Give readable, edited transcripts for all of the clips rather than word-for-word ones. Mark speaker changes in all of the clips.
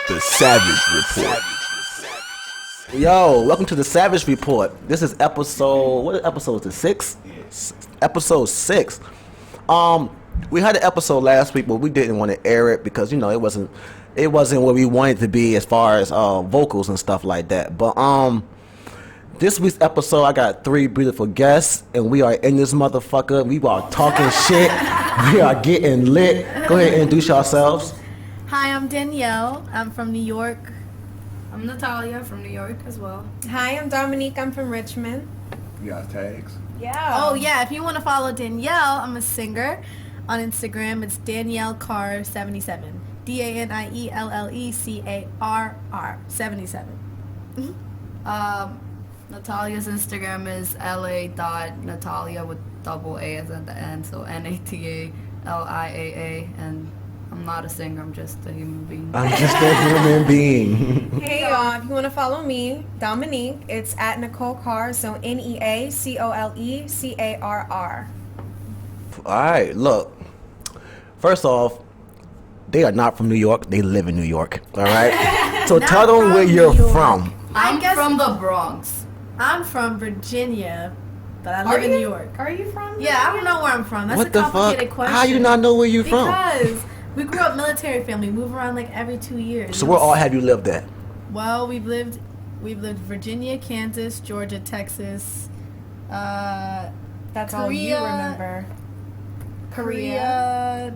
Speaker 1: The Savage Report.
Speaker 2: Yo, welcome to the Savage Report. This is episode, what episode is this? 6? Episode 6. We had an episode last week, but we didn't want to air it because, you know, it wasn't where we wanted it to be as far as vocals and stuff like that. But this week's episode, I got 3 beautiful guests, and we are in this motherfucker. We are talking shit. We are getting lit. Go ahead and introduce yourselves.
Speaker 3: Hi, I'm Danielle. I'm from New York.
Speaker 4: I'm Natalia from New York as well.
Speaker 5: Hi, I'm Dominique. I'm from Richmond.
Speaker 1: You got tags?
Speaker 5: Yeah.
Speaker 3: Oh, yeah. If you want to follow Danielle, I'm a singer. On Instagram, it's Danielle Carr 77. DANIELLECARR 77.
Speaker 4: Natalia's Instagram is la.natalia with double A's at the end, so NATALIAA, and I'm not a singer, I'm just a human being.
Speaker 2: I'm just a human being.
Speaker 5: Hey, y'all. If you want to follow me, Dominique, it's at Nicole Carr, so NEACOLECARR.
Speaker 2: All right, look. First off, they are not from New York. They live in New York. All right. So tell them where you're from.
Speaker 4: I'm from the Bronx.
Speaker 3: I'm from Virginia, but I live in New York.
Speaker 5: Are you from?
Speaker 3: Yeah, I don't know where I'm from. That's
Speaker 2: What
Speaker 3: a
Speaker 2: the
Speaker 3: complicated
Speaker 2: fuck?
Speaker 3: question.
Speaker 2: How you not know where you're from?
Speaker 3: Because we grew up military family, move around like every 2 years.
Speaker 2: So where all have you lived at?
Speaker 3: Well, we've lived Virginia, Kansas, Georgia, Texas,
Speaker 5: That's all you
Speaker 3: Korea,
Speaker 5: remember.
Speaker 3: Korea,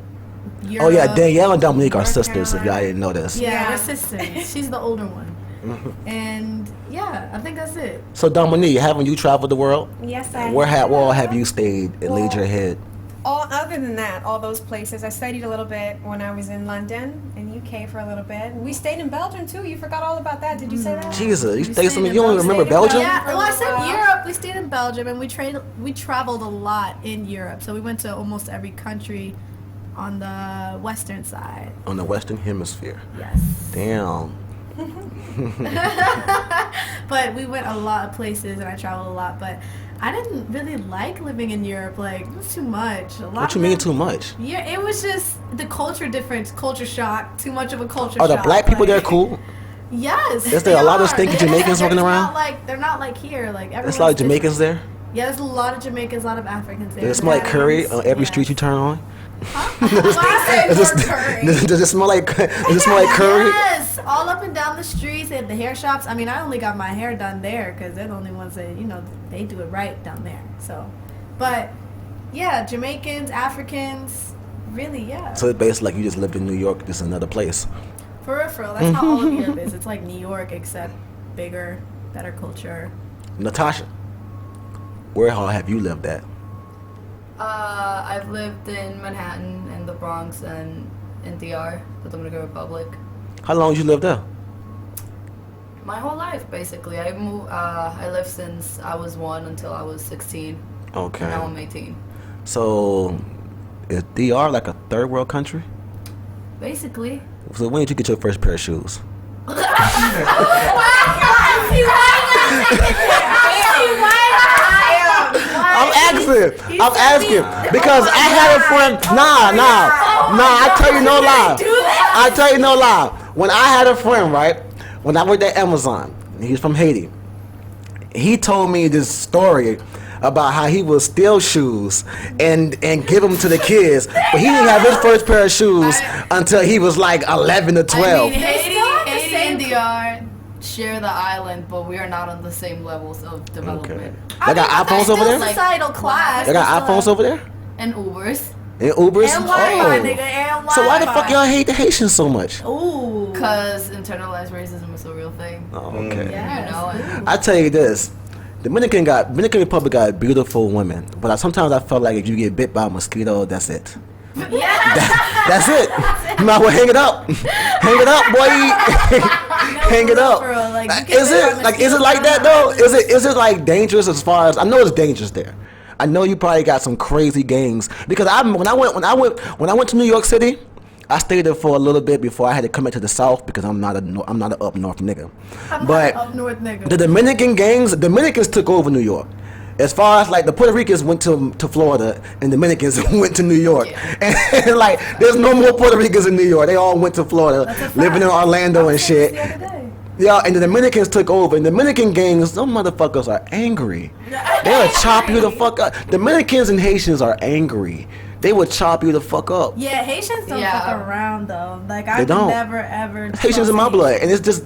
Speaker 3: Europe.
Speaker 2: Oh yeah, Danielle and Dominique are
Speaker 5: North
Speaker 2: sisters. If y'all
Speaker 5: Carolina.
Speaker 2: didn't know this.
Speaker 3: Yeah,
Speaker 5: Yeah.
Speaker 3: we're sisters. She's the older one. And yeah, I think that's it.
Speaker 2: So Dominique, haven't you traveled the world?
Speaker 5: Yes, I
Speaker 2: Where all have you stayed and laid your head?
Speaker 5: All other than that, all those places. I studied a little bit when I was in London, in UK for a little bit. We stayed in Belgium too. You forgot all about that. Did you say that?
Speaker 2: Jesus, you stayed
Speaker 3: stayed
Speaker 2: something
Speaker 3: in
Speaker 2: you don't
Speaker 3: Belgium.
Speaker 2: remember Belgium?
Speaker 3: Yeah, well, I
Speaker 5: For a
Speaker 3: said
Speaker 5: while.
Speaker 3: Europe. We stayed in Belgium, and we traveled a lot in Europe. So we went to almost every country on the western side.
Speaker 2: On the Western Hemisphere.
Speaker 3: Yes.
Speaker 2: Damn.
Speaker 3: But we went a lot of places, and I traveled a lot. But I didn't really like living in Europe. Like, it was too much.
Speaker 2: What you mean too much?
Speaker 3: Yeah, it was just the culture difference, culture shock. Too much of a culture
Speaker 2: Are
Speaker 3: shock.
Speaker 2: the black people
Speaker 3: like,
Speaker 2: there cool?
Speaker 3: Yes.
Speaker 2: Is there
Speaker 3: they
Speaker 2: a lot of
Speaker 3: are.
Speaker 2: stinky Jamaicans walking around?
Speaker 3: They're not like here. Like
Speaker 2: There's a lot of Jamaicans there.
Speaker 3: Yeah, there's a lot of Jamaicans, a lot of Africans there.
Speaker 2: Does it smell like curry on every street you turn on?
Speaker 3: Does
Speaker 2: Does it smell like curry?
Speaker 3: Yes, all up and down the streets at the hair shops. I mean, I only got my hair done there because they're the only ones that, you know, they do it right down there. So, but yeah, Jamaicans, Africans, really, yeah.
Speaker 2: So it's basically like you just lived in New York, just another place.
Speaker 3: For real, for real. That's how all of Europe is. It's like New York, except bigger, better culture.
Speaker 2: Natasha, where all have you lived at?
Speaker 4: I've lived in Manhattan, in the Bronx, and in DR, the Dominican Republic.
Speaker 2: How long did you live there?
Speaker 4: My whole life, basically. I lived since I was 1 until I was 16.
Speaker 2: Okay.
Speaker 4: And now I'm 18.
Speaker 2: So, is DR like a third world country?
Speaker 4: Basically.
Speaker 2: So when did you get your first pair of shoes? I'm asking because I had a friend. Nah. I tell you no lie. When I had a friend, right? When I worked at Amazon, he's from Haiti. He told me this story about how he would steal shoes and give them to the kids, but he didn't have his first pair of shoes until he was like 11 or 12.
Speaker 4: I mean, Haiti and DR share the island, but we are not on the same levels of development.
Speaker 2: They got iPhones over there?
Speaker 3: Societal class.
Speaker 2: They got iPhones over there?
Speaker 4: And Ubers.
Speaker 2: And Ubers?
Speaker 3: And Wi-Fi, nigga, and
Speaker 2: So why the
Speaker 3: Wi-Fi.
Speaker 2: fuck y'all hate the Haitians so much?
Speaker 3: Ooh.
Speaker 4: Because internalized racism is a real thing.
Speaker 2: Oh, okay.
Speaker 3: Yes.
Speaker 4: You know, and
Speaker 2: I tell you this. Dominican Republic got beautiful women, but sometimes I felt like if you get bit by a mosquito, that's it. That's it. You might well hang it up. Hang it up, boy. Hang it up. Is it like that though? Is it like dangerous as far as I know it's dangerous there. I know you probably got some crazy gangs because when I went to New York City, I stayed there for a little bit before I had to come back to the South because I'm not an up north nigga.
Speaker 3: I'm
Speaker 2: But
Speaker 3: not an up north nigga.
Speaker 2: the Dominicans took over New York. As far as like the Puerto Ricans went to Florida and the Dominicans went to New York, and like there's no more Puerto Ricans in New York. They all went to Florida, living in Orlando and shit.
Speaker 3: The other day.
Speaker 2: Yeah, and the Dominicans took over. And Dominican gangs, some motherfuckers are angry. They'll chop you the fuck up. Dominicans and Haitians are angry. They would chop you the fuck up.
Speaker 3: Yeah, Haitians don't fuck around though. Like
Speaker 2: They
Speaker 3: I
Speaker 2: don't.
Speaker 3: never ever.
Speaker 2: Haitians in my blood, and it's just.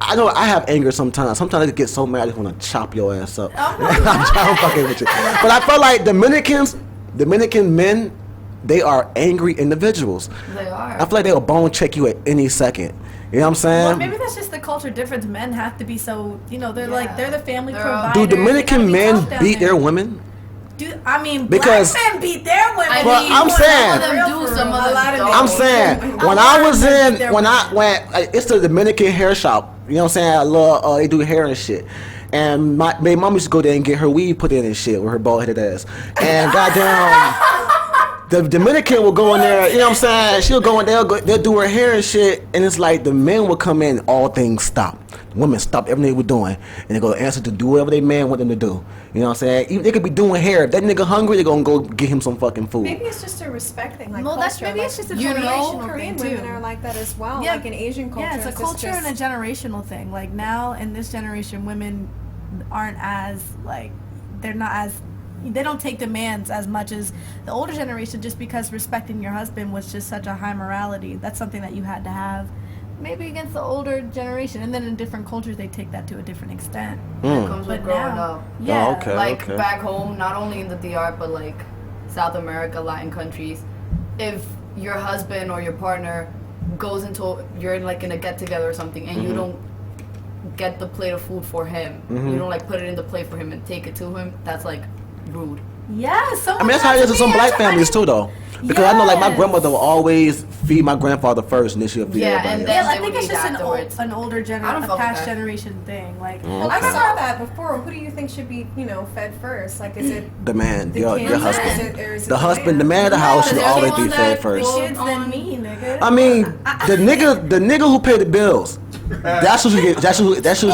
Speaker 2: I know I have anger sometimes. Sometimes I get so mad I just want to chop your ass up. I'm fucking with you. But I feel like Dominican men, they are angry individuals.
Speaker 4: They are.
Speaker 2: I feel like they'll bone check you at any second. You know what I'm saying?
Speaker 3: Well, maybe that's just the culture difference. Men have to be so, they're like they're the family provider.
Speaker 2: Do
Speaker 3: They gotta
Speaker 2: Dominican
Speaker 3: be
Speaker 2: men
Speaker 3: tough down
Speaker 2: beat
Speaker 3: there.
Speaker 2: their women?
Speaker 3: I mean,
Speaker 2: Because-
Speaker 3: black men beat their women.
Speaker 4: I
Speaker 2: Well,
Speaker 4: mean,
Speaker 2: I'm saying-
Speaker 4: some of them do, some of them don't.
Speaker 2: I'm saying when I was in it's the Dominican hair shop. You know what I'm saying? I love they do hair and shit. And my mom used to go there and get her weave put in and shit with her bald headed ass. And goddamn, the Dominican will go in there. You know what I'm saying? She'll go in there. They'll do her hair and shit. And it's like the men will come in, all things stop. The women stop everything they were doing, and they go answer to do whatever they man want them to do. You know what I'm saying? Even they could be doing hair. If that nigga hungry, they gonna go get him some fucking food.
Speaker 5: Maybe it's just a respect thing, like
Speaker 3: Well, that's-
Speaker 5: culture.
Speaker 3: maybe
Speaker 5: like,
Speaker 3: it's just a
Speaker 5: you know,
Speaker 3: generational
Speaker 5: Korean
Speaker 3: thing,
Speaker 5: women
Speaker 3: too.
Speaker 5: are like that as well.
Speaker 3: Yeah.
Speaker 5: Like in Asian culture,
Speaker 3: Yeah, it's a culture and a generational thing. Like now in this generation, women aren't as they don't take demands as much as the older generation, just because respecting your husband was just such a high morality. That's something that you had to have. Maybe against the older generation, and then in different cultures they take that to a different extent.
Speaker 4: It comes
Speaker 3: But
Speaker 4: with growing
Speaker 3: now,
Speaker 4: up.
Speaker 3: yeah,
Speaker 2: okay.
Speaker 4: Like back home, not only in the DR, but like South America, Latin countries, if your husband or your partner goes into, you're like in a get together or something, and you don't get the plate of food for him, you don't like put it in the plate for him and take it to him, that's like rude.
Speaker 3: yeah.
Speaker 2: I mean, that's how it is in some black families too, though. Because I know, like, my
Speaker 3: Yes.
Speaker 2: grandmother will always feed my grandfather first, and then she'll feed
Speaker 4: Yeah,
Speaker 2: everybody
Speaker 4: and
Speaker 2: else.
Speaker 4: then
Speaker 3: Yeah, I
Speaker 4: they
Speaker 3: think
Speaker 4: would
Speaker 3: it's
Speaker 4: eat
Speaker 3: just
Speaker 4: afterwards.
Speaker 3: an older
Speaker 4: I don't
Speaker 3: a
Speaker 4: fuck with
Speaker 3: past
Speaker 4: that.
Speaker 3: generation thing. Like
Speaker 5: I saw that before. Who do you think should be, fed first? Like, is it
Speaker 2: The man,
Speaker 5: the
Speaker 2: your
Speaker 5: kids, or
Speaker 2: husband.
Speaker 5: is it
Speaker 2: The husband, the man of the
Speaker 3: No,
Speaker 2: house should
Speaker 3: they're
Speaker 2: always
Speaker 3: the
Speaker 2: be
Speaker 3: ones
Speaker 2: fed
Speaker 3: that-
Speaker 2: first.
Speaker 3: The kids than me, nigga.
Speaker 2: I mean, the nigga who paid the bills, that's who should get. That's who.
Speaker 5: What if
Speaker 2: who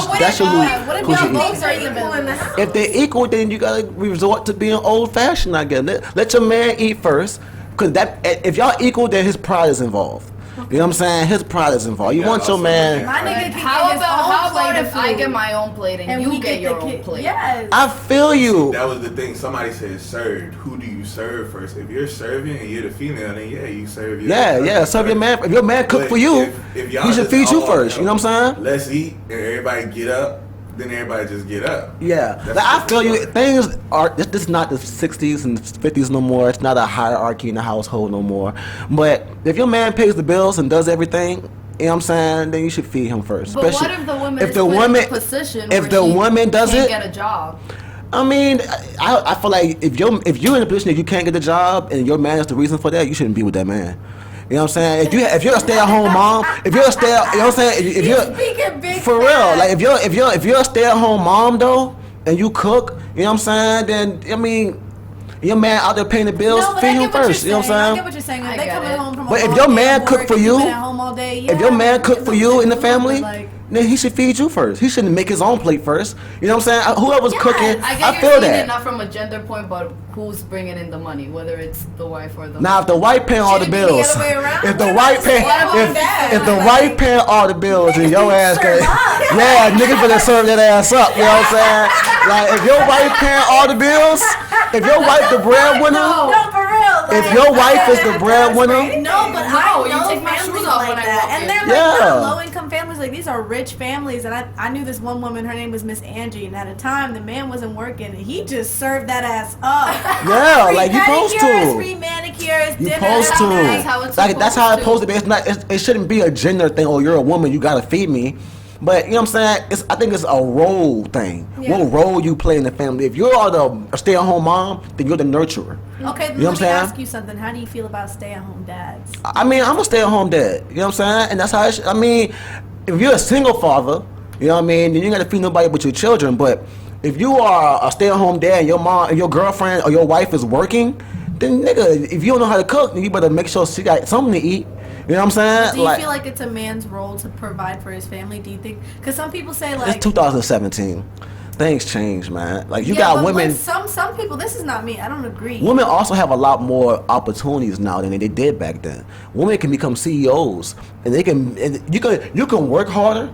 Speaker 5: y'all
Speaker 2: should
Speaker 5: both
Speaker 2: eat.
Speaker 5: are equal in the house?
Speaker 2: If they're equal, then you gotta resort to being old fashioned. I guess let your man eat first, because if y'all equal, then his pride is involved. You know what I'm saying? His pride is involved. You
Speaker 1: Yeah,
Speaker 2: want your
Speaker 1: also,
Speaker 2: man.
Speaker 3: My nigga
Speaker 4: Right.
Speaker 3: can
Speaker 4: How
Speaker 3: get his
Speaker 4: about
Speaker 3: own
Speaker 4: how
Speaker 3: plate
Speaker 4: about
Speaker 3: of
Speaker 4: if I
Speaker 3: food,
Speaker 4: get my own plate and you
Speaker 3: we
Speaker 4: get your
Speaker 3: the
Speaker 4: own
Speaker 3: kid-
Speaker 4: plate?
Speaker 3: Yes.
Speaker 2: I feel you.
Speaker 1: That was the thing. Somebody said served. Who do you serve first? If you're serving and you're the female, then yeah, you serve your
Speaker 2: Yeah. Serve your man. If your man cook
Speaker 1: But
Speaker 2: for you,
Speaker 1: if y'all
Speaker 2: he should
Speaker 1: just
Speaker 2: feed you
Speaker 1: all,
Speaker 2: first. You know what I'm saying?
Speaker 1: Let's eat and everybody get up. Then everybody just get up.
Speaker 2: Yeah,
Speaker 1: That's
Speaker 2: like, I
Speaker 1: what
Speaker 2: feel
Speaker 1: it
Speaker 2: you.
Speaker 1: is.
Speaker 2: Things are. This is not the 60s and 50s no more. It's not a hierarchy in the household no more. But if your man pays the bills and does everything, you know what I'm saying, then you should feed him first.
Speaker 4: But what
Speaker 2: Especially
Speaker 4: if the woman
Speaker 2: if
Speaker 4: is
Speaker 2: the
Speaker 4: put
Speaker 2: woman-
Speaker 4: in a position
Speaker 2: if
Speaker 4: where
Speaker 2: the
Speaker 4: she
Speaker 2: woman does
Speaker 4: can't
Speaker 2: it-
Speaker 4: get a job?
Speaker 2: I mean, I feel like if you're in a position that you can't get a job and your man is the reason for that, you shouldn't be with that man. You know what I'm saying? If you're a stay-at-home mom, if you're a stay, you know what I'm saying? If you're
Speaker 3: Speaking big
Speaker 2: for real,
Speaker 3: facts.
Speaker 2: like if you're a stay-at-home mom though, and you cook, you know what I'm saying? Then I mean, your man out there paying the bills,
Speaker 3: No, but
Speaker 2: feed
Speaker 3: I
Speaker 2: him
Speaker 3: get what
Speaker 2: first. You
Speaker 3: you're
Speaker 2: know what
Speaker 3: saying. I
Speaker 2: I'm
Speaker 3: get
Speaker 2: saying?
Speaker 3: what you're saying.
Speaker 4: I
Speaker 3: If they
Speaker 4: get
Speaker 3: coming
Speaker 4: it.
Speaker 3: home from a
Speaker 2: But if
Speaker 3: long
Speaker 2: your
Speaker 3: day
Speaker 2: man
Speaker 3: of
Speaker 2: cook
Speaker 3: work,
Speaker 2: for you-
Speaker 3: been at home all day,
Speaker 2: If your
Speaker 3: yeah,
Speaker 2: man cook for you in the family,
Speaker 3: like,
Speaker 2: then he should feed you first. He shouldn't make his own plate first. You know what I'm saying? Whoever's
Speaker 3: Yes,
Speaker 2: cooking,
Speaker 4: I
Speaker 2: I
Speaker 4: get
Speaker 2: feel
Speaker 4: you're seeing it
Speaker 2: that.
Speaker 4: not from a gender point, but who's bringing in the money, whether it's the wife or the
Speaker 2: Now, if the wife paying all the
Speaker 3: Should it be the
Speaker 2: bills,
Speaker 3: other way around?
Speaker 2: if the
Speaker 3: What
Speaker 2: wife
Speaker 3: about
Speaker 2: paying,
Speaker 3: the dad?
Speaker 2: if the
Speaker 3: Like,
Speaker 2: wife paying all the bills, and your ass
Speaker 3: serve
Speaker 2: got,
Speaker 3: up.
Speaker 2: yeah, niggas better serve that ass up. You know what I'm saying? Like if your wife paying all the bills, if your wife the breadwinner,
Speaker 3: No, for real.
Speaker 2: if
Speaker 3: like,
Speaker 2: your wife is the breadwinner,
Speaker 3: No, but
Speaker 4: No,
Speaker 3: I
Speaker 4: you
Speaker 3: know
Speaker 4: take my
Speaker 3: families
Speaker 4: shoes off
Speaker 3: like
Speaker 4: when I
Speaker 3: that,
Speaker 4: walk
Speaker 3: and
Speaker 4: in.
Speaker 3: they're
Speaker 2: Yeah.
Speaker 3: like not low-income families. Like these are rich families, and I knew this one woman. Her name was Miss Angie, and at a time the man wasn't working, and he just served that ass up.
Speaker 2: yeah,
Speaker 3: Free
Speaker 2: like you supposed
Speaker 3: pedicures,
Speaker 2: to.
Speaker 3: free manicures,
Speaker 2: You
Speaker 3: dinner.
Speaker 2: supposed to.
Speaker 4: That's how it's
Speaker 2: Like that's how it's
Speaker 4: supposed
Speaker 2: supposed to be. It's not. It shouldn't be a gender thing. Oh, you're a woman. You gotta feed me. But you know what I'm saying? I think it's a role thing.
Speaker 5: Yeah.
Speaker 2: What role you play in the family? If you're the stay-at-home mom, then you're the nurturer.
Speaker 3: Okay,
Speaker 2: You know what I'm
Speaker 3: let me
Speaker 2: saying?
Speaker 3: ask you something. How do you feel about stay-at-home dads?
Speaker 2: I mean, I'm a stay-at-home dad. You know what I'm saying? And that's how I mean, if you're a single father, you know what I mean, then you ain't gotta feed nobody but your children. But if you are a stay-at-home dad and your mom, your girlfriend or your wife is working, then nigga, if you don't know how to cook, then you better make sure she got something to eat. You know what I'm saying?
Speaker 3: Do you feel like it's a man's role to provide for his family? Do you think? Because some people say like
Speaker 2: it's 2017. things change, man. Like you
Speaker 3: Yeah,
Speaker 2: got
Speaker 3: but
Speaker 2: women.
Speaker 3: some people. This is not me. I don't agree.
Speaker 2: Women also have a lot more opportunities now than they did back then. Women can become CEOs, and you can work harder,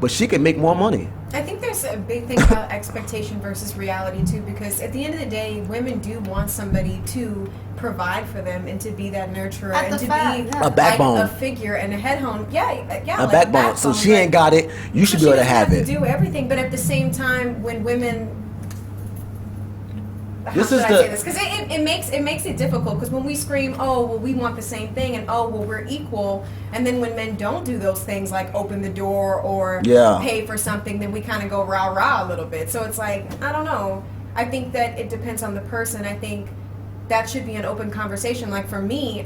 Speaker 2: but she can make more money.
Speaker 5: I think there's a big thing about expectation versus reality too, because at the end of the day, women do want somebody to provide for them and to be that nurturer
Speaker 3: At
Speaker 5: and
Speaker 3: the
Speaker 5: to
Speaker 3: fact,
Speaker 5: be
Speaker 3: yeah.
Speaker 2: A backbone.
Speaker 5: like a figure and a head home. Yeah,
Speaker 2: A
Speaker 5: like
Speaker 2: backbone. So she ain't got it. You should be able to have it.
Speaker 5: Do everything, but at the same time, when women.
Speaker 2: This
Speaker 5: How
Speaker 2: is
Speaker 5: should I
Speaker 2: the-
Speaker 5: say this? Because it makes it difficult. Because when we scream, oh well, we want the same thing, and oh well, we're equal, and then when men don't do those things like open the door or
Speaker 2: Yeah.
Speaker 5: pay for something, then we kind of go rah rah a little bit. So it's like I don't know. I think that it depends on the person. I think that should be an open conversation. Like for me,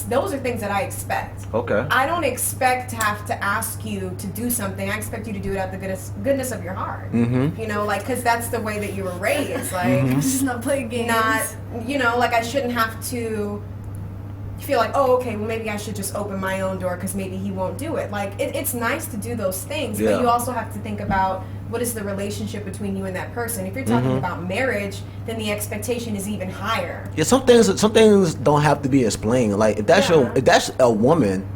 Speaker 5: those are things that I expect.
Speaker 2: Okay.
Speaker 5: I don't expect to have to ask you to do something. I expect you to do it out the goodness of your heart.
Speaker 2: Mm-hmm.
Speaker 5: You know, like because that's the way that you were raised. Like.
Speaker 2: Mm-hmm.
Speaker 3: Just not playing games.
Speaker 5: Not, you know, like I shouldn't have to feel like, oh, okay, well maybe I should just open my own door because maybe he won't do it. Like it's nice to do those things,
Speaker 2: Yeah.
Speaker 5: but you also have to think about what is the relationship between you and that person. If you're talking
Speaker 2: Mm-hmm.
Speaker 5: about marriage, then the expectation is even higher.
Speaker 2: Yeah, some things don't have to be explained. Like if that's
Speaker 5: Yeah.
Speaker 2: if that's a woman,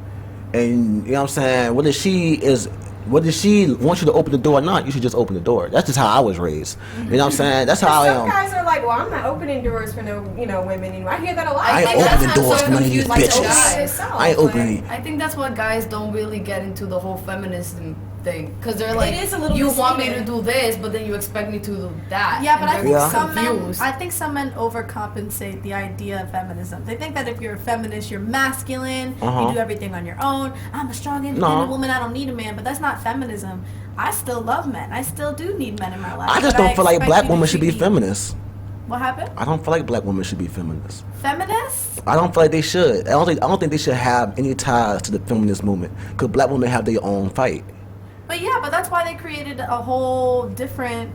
Speaker 2: and you know what I'm saying, whether she wants you to open the door or not, you should just open the door. That's just how I was raised. You know what I'm saying? That's how I
Speaker 5: Some
Speaker 2: am.
Speaker 5: guys are like, well, I'm not opening doors for no, women anymore. I hear that a lot.
Speaker 2: I ain't
Speaker 5: think that's
Speaker 2: opening
Speaker 5: how
Speaker 2: doors
Speaker 5: some
Speaker 2: for none of these
Speaker 5: confused like
Speaker 2: bitches.
Speaker 5: guys.
Speaker 2: I ain't opening.
Speaker 4: I think that's why guys don't really get into the whole feminism thing, because they're like,
Speaker 5: is a little
Speaker 4: you want me to
Speaker 5: misleading.
Speaker 4: do this, but then you expect me to do that.
Speaker 3: Yeah, but
Speaker 4: And
Speaker 3: I think
Speaker 2: Yeah.
Speaker 3: some men.
Speaker 4: confused.
Speaker 3: I think some men overcompensate the idea of feminism. They think that if you're a feminist, you're masculine.
Speaker 2: Uh-huh.
Speaker 3: You do everything on your own. I'm a strong, independent woman. I don't need a man. But that's not feminism. I still love men. I still do need men in my life.
Speaker 2: I just
Speaker 3: but
Speaker 2: don't feel like
Speaker 3: expect
Speaker 2: black
Speaker 3: you to
Speaker 2: women should be
Speaker 3: treat me-
Speaker 2: feminists.
Speaker 3: What happened?
Speaker 2: I don't feel like black women should be feminists.
Speaker 3: Feminists?
Speaker 2: I don't feel like they should. I don't think they should have any ties to the feminist movement because black women have their own fight.
Speaker 3: But yeah, but that's why they created a whole different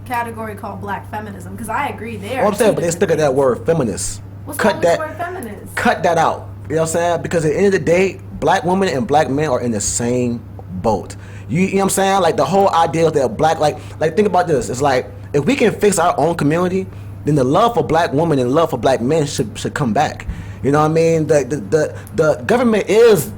Speaker 3: category called black feminism. Because I agree there.
Speaker 2: What I'm saying, but they stick at that word feminist.
Speaker 3: What's wrong with the word feminist?
Speaker 2: Cut that out. You know what I'm saying? Because at the end of the day, black women and black men are in the same boat. You know what I'm saying? Like the whole idea that black, like think about this. It's like if we can fix our own community, then the love for black women and love for black men should come back. You know what I mean? The government is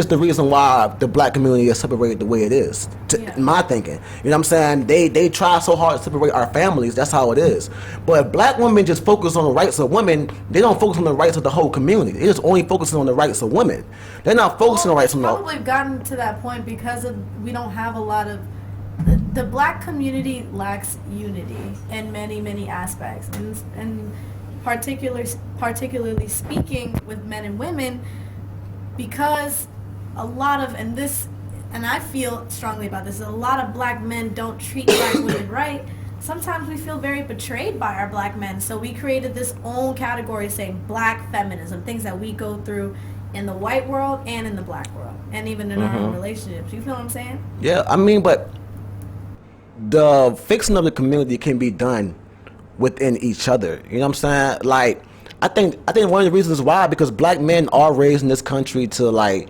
Speaker 2: the reason why the black community is separated the way it is. In my thinking, you know what I'm saying? They try so hard to separate our families. That's how it is. But if black women just focus on the rights of women, they don't focus on the rights of the whole community. They just only focusing on the rights of women. They're not focusing on the rights of
Speaker 3: It's
Speaker 2: no.
Speaker 3: probably gotten to that point because we don't have a lot of the black community lacks unity in many aspects, and particularly speaking with men and women, because a lot of and I feel strongly about this, a lot of black men don't treat black women right. Sometimes we feel very betrayed by our black men, so we created this own category saying black feminism, things that we go through in the white world and in the black world, and even in our own relationships. You feel what I'm saying?
Speaker 2: Yeah, I mean, but the fixing of the community can be done within each other. You know what I'm saying? Like, I think one of the reasons why, because black men are raised in this country to, like,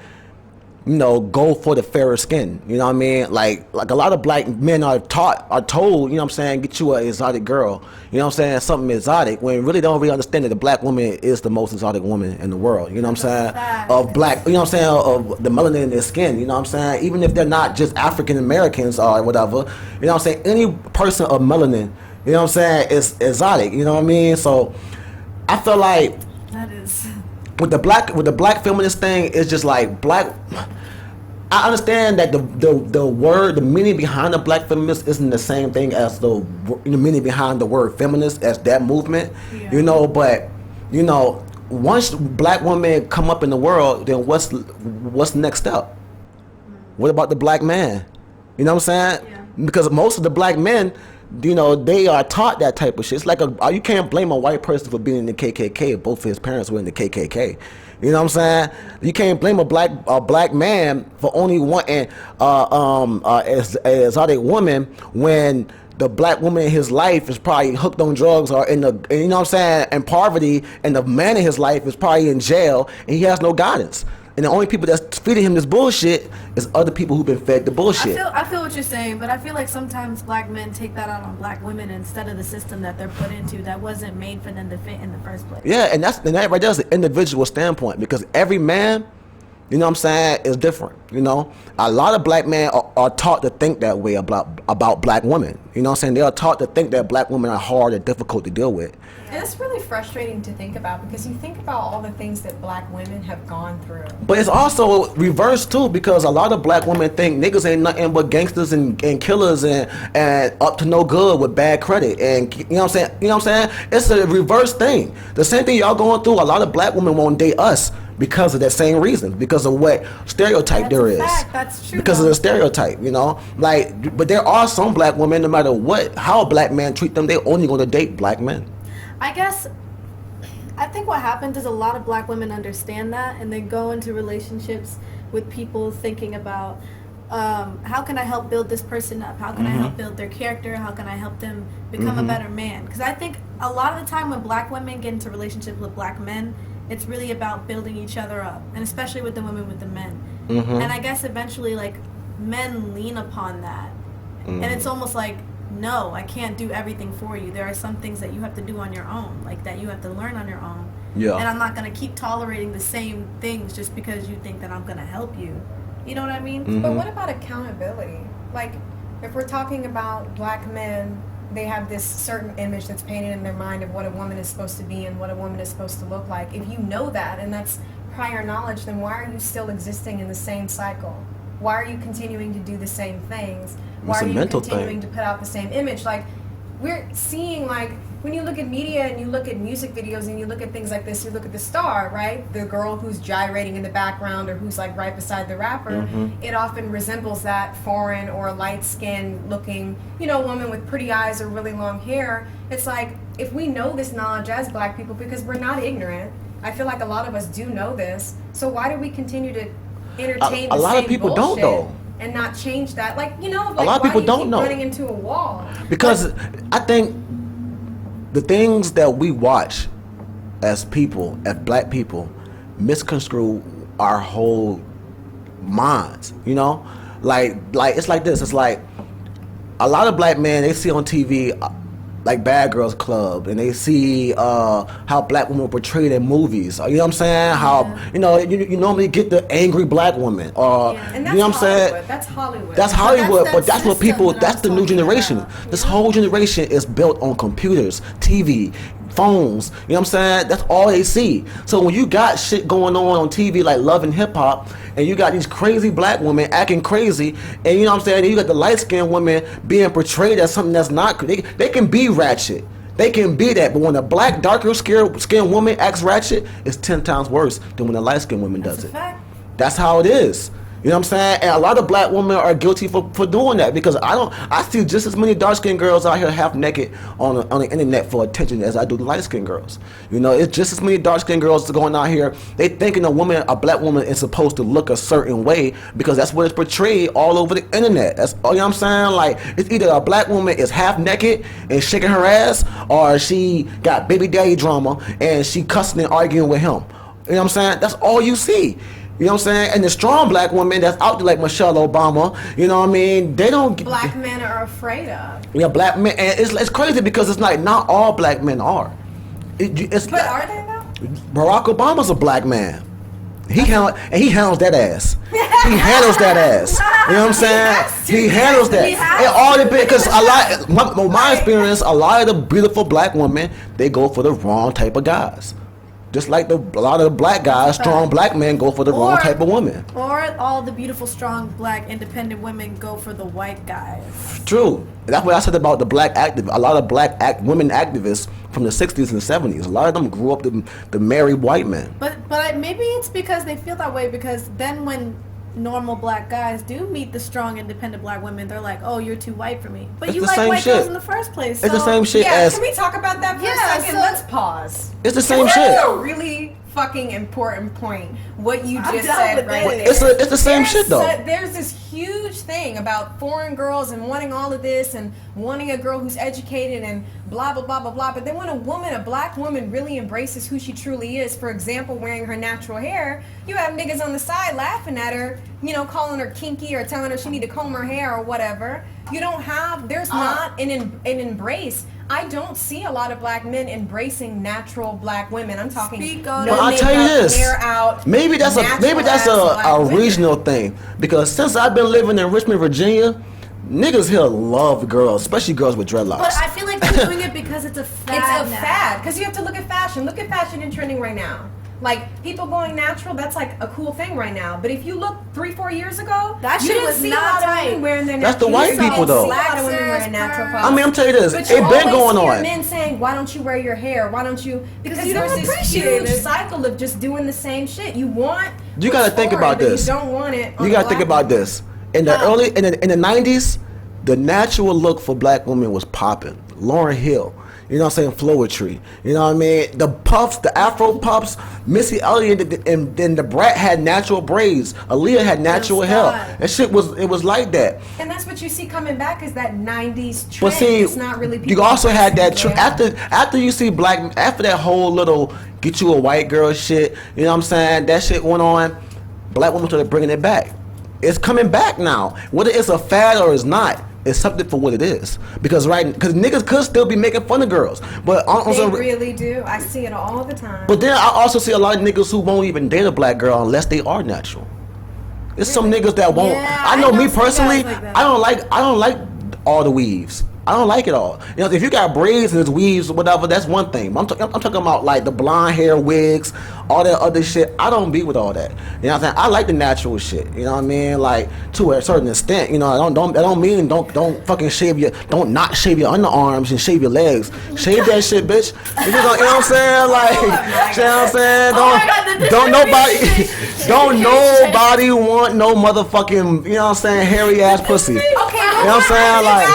Speaker 2: you know, go for the fairer skin. You know what I mean? Like a lot of black men are told, you know what I'm saying, get you an exotic girl. You know what I'm saying? Something exotic, when really don't really understand that the black woman is the most exotic woman in the world. You know what I'm saying? Of black, you know what I'm saying, of the melanin in their skin. You know what I'm saying? Even if they're not just African Americans or whatever, you know what I'm saying? Any person of melanin, you know what I'm saying, is exotic. You know what I mean? So I feel like
Speaker 3: That is.
Speaker 2: with the black feminist thing, it's just like black. I understand that the meaning behind the black feminist isn't the same thing as the meaning behind the word feminist as that movement.
Speaker 3: Yeah.
Speaker 2: You know, but you know, once black women come up in the world, then what's the next step? What about the black man? You know what I'm saying?
Speaker 3: Yeah.
Speaker 2: Because most of the black men, you know, they are taught that type of shit. It's like you can't blame a white person for being in the KKK if both of his parents were in the KKK. You know what I'm saying? You can't blame a black man for only wanting as exotic woman when the black woman in his life is probably hooked on drugs or you know what I'm saying, in poverty, and the man in his life is probably in jail and he has no guidance. And the only people that's feeding him this bullshit is other people who've been fed the bullshit.
Speaker 3: I feel what you're saying, but I feel like sometimes black men take that out on black women instead of the system that they're put into that wasn't made for them to fit in the first place.
Speaker 2: Yeah, and that right there is the individual standpoint, because every man, you know what I'm saying, is different. You know, a lot of black men are taught to think that way about black women. You know what I'm saying? They are taught to think that black women are hard and difficult to deal with.
Speaker 5: And it's really frustrating to think about, because you think about all the things that black women have gone through.
Speaker 2: But it's also reversed too, because a lot of black women think niggas ain't nothing but gangsters and killers and up to no good with bad credit. And you know what I'm saying? You know what I'm saying? It's a reverse thing. The same thing y'all going through, a lot of black women won't date us because of that same reason, because of what stereotype there is.
Speaker 3: That's true.
Speaker 2: Because of the stereotype, you know? Like, but there are some black women, no matter how a black man treat them, they only gonna date black men.
Speaker 3: I think what happens is a lot of black women understand that, and they go into relationships with people thinking about how can I help build this person up? How can I help build their character? How can I help them become a better man? Because I think a lot of the time when black women get into relationships with black men, it's really about building each other up, and especially with the women with the men. And I guess eventually, like, men lean upon that, and it's almost like, no, I can't do everything for you. There are some things that you have to do on your own, like that you have to learn on your own. Yeah. And I'm not going to keep tolerating the same things just because you think that I'm going to help you. You know what I mean?
Speaker 5: But what about accountability? Like, if we're talking about black men, they have this certain image that's painted in their mind of what a woman is supposed to be and what a woman is supposed to look like. If you know that, and that's prior knowledge, then why are you still existing in the same cycle? Why are you continuing to do the same things? Why are you continuing to put out the same image? Like, we're seeing, like, when you look at media and you look at music videos and you look at things like this, you look at the star, right? The girl who's gyrating in the background or who's, like, right beside the rapper. It often resembles that foreign or light-skinned looking, you know, woman with pretty eyes or really long hair. It's like, if we know this knowledge as black people, because we're not ignorant, I feel like a lot of us do know this, so why do we continue to entertain the
Speaker 2: a lot
Speaker 5: same
Speaker 2: of people
Speaker 5: bullshit
Speaker 2: don't, though,
Speaker 5: and not change that? Like, you know, like,
Speaker 2: a lot of people don't know,
Speaker 5: running into a wall.
Speaker 2: Because I think the things that we watch as people, as black people, misconstrue our whole minds. You know, like it's like this. It's like a lot of black men, they see on TV. Like Bad Girls Club, and they see how black women are portrayed in movies. You know what I'm saying? How you know you normally get the angry black woman, or
Speaker 5: and that's,
Speaker 2: you know what I'm saying?
Speaker 5: That's Hollywood.
Speaker 2: That's Hollywood, but that's what people.
Speaker 5: that
Speaker 2: That's the new generation. This whole generation is built on computers, TV, phones. You know what I'm saying? That's all they see. So when you got shit going on TV like Love and Hip Hop, and you got these crazy black women acting crazy, and you know what I'm saying, and you got the light-skinned women being portrayed as something that's not. They can be ratchet. They can be that, but when a black, darker skinned woman acts ratchet, it's 10 times worse than when a light-skinned woman does it. That's how it is. You know what I'm saying? And a lot of black women are guilty for doing that, because I see just as many dark-skinned girls out here half naked on the internet for attention as I do the light-skinned girls. You know, it's just as many dark-skinned girls going out here. They thinking a black woman is supposed to look a certain way because that's what it's portrayed all over the internet. That's, you know what I'm saying? Like, it's either a black woman is half naked and shaking her ass, or she got baby daddy drama and she cussing and arguing with him. You know what I'm saying? That's all you see. You know what I'm saying? And the strong black women that's out there like Michelle Obama, you know what I mean? They don't...
Speaker 5: Black men are afraid of.
Speaker 2: Yeah, black men. And it's crazy because it's like not all black men are. But
Speaker 5: are they though?
Speaker 2: Barack Obama's a black man. He handles that ass. He handles that ass. You know what I'm saying? He handles that. It all depends, because my experience, a lot of the beautiful black women, they go for the wrong type of guys. Just like a lot of the black guys, strong black men go for the wrong type of woman.
Speaker 3: Or all the beautiful, strong, black, independent women go for the white guys.
Speaker 2: True. That's what I said about the black activists. A lot of black women activists from the 60s and 70s, a lot of them grew up to marry white men.
Speaker 3: But maybe it's because they feel that way, because then when normal black guys do meet the strong, independent black women, they're like, oh, you're too white for me. But
Speaker 2: it's
Speaker 3: you like white girls in the first place.
Speaker 2: It's the same shit
Speaker 5: as... Can we talk about that for a second? Let's pause.
Speaker 2: It's the same shit.
Speaker 5: That's a really fucking important point. What you
Speaker 3: I'm
Speaker 5: just
Speaker 3: done
Speaker 5: said
Speaker 3: with
Speaker 5: right
Speaker 3: this.
Speaker 5: there.
Speaker 2: It's the same shit though.
Speaker 5: There's this huge thing about foreign girls and wanting all of this and wanting a girl who's educated and blah blah blah blah blah. But then when a black woman really embraces who she truly is, for example, wearing her natural hair, you have niggas on the side laughing at her, you know, calling her kinky or telling her she need to comb her hair or whatever. You don't have, there's not an embrace. I don't see a lot of black men embracing natural black women. I'm talking
Speaker 3: Speak on
Speaker 5: no
Speaker 2: Well, I'll tell you
Speaker 5: makeup,
Speaker 2: this.
Speaker 5: hair out.
Speaker 2: Maybe that's a regional thing, because since I've been living in Richmond, Virginia, niggas here love girls, especially girls with dreadlocks.
Speaker 3: But I feel like they're doing it because it's a fad.
Speaker 5: It's a fad because you have to look at fashion. Look at fashion and trending right now. Like people going natural, that's like a cool thing right now. But if you look 3-4 years ago,
Speaker 3: that
Speaker 5: you
Speaker 3: shit
Speaker 5: didn't
Speaker 3: was
Speaker 5: see
Speaker 3: not
Speaker 5: a lot of
Speaker 3: tight.
Speaker 5: women wearing their
Speaker 2: That's
Speaker 5: natural.
Speaker 2: the white people, though.
Speaker 5: A lot of women wearing natural
Speaker 3: Boxers,
Speaker 5: products.
Speaker 2: I mean, I'm telling you this,
Speaker 5: But
Speaker 2: it
Speaker 5: you
Speaker 2: been
Speaker 5: always
Speaker 2: going
Speaker 5: hear
Speaker 2: on.
Speaker 5: men saying, "Why don't you wear your hair? Why don't you?" Because
Speaker 3: you don't
Speaker 5: there's this
Speaker 3: appreciate
Speaker 5: huge
Speaker 3: it.
Speaker 5: cycle of just doing the same shit. You want.
Speaker 2: You gotta
Speaker 5: what's
Speaker 2: think
Speaker 5: foreign,
Speaker 2: about
Speaker 5: but
Speaker 2: this.
Speaker 5: You don't want it. on
Speaker 2: You
Speaker 5: a
Speaker 2: gotta think
Speaker 5: black
Speaker 2: about
Speaker 5: woman.
Speaker 2: this. In the in the 90s, the natural look for black women was popping. Lauryn Hill, you know what I'm saying, Flowetry, you know what I mean? The puffs, the Afro puffs, Missy Elliott, and then the Brat had natural braids. Aaliyah had natural hair. That shit was like that.
Speaker 5: And that's what you see coming back is that 90s trend.
Speaker 2: But see,
Speaker 5: it's not really
Speaker 2: you
Speaker 5: people
Speaker 2: also had that
Speaker 5: dressing
Speaker 2: after you see after that whole little get you a white girl shit, you know what I'm saying? That shit went on. Black women started bringing it back. It's coming back now. Whether it's a fad or it's not, it's something for what it is. Because niggas could still be making fun of girls, but
Speaker 5: They really do. I see it all the time.
Speaker 2: But then I also see a lot of niggas who won't even date a black girl unless they are natural. There's some niggas that won't.
Speaker 3: Yeah,
Speaker 2: I know me
Speaker 3: some
Speaker 2: personally.
Speaker 3: guys like that.
Speaker 2: I don't like all the weaves. I don't like it all. You know, if you got braids and it's weaves or whatever, that's one thing. But I'm talking about like the blonde hair wigs, all that other shit. I don't be with all that. You know what I'm saying? I like the natural shit. You know what I mean? Like to a certain extent. You know, that don't mean don't fucking don't not shave your underarms and shave your legs. Shave that shit, bitch. You know what I'm saying? Like, you know what I'm saying? Don't nobody want no motherfucking, you know what I'm saying, hairy ass pussy.
Speaker 5: Okay,
Speaker 2: You know what I'm saying? Like,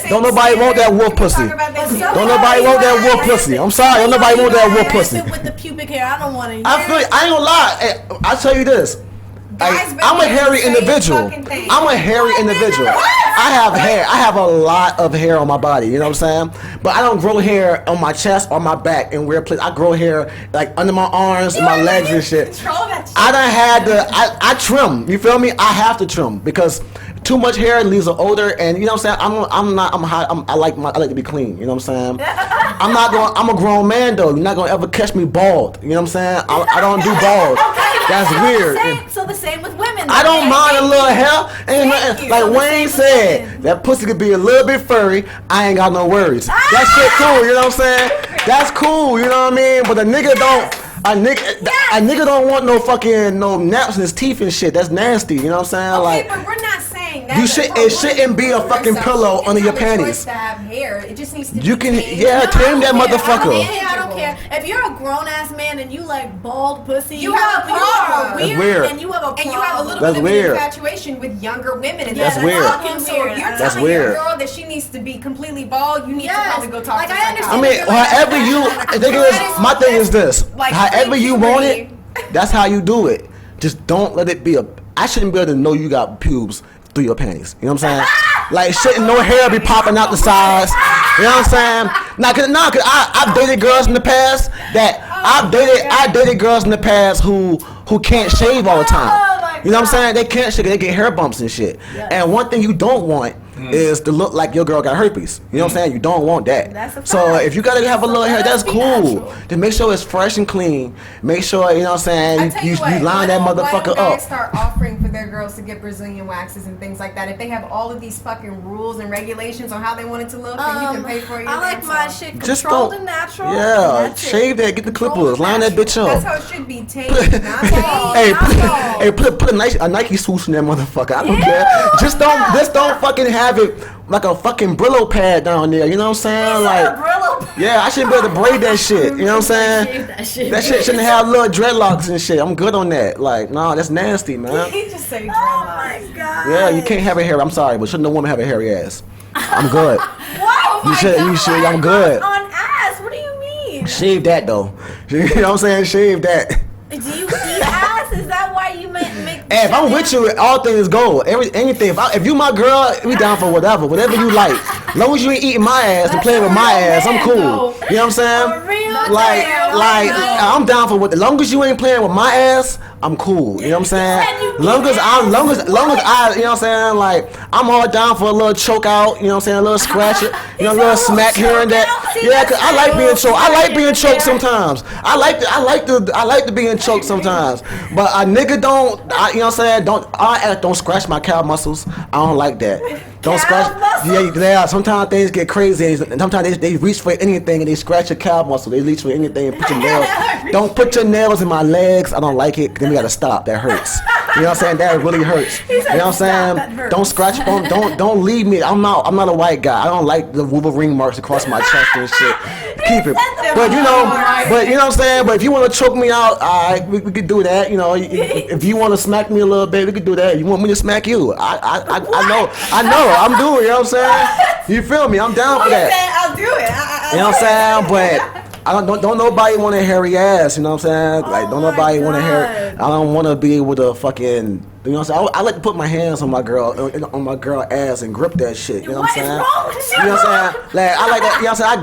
Speaker 2: don't
Speaker 5: Don't
Speaker 2: nobody want that wolf pussy. Don't nobody want that wolf pussy. I'm sorry, don't nobody want that wolf pussy.
Speaker 3: With the pubic hair, I don't want to.
Speaker 2: I ain't gonna lie. I tell you this.
Speaker 5: Guys been
Speaker 2: I'm a
Speaker 5: doing the
Speaker 2: hairy
Speaker 5: same
Speaker 2: individual.
Speaker 5: fucking thing.
Speaker 2: I'm a hairy individual. I have hair. I have a lot of hair on my body. You know what I'm saying? But I don't grow hair on my chest or my back in weird places. I grow hair like under my arms and my legs and shit.
Speaker 5: Control that shit.
Speaker 2: I done had I trim. You feel me? I have to trim because too much hair leaves an odor, and you know what I'm saying. I like to be clean. You know what I'm saying? I'm a grown man though. You're not gonna ever catch me bald. You know what I'm saying? I don't do bald. That's weird.
Speaker 3: So the same with women.
Speaker 2: I don't mind a little hair. Ain't nothing, like Wayne said, that pussy could be a little bit furry. I ain't got no worries. That shit cool. You know what I'm saying? That's cool. You know what I mean? But a nigga don't. A nigga don't want no fucking naps in his teeth and shit. That's nasty. You know what I'm saying?
Speaker 5: Okay,
Speaker 2: Like,
Speaker 5: but we're not saying that.
Speaker 2: You it shouldn't be a fucking pillow under your panties.
Speaker 5: To have hair. It just needs to
Speaker 2: You
Speaker 5: be
Speaker 2: can,
Speaker 5: tamed.
Speaker 2: yeah, tame that motherfucker.
Speaker 3: I don't care. If you're a grown ass man and you like bald pussy,
Speaker 5: You have a
Speaker 3: you
Speaker 5: problem.
Speaker 3: are
Speaker 2: That's weird.
Speaker 3: and you have a problem.
Speaker 5: And you have a little
Speaker 2: That's
Speaker 5: bit
Speaker 2: weird.
Speaker 5: of an infatuation with younger women. And
Speaker 2: That's weird.
Speaker 5: fucking so if you're
Speaker 2: That's
Speaker 5: telling
Speaker 2: weird.
Speaker 5: your girl that she needs to be completely bald, you need to probably go talk
Speaker 3: Like,
Speaker 5: to
Speaker 3: I
Speaker 5: someone.
Speaker 3: understand.
Speaker 2: I mean, however you, my thing is this.
Speaker 5: Like,
Speaker 2: However you want it,
Speaker 5: puberty.
Speaker 2: that's how you do it. Just don't let it be I shouldn't be able to know you got pubes through your panties. You know what I'm saying? Like, shouldn't no hair be popping out the sides. You know what I'm saying? Cause I've dated girls in the past that I dated girls in the past who can't shave all the time. You know what I'm saying? They can't shave. They get hair bumps and shit.
Speaker 3: Yes.
Speaker 2: And one thing you don't want is to look like your girl got herpes. You know what I'm saying? You don't want that.
Speaker 3: That's a
Speaker 2: So
Speaker 3: fact.
Speaker 2: if you gotta have a little hair, that's
Speaker 3: Be
Speaker 2: cool.
Speaker 3: natural.
Speaker 2: Just make sure it's fresh and clean. Make sure, you know what I'm
Speaker 5: I
Speaker 2: saying,
Speaker 5: tell
Speaker 2: you
Speaker 5: what,
Speaker 2: line that
Speaker 5: why
Speaker 2: motherfucker
Speaker 5: don't
Speaker 2: up.
Speaker 5: guys start offering for their girls to get Brazilian waxes and things like that? If they have all of these fucking rules and regulations on how they want it to look, and you can pay for it.
Speaker 3: I like my shit
Speaker 2: Just
Speaker 3: controlled
Speaker 2: don't-
Speaker 3: and natural.
Speaker 2: Yeah,
Speaker 3: and that's it.
Speaker 2: shave that, get the
Speaker 3: Controlled
Speaker 2: clippers,
Speaker 3: and
Speaker 2: line that
Speaker 3: natural.
Speaker 2: bitch
Speaker 5: That's
Speaker 2: up.
Speaker 5: how it should be. Tamed, not bald.
Speaker 2: Hey, put a Nike swoosh in that motherfucker. I don't care. Just don't fucking have it like a fucking Brillo pad down there. You know what I'm saying? Like, yeah, I shouldn't be able to braid that shit. You know what I'm saying? That shit shouldn't have little dreadlocks and shit. I'm good on that. Like, nah, that's nasty, man.
Speaker 5: He just said
Speaker 3: Oh my god.
Speaker 2: Yeah, you can't have a hair. I'm sorry, but shouldn't a woman have a hairy ass? I'm good.
Speaker 3: Whoa,
Speaker 2: You should. I'm good.
Speaker 3: On ass. What do you mean?
Speaker 2: Shave that though. You know what I'm saying? Shave that.
Speaker 3: Do you eat ass? Is that why you make?
Speaker 2: Hey, if I'm with you, all things go. Anything. If you my girl, we down for whatever you like. As long as you ain't eating my ass and playing with my ass, I'm cool. You know what I'm saying?
Speaker 3: For real?
Speaker 2: Like, I'm down for what. As long as you ain't playing with my ass, I'm cool. You know what I'm saying? Long as I, you know what I'm saying? Like, I'm all down for a little choke out. You know what I'm saying? A little scratch, a little smack here and there. Yeah, cause I like being choked. I like being choked sometimes. I like to being choked sometimes. But a nigga don't. You know what I'm saying? Don't scratch my calf muscles. I don't like that. Don't scratch. Yeah. Sometimes things get crazy. And sometimes they reach for anything and they scratch your calf muscle. They reach for anything and put your nails. Don't put your nails in my legs. I don't like it. Then we gotta stop. That hurts. You know what I'm saying? That really hurts. You know what I'm saying? Don't scratch. Don't leave me. I'm not a white guy. I don't like the Wolverine marks across my chest and shit. Keep it. But you know what I'm saying? But if you want to choke me out, alright, we could do that. You know, if you want to smack me a little bit, we could do that. You want me to smack you? I know. I'm doing it. You know what I'm saying? You feel me? I'm down for that.
Speaker 5: I'll do it.
Speaker 2: You know what I'm saying? But don't nobody want a hairy ass. You know what I'm saying? Like, don't nobody want a hairy. I don't want to be able to fucking. You know what I'm saying? I like to put my hands on my girl ass and grip that shit. You know what I'm saying? You know what I'm saying? Like, I like that. You know what I'm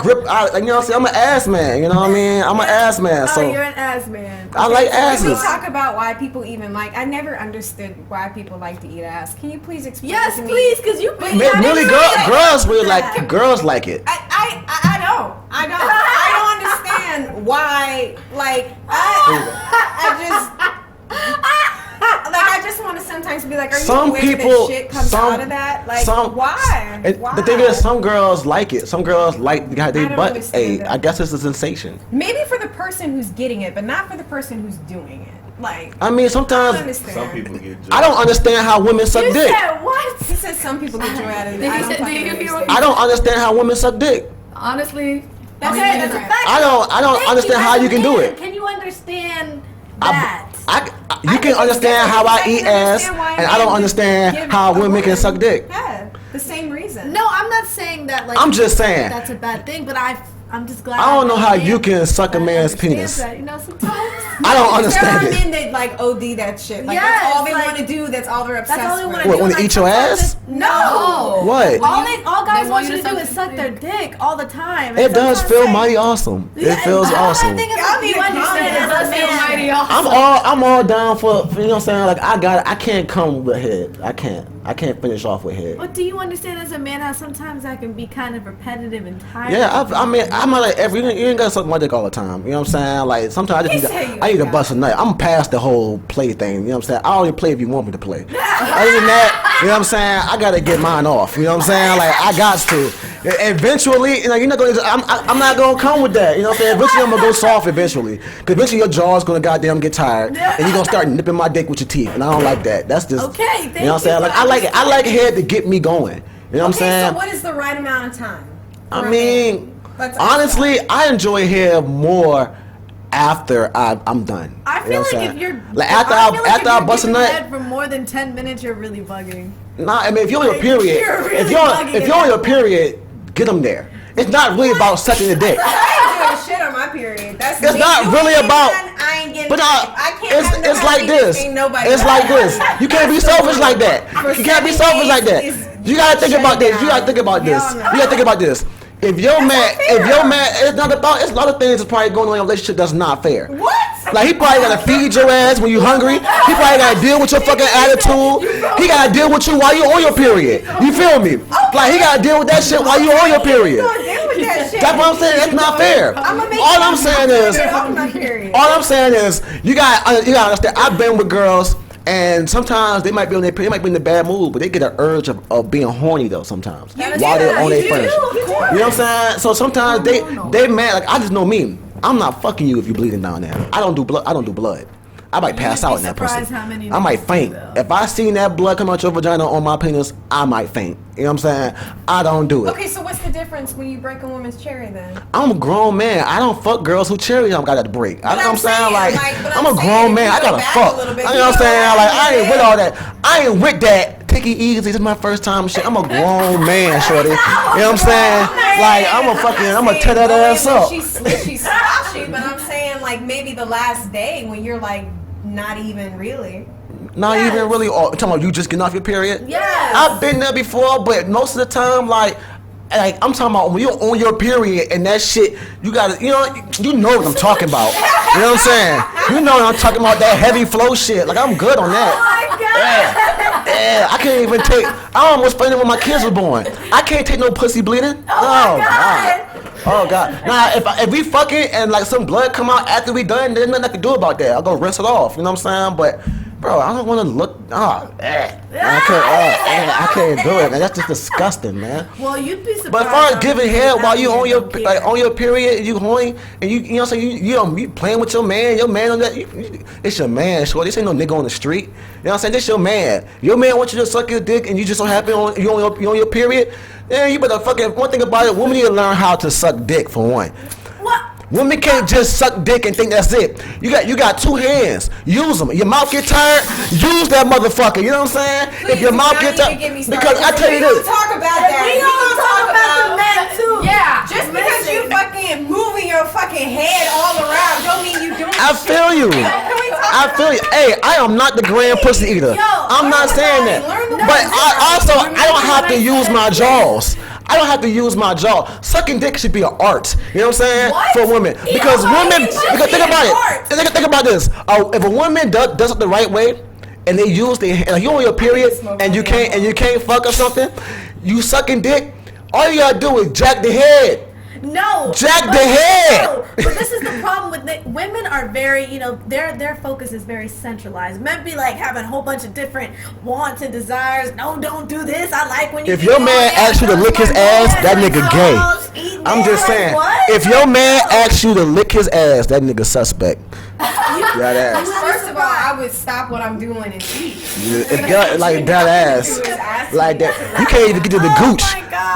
Speaker 2: saying? You know what I'm saying? I'm an ass man. You know what I mean? I'm an ass man. So
Speaker 3: you're an ass man.
Speaker 2: I like asses.
Speaker 5: Can we talk about why people even like? I never understood why people like to eat ass. Can you please explain?
Speaker 3: Yes,
Speaker 5: to me?
Speaker 3: please, because you.
Speaker 2: Really, girls really like. Girls like it.
Speaker 5: I don't understand why. Like I just want to sometimes be like, are you aware that shit comes out of that? Like, why?
Speaker 2: The thing is, some girls like it. Some girls like how they butt ate. I guess it's a sensation.
Speaker 5: Maybe for the person who's getting it, but not for the person who's doing it. Like,
Speaker 2: I mean, sometimes
Speaker 1: some people get joy.
Speaker 2: I don't understand how women suck dick.
Speaker 3: Said what?
Speaker 5: He said some people get joy out of it.
Speaker 2: I don't understand how women suck dick.
Speaker 4: Honestly,
Speaker 3: That's a fact.
Speaker 2: I don't understand how you can do it.
Speaker 3: Can you understand that?
Speaker 2: You can understand how I eat ass, and I don't understand how women can suck dick.
Speaker 5: Yeah, the same reason.
Speaker 3: No, I'm not saying that. Like,
Speaker 2: I'm just saying
Speaker 3: that's a bad thing, but I'm just glad.
Speaker 2: I don't know how you can suck a man's penis.
Speaker 3: That, you know, sometimes.
Speaker 2: I don't understand
Speaker 5: there
Speaker 2: it.
Speaker 5: are men that like OD that shit. Like,
Speaker 3: yes,
Speaker 5: that's all they
Speaker 3: like,
Speaker 5: want to do. That's all they're obsessed
Speaker 3: that's all they
Speaker 5: with.
Speaker 3: want to
Speaker 2: What,
Speaker 3: do.
Speaker 2: want to eat your ass?
Speaker 3: No.
Speaker 2: What?
Speaker 3: All guys
Speaker 4: they
Speaker 3: want
Speaker 4: want
Speaker 3: you
Speaker 4: you
Speaker 3: to
Speaker 4: to
Speaker 3: do is
Speaker 4: suck
Speaker 3: suck their dick all the time.
Speaker 2: It does feel mighty awesome. It feels awesome.
Speaker 5: Y'all need
Speaker 3: You
Speaker 5: to
Speaker 3: understand
Speaker 5: calm
Speaker 3: as a
Speaker 5: down.
Speaker 3: man.
Speaker 2: I'm all down for, you know what I'm saying? Like, I can't come with head. I can't finish off with head.
Speaker 3: But do you understand as a man how sometimes that can be kind of repetitive and tiring?
Speaker 2: Yeah, I mean, I'm not like you ain't gotta suck my dick all the time. You know what I'm saying? Like, sometimes I need to bust a nut. I'm past the whole play thing. You know what I'm saying? I only play if you want me to play. Other than that, you know what I'm saying? I gotta get mine off. You know what I'm saying? Like, I got to. Eventually, you know, you're not gonna. I'm not gonna come with that. You know what I'm saying? Eventually, I'm gonna go soft. Eventually, because eventually your jaw's gonna goddamn get tired, and you're gonna start nipping my dick with your teeth, and I don't like that. That's just
Speaker 3: okay. Thank
Speaker 2: you know what I'm saying? Like, I like it. I like head to get me going. You know what I'm saying?
Speaker 5: So what is the right amount of time?
Speaker 2: I mean, honestly, I enjoy hair more after I'm done.
Speaker 3: I feel
Speaker 2: you know what I'm
Speaker 3: like
Speaker 2: saying?
Speaker 3: if you're
Speaker 2: like after I bust a nut
Speaker 3: for more than 10 minutes, you're really bugging.
Speaker 2: Nah, I mean, if you're on your period,
Speaker 3: You're really
Speaker 2: if you're on your period, get them there. It's not really about sucking the dick.
Speaker 5: I ain't doing shit on my period. That's
Speaker 2: It's not really about.
Speaker 5: I ain't getting.
Speaker 2: But
Speaker 5: I can't. Have
Speaker 2: it's like this.
Speaker 5: Ain't nobody.
Speaker 2: It's like this. You can't be selfish like that. You can't be selfish like that. You gotta think about this. You gotta think about this. You gotta think about this. If your man, it's not about. It's a lot of things that's probably going on in your relationship that's not fair.
Speaker 5: What?
Speaker 2: Like, he probably gotta feed your ass when you hungry. He probably gotta deal with your fucking attitude. He gotta deal with you while you on your period. You feel me? Like, he gotta deal with that shit while you on your period. That's what I'm saying. That's not fair. All I'm saying is, you gotta understand. I've been with girls, and sometimes they might be in the bad mood, but they get an urge of being horny though. Sometimes while they're on their furniture. You know what I'm saying? So sometimes they mad. Like, I just know me. I'm not fucking you if you bleeding down there. I don't do blood. I might pass out in that pussy. I might faint. If I seen that blood come out your vagina on my penis, I might faint. You know what I'm saying? I don't do it.
Speaker 5: Okay, so what's the difference when you break a woman's cherry then?
Speaker 2: I'm a grown man. I don't fuck girls who cherry I'm got to break. You know what I'm saying? Like I'm a grown man. I gotta fuck. You know what I'm saying? Like, I ain't with all that. I ain't with that take it easy. This is my first time. Shit, I'm a grown man, shorty. You know what I'm saying? Like I'm a tear that ass up.
Speaker 5: She's slouchy, but I'm saying like maybe the last day when you're like not even really.
Speaker 2: Not even really. Talking about you just getting off your period.
Speaker 3: Yes.
Speaker 2: I've been there before, but most of the time, like I'm talking about when you're on your period and that shit, you gotta, you know what I'm talking about. You know what I'm saying? You know what I'm talking about, that heavy flow shit. Like I'm good on that.
Speaker 3: Oh my God.
Speaker 2: Yeah, I can't even take. I almost fainted when my kids were born. I can't take no pussy bleeding.
Speaker 3: Oh my God.
Speaker 2: Oh God. Now if we fucking and like some blood come out after we done, there's nothing I can do about that. I'll go rinse it off. You know what I'm saying? But bro, I don't want to look. I can't do it, man. That's just disgusting, man.
Speaker 3: Well, you'd be surprised.
Speaker 2: But as far as giving head while you on your period, you horny, and you know what I'm saying, you playing with your man on that. It's your man, short. This ain't no nigga on the street. You know what I'm saying? This your man. Your man wants you to suck your dick, and you just so happy you on your period. Then you better fucking. One thing about it, women need to learn how to suck dick for one.
Speaker 3: What?
Speaker 2: Women can't just suck dick and think that's it. You got two hands. Use them. Your mouth get tired. Use that motherfucker. You know what I'm saying?
Speaker 5: Please,
Speaker 2: if your mouth get tired, because I tell you this.
Speaker 5: Talk about that.
Speaker 3: We gonna talk about the men too.
Speaker 5: Yeah, just because you fucking moving your fucking head all around don't mean you doing.
Speaker 2: I feel you. I feel you. Hey, I am not the grand pussy eater. I'm not saying that. But I don't have to use my jaws. I don't have to use my jaw. Sucking dick should be an art. You know what I'm saying?
Speaker 3: What?
Speaker 2: For women. Because women, because think about it. Think about this. If a woman does it the right way, and they use like you on your period, and you can't fuck or something, you sucking dick, all you gotta do is jack the head.
Speaker 3: No.
Speaker 2: Jack the head.
Speaker 3: No. But this is the problem with women are very, their focus is very centralized. Men be like having a whole bunch of different wants and desires. No, don't do this. I like when you.
Speaker 2: If your man asks you to lick his ass, that nigga gay. I'm just saying. If your man asks you to lick his ass, that nigga suspect. That ass.
Speaker 5: First of all, I would stop what I'm doing and eat.
Speaker 2: It got like that ass. Like that. You can't even get to the gooch.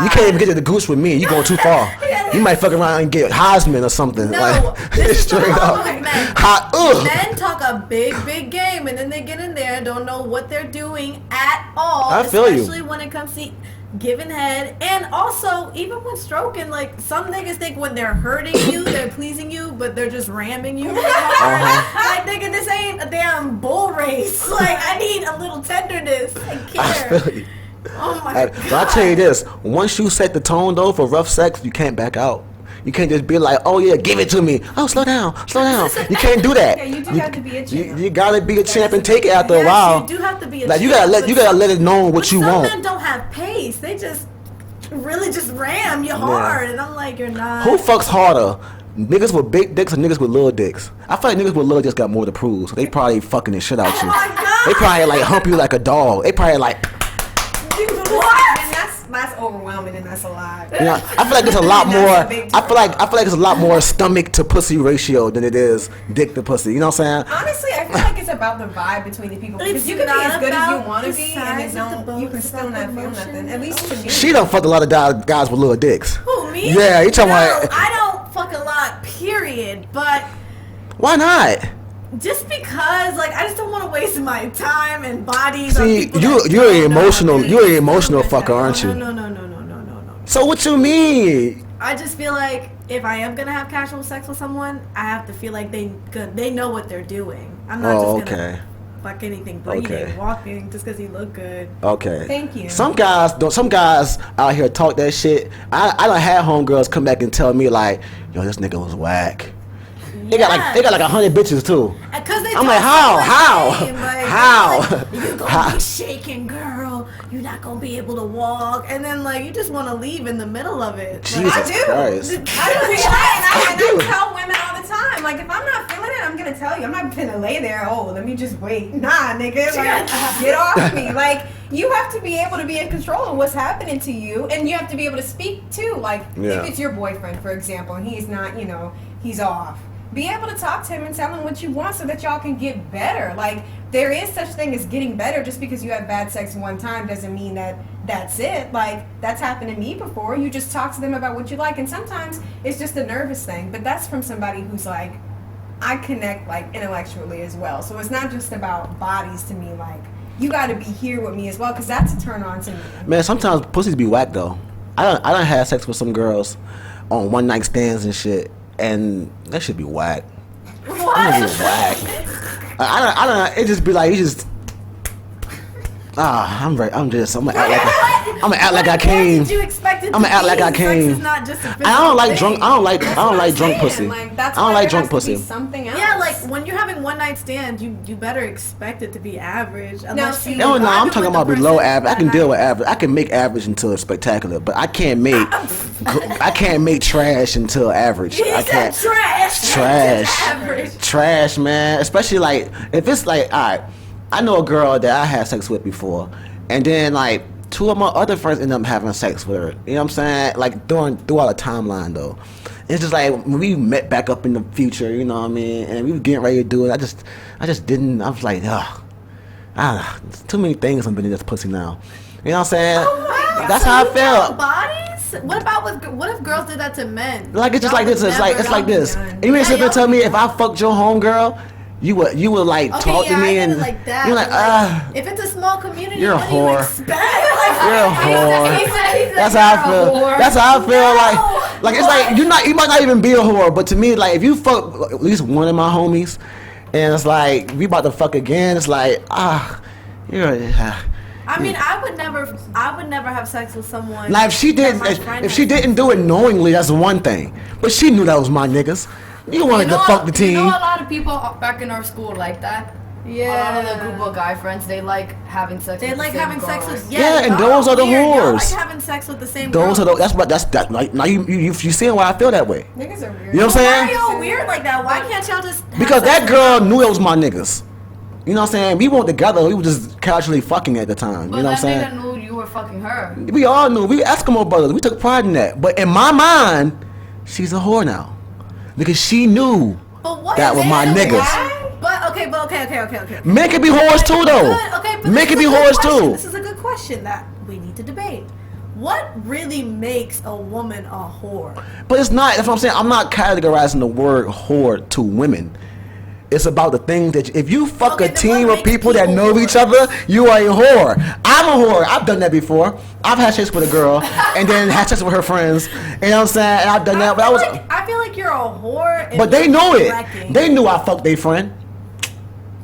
Speaker 2: You can't even get to the gooch with me. You going too far. You might fuck around and get Heisman or something.
Speaker 3: No,
Speaker 2: like,
Speaker 3: this is the
Speaker 2: straight
Speaker 3: problem
Speaker 2: up.
Speaker 3: with men. Men talk a big game, and then they get in there and don't know what they're doing at all.
Speaker 2: I feel you.
Speaker 3: Especially when it comes to giving head, and also even when stroking. Like some niggas think when they're hurting you, they're pleasing you, but they're just ramming you. Like nigga, this ain't a damn bull race. Like I need a little tenderness and care.
Speaker 2: I feel you.
Speaker 3: Oh my God.
Speaker 2: But I'll tell you this, once you set the tone though for rough sex, you can't back out. You can't just be like, oh yeah, give it to me. Oh, slow down. You can't do that.
Speaker 5: Yeah, you do have to be a champ.
Speaker 2: You gotta be a champ and take it after a
Speaker 3: Yes,
Speaker 2: while.
Speaker 3: you do have to be a
Speaker 2: like you
Speaker 3: champ,
Speaker 2: gotta let it know what you
Speaker 3: some
Speaker 2: want.
Speaker 3: men don't have pace. They just really just ram you hard, and I'm like, you're not.
Speaker 2: Who fucks harder? Niggas with big dicks or niggas with little dicks? I feel like niggas with little just got more to prove. So they probably fucking the shit out you.
Speaker 3: Oh my God.
Speaker 2: They probably like hump you like a dog. They probably like.
Speaker 3: What?
Speaker 5: And that's overwhelming, and that's a lot.
Speaker 2: You know, I feel like there's a lot more. I feel like there's a lot more stomach to pussy ratio than it is dick to pussy. You know what I'm saying?
Speaker 5: Honestly, I feel like it's about the vibe between the people. Because
Speaker 3: It's
Speaker 5: you can be
Speaker 3: not
Speaker 5: as good as you
Speaker 3: about
Speaker 5: want to
Speaker 3: the
Speaker 5: be,
Speaker 3: size
Speaker 5: and
Speaker 3: of the boat,
Speaker 5: you can
Speaker 3: it's
Speaker 5: still
Speaker 3: about
Speaker 5: not
Speaker 3: the
Speaker 5: feel
Speaker 3: motion.
Speaker 5: nothing. At least to me.
Speaker 2: She done fucked a lot of guys with little dicks.
Speaker 3: Who, me?
Speaker 2: Yeah, you talking
Speaker 3: No,
Speaker 2: about?
Speaker 3: I don't fuck a lot, period. But
Speaker 2: Why not?
Speaker 3: just because, like, I just don't want to waste my time and bodies. on
Speaker 2: See,
Speaker 3: people
Speaker 2: you're
Speaker 3: that
Speaker 2: an
Speaker 3: don't know
Speaker 2: emotional.
Speaker 3: how to do
Speaker 2: You're an
Speaker 3: this.
Speaker 2: emotional fucker, aren't you?
Speaker 3: No.
Speaker 2: So what you mean?
Speaker 3: I just feel like if I am gonna have casual sex with someone, I have to feel like they know what they're doing. I'm not just gonna fuck anything, breathing, walking, just because he look good.
Speaker 2: Okay.
Speaker 5: Thank you.
Speaker 2: Some guys out here talk that shit. I done had homegirls come back and tell me like, yo, this nigga was whack. They got like 100 bitches too. I'm like, how?
Speaker 3: You're gonna be shaking, girl. You're not gonna be able to walk, and then like you just want to leave in the middle of it.
Speaker 2: Jesus
Speaker 5: I do.
Speaker 2: Christ.
Speaker 5: I tell women all the time, like if I'm not feeling it, I'm gonna tell you. I'm not gonna lay there. Oh, let me just wait. Nah, nigga, like get off me. Like you have to be able to be in control of what's happening to you, and you have to be able to speak too. Like if it's your boyfriend, for example, and he's not, he's off. Be able to talk to him and tell him what you want so that y'all can get better. Like, there is such thing as getting better. Just because you have bad sex one time doesn't mean that that's it. Like, that's happened to me before. You just talk to them about what you like. And sometimes it's just a nervous thing. But that's from somebody who's like, I connect, like, intellectually as well. So it's not just about bodies to me. Like, you got to be here with me as well, because that's a turn on to me.
Speaker 2: Man, sometimes pussies be whack though. I done had sex with some girls on one night stands and shit, and that should be whack.
Speaker 3: What?
Speaker 2: That should be whack. I don't. It just be like you just. I'm gonna act like I came.
Speaker 3: Did you expect it
Speaker 2: I'm
Speaker 3: to
Speaker 2: gonna act like I
Speaker 3: be?
Speaker 2: came.
Speaker 3: Sex is not just a physical
Speaker 2: I don't like
Speaker 3: thing.
Speaker 2: drunk. I don't like drunk pussy.
Speaker 5: Like, that's
Speaker 2: I don't
Speaker 5: why
Speaker 2: like
Speaker 5: there
Speaker 2: drunk
Speaker 5: has to be
Speaker 2: pussy.
Speaker 5: something else.
Speaker 3: Yeah, like when you're having one night stand, you better expect it to be average. Unless
Speaker 5: see,
Speaker 3: you
Speaker 2: No,
Speaker 3: vibing
Speaker 2: I'm
Speaker 3: with
Speaker 2: talking
Speaker 3: the
Speaker 2: about below
Speaker 3: person
Speaker 2: average. I
Speaker 3: that
Speaker 2: can deal
Speaker 3: night.
Speaker 2: with average. I can make average until it's spectacular, but I can't make trash until average.
Speaker 3: He
Speaker 2: I
Speaker 3: said
Speaker 2: can't.
Speaker 3: trash.
Speaker 2: Trash.
Speaker 3: Average.
Speaker 2: Trash, man. Especially like if it's like, all right, I know a girl that I had sex with before, and then like 2 of my other friends end up having sex with her. You know what I'm saying? Like throughout the timeline though. It's just like when we met back up in the future, you know what I mean? And we were getting ready to do it. I just didn't. I was like, too many things I've been in this pussy now. You know what I'm saying?
Speaker 3: Oh my God.
Speaker 2: That's
Speaker 3: So
Speaker 2: how I
Speaker 3: you
Speaker 2: felt.
Speaker 3: got bodies? What about what if girls did that to men?
Speaker 2: Like it's just
Speaker 3: Y'all
Speaker 2: like this.
Speaker 3: would
Speaker 2: It's like
Speaker 3: never-
Speaker 2: this.
Speaker 5: done.
Speaker 2: And you ain't sit there
Speaker 3: y'all
Speaker 2: tell
Speaker 3: would
Speaker 2: me if
Speaker 3: never-
Speaker 2: I fucked your homegirl, you would like
Speaker 3: Okay,
Speaker 2: talk to
Speaker 3: yeah,
Speaker 2: me
Speaker 3: I get
Speaker 2: and
Speaker 3: it like that.
Speaker 2: you're like,
Speaker 3: but, if it's a small community,
Speaker 2: You're a
Speaker 3: what do you
Speaker 2: whore.
Speaker 3: expect? Like,
Speaker 2: You're a whore.
Speaker 3: He said
Speaker 2: That's how I
Speaker 3: you're a
Speaker 2: feel.
Speaker 3: whore.
Speaker 2: That's how I feel.
Speaker 3: No.
Speaker 2: Like it's like you might not even be a whore, but to me, like if you fuck at least one of my homies, and it's like we about to fuck again, it's like you're.
Speaker 3: I mean, I would never have sex with someone.
Speaker 2: Now if she
Speaker 3: that my
Speaker 2: didn't,
Speaker 3: friend
Speaker 2: if she
Speaker 3: has
Speaker 2: didn't do it knowingly, that's one thing. But she knew that was my niggas. You wanted to fuck the team.
Speaker 4: You know, a lot of people back in our school like that.
Speaker 3: Yeah.
Speaker 4: A lot of the group of guy friends, they like having sex.
Speaker 3: They
Speaker 4: with
Speaker 3: like
Speaker 4: the same
Speaker 3: having sex
Speaker 4: girls.
Speaker 3: with
Speaker 2: Yeah, and
Speaker 3: y'all
Speaker 2: those are the
Speaker 3: weird. Y'all
Speaker 2: whores.
Speaker 3: like having sex with the same
Speaker 2: Those are
Speaker 3: girls.
Speaker 2: that. Like now you seeing why I feel that way.
Speaker 5: Niggas are weird.
Speaker 2: You know what I'm
Speaker 3: Why are
Speaker 2: saying?
Speaker 3: y'all weird like that? Why can't y'all just have
Speaker 2: Because
Speaker 3: sex
Speaker 2: that
Speaker 3: with
Speaker 2: girl
Speaker 3: y'all?
Speaker 2: knew it was my niggas. You know what I'm saying? We weren't together. We were just casually fucking at the time.
Speaker 4: But
Speaker 2: You know what I'm
Speaker 4: that
Speaker 2: saying?
Speaker 4: nigga knew you were fucking her.
Speaker 2: We all knew. We Eskimo brothers. We took pride in that. But in my mind, she's a whore now. Because she knew
Speaker 3: But what
Speaker 2: that
Speaker 3: is
Speaker 2: was
Speaker 3: it?
Speaker 2: my niggas.
Speaker 3: Why? But okay.
Speaker 2: Men can be whores too, though.
Speaker 3: Okay, but
Speaker 2: Men
Speaker 3: this
Speaker 2: can
Speaker 3: is
Speaker 2: be
Speaker 3: a good
Speaker 2: whores
Speaker 3: question.
Speaker 2: too.
Speaker 3: This is a good question that we need to debate. What really makes a woman a whore?
Speaker 2: But it's not. That's what I'm saying. I'm not categorizing the word whore to women. It's about the things that if you fuck
Speaker 3: Okay,
Speaker 2: a
Speaker 3: then
Speaker 2: team
Speaker 3: what
Speaker 2: of
Speaker 3: makes
Speaker 2: people that
Speaker 3: people
Speaker 2: know
Speaker 3: whores?
Speaker 2: each other, you are a whore. I'm a whore. I've done that before. I've had sex with a girl and then had sex with her friends. You know what I'm saying? And I've done that, but
Speaker 3: I feel like you're a whore. if
Speaker 2: But they
Speaker 3: you're
Speaker 2: know it.
Speaker 3: wrecking.
Speaker 2: They knew I fucked their friend.